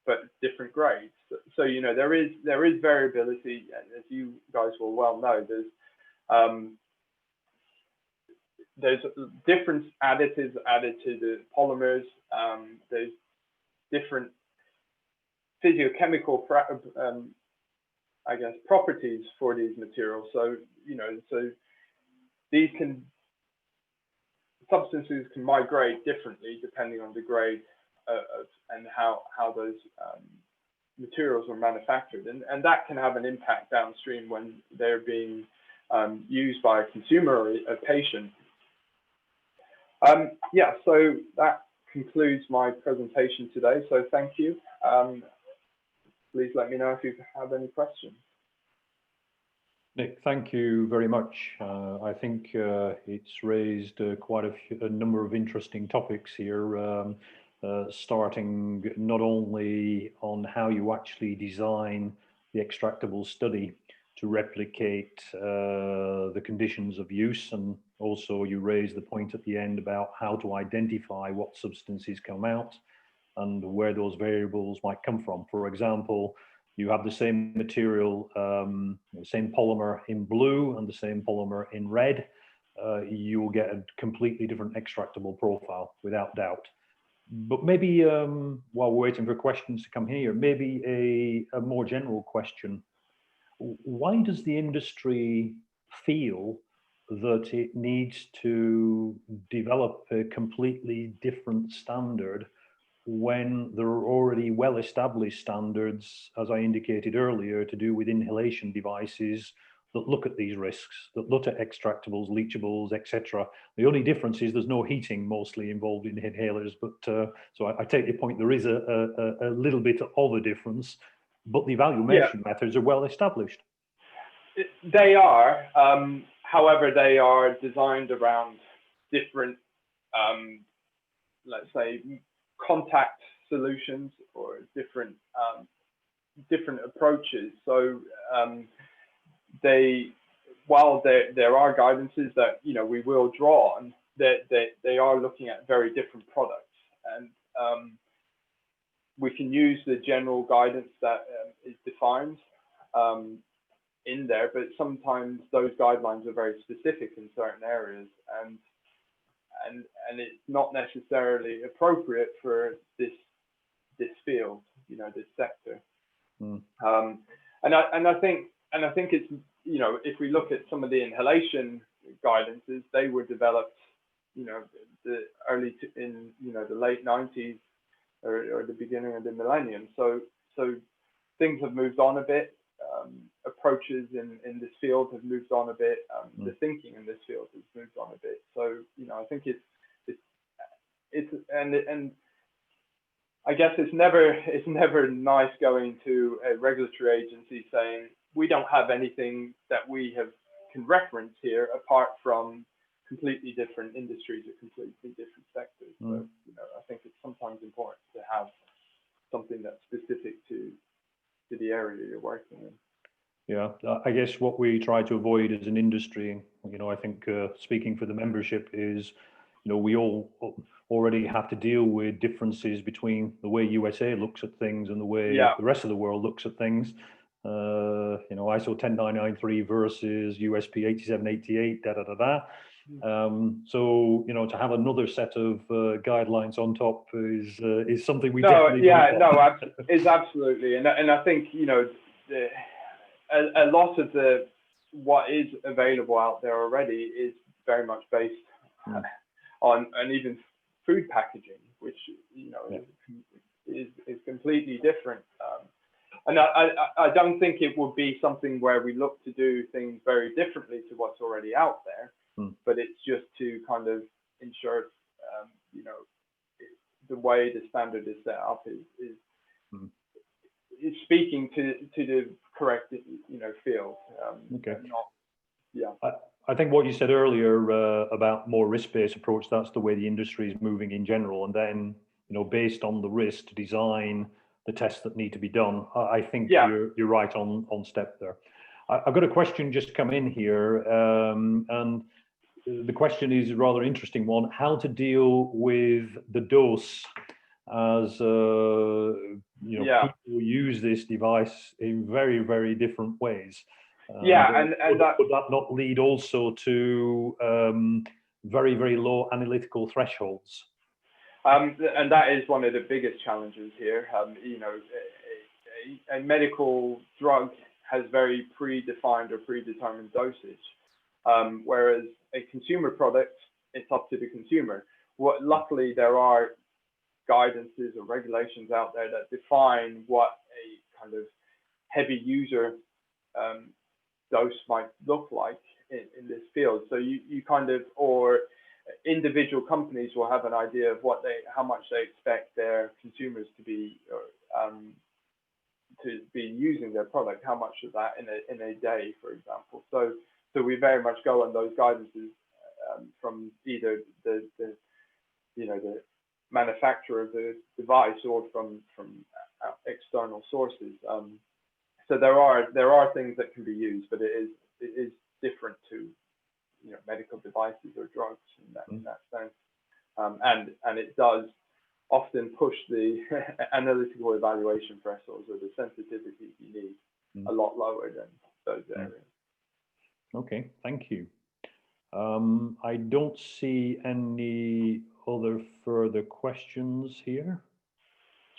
but different grades. So you know, there is variability, and as you guys will well know, there's different additives added to the polymers. There's different physiochemical, I guess, properties for these materials. So you know, so these substances can migrate differently depending on the grade and how those materials were manufactured, and that can have an impact downstream when they're being used by a consumer or a patient. Yeah, so that concludes my presentation today. So thank you. Please let me know if you have any questions. Nick, thank you very much. I think it's raised quite a number of interesting topics here, starting not only on how you actually design the extractable study to replicate the conditions of use, and also you raised the point at the end about how to identify what substances come out and where those variables might come from. For example, you have the same material, the same polymer in blue and the same polymer in red, you will get a completely different extractable profile, without doubt. But maybe while we're waiting for questions to come here, maybe a more general question. Why does the industry feel that it needs to develop a completely different standard when there are already well-established standards, as I indicated earlier, to do with inhalation devices that look at these risks, that look at extractables, leachables, etc. The only difference is there's no heating mostly involved in inhalers, but so I take your point, there is a little bit of a difference, but the evaluation methods are well established. They are, however, they are designed around different, let's say, contact solutions or different different approaches. So while there are guidances that we will draw on, they are looking at very different products, and we can use the general guidance that is defined in there, but sometimes those guidelines are very specific in certain areas, and it's not necessarily appropriate for this field, this sector. And I think it's, if we look at some of the inhalation guidances, they were developed, in the late 90s or the beginning of the millennium. So things have moved on a bit. Approaches in this field have moved on a bit. The thinking in this field has moved on a bit. So I think it's and I guess it's never nice going to a regulatory agency saying we don't have anything that we can reference here apart from completely different industries or completely different sectors. So I think it's sometimes important to have something that's specific to the area you're working in. Yeah, I guess what we try to avoid as an industry, I think speaking for the membership is, we all already have to deal with differences between the way USA looks at things and the way the rest of the world looks at things. ISO 10993 versus USP 8788, so to have another set of guidelines on top is something we definitely is absolutely, and I think a lot of what is available out there already is very much based on, and even food packaging, which is completely different. And I don't think it would be something where we look to do things very differently to what's already out there, but it's just to kind of ensure, the way the standard is set up is speaking to the correct, field. Okay. Yeah. I think what you said earlier about more risk-based approach, that's the way the industry is moving in general. And then, based on the risk, to design the tests that need to be done. I think you're right on step there. I've got a question just come in here, and the question is a rather interesting one: how to deal with the dose as people use this device in very, very different ways. And that would that not lead also to very, very low analytical thresholds? And that is one of the biggest challenges here. A medical drug has very predefined or predetermined dosage, whereas a consumer product, it's up to the consumer. Luckily, there are guidances or regulations out there that define what a kind of heavy user dose might look like in this field. So you kind of, or individual companies will have an idea of how much they expect their consumers to be using their product, how much of that in a day, for example. So we very much go on those guidances from either the manufacturer of the device or from external sources. So there are things that can be used, but it is different to medical devices or drugs in that sense, and it does often push the analytical evaluation thresholds or the sensitivity you need a lot lower than those areas. Okay, thank you. I don't see any other further questions here.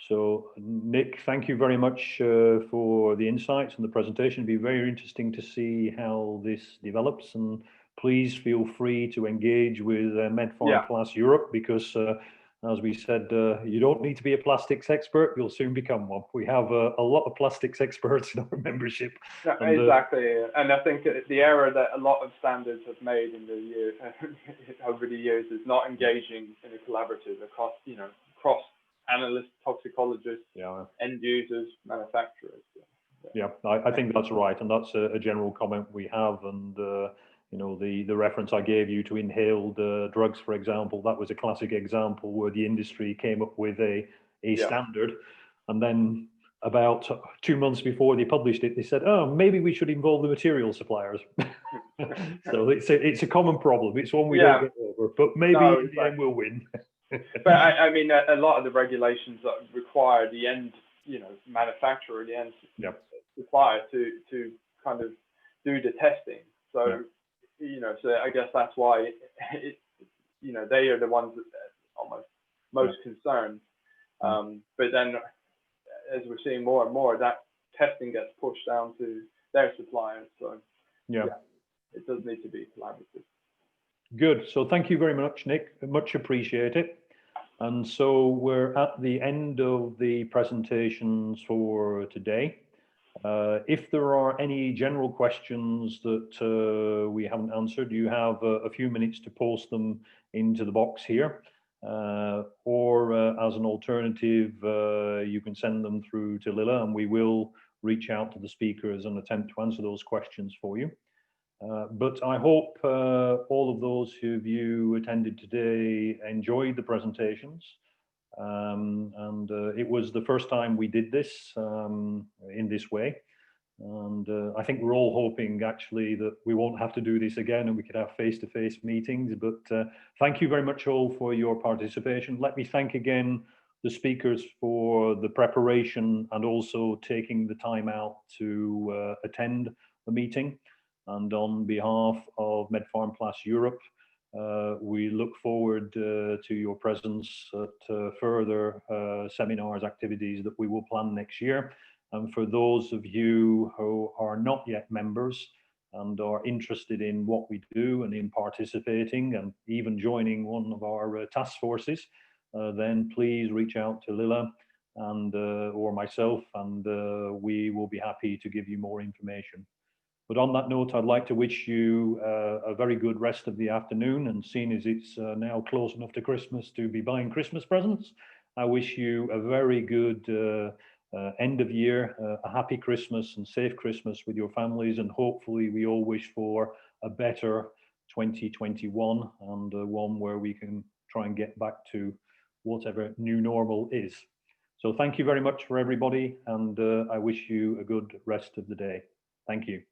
So Nick, thank you very much for the insights and the presentation. It'll be very interesting to see how this develops, and please feel free to engage with MedPharmPlast Europe, because as we said, you don't need to be a plastics expert, you'll soon become one. We have a lot of plastics experts in our membership. Exactly, and I think the error that a lot of standards have made in the years over the years is not engaging in a collaborative across, cross analysts, toxicologists, end users, manufacturers. I think that's right, and that's a general comment we have. And You know, the reference I gave you to inhaled drugs, for example, that was a classic example where the industry came up with a standard, and then about 2 months before they published it, they said, "Oh, maybe we should involve the material suppliers." So it's a common problem. It's one we don't get over, but maybe in the end we'll win. But I mean, a lot of the regulations that require the end, manufacturer, the end supplier to kind of do the testing. So, so I guess that's why, they are the ones that are almost most concerned. But then, as we're seeing more and more, that testing gets pushed down to their suppliers. So, it does need to be collaborative. Good. So thank you very much, Nick. Much appreciate it. And so we're at the end of the presentations for today. If there are any general questions that we haven't answered, you have a few minutes to post them into the box here. Or as an alternative, you can send them through to Lila, and we will reach out to the speakers and attempt to answer those questions for you. But I hope all of those of you attended today enjoyed the presentations. And it was the first time we did this in this way. And I think we're all hoping actually that we won't have to do this again and we could have face-to-face meetings. But thank you very much all for your participation. Let me thank again the speakers for the preparation and also taking the time out to attend the meeting. And on behalf of MedPharmPlast Europe, we look forward to your presence at further seminars, activities that we will plan next year. And for those of you who are not yet members and are interested in what we do and in participating and even joining one of our task forces, then please reach out to Lila and or myself, and we will be happy to give you more information. But on that note, I'd like to wish you a very good rest of the afternoon. And seeing as it's now close enough to Christmas to be buying Christmas presents, I wish you a very good end of year, a happy Christmas and safe Christmas with your families. And hopefully we all wish for a better 2021 and one where we can try and get back to whatever new normal is. So thank you very much for everybody. And I wish you a good rest of the day. Thank you.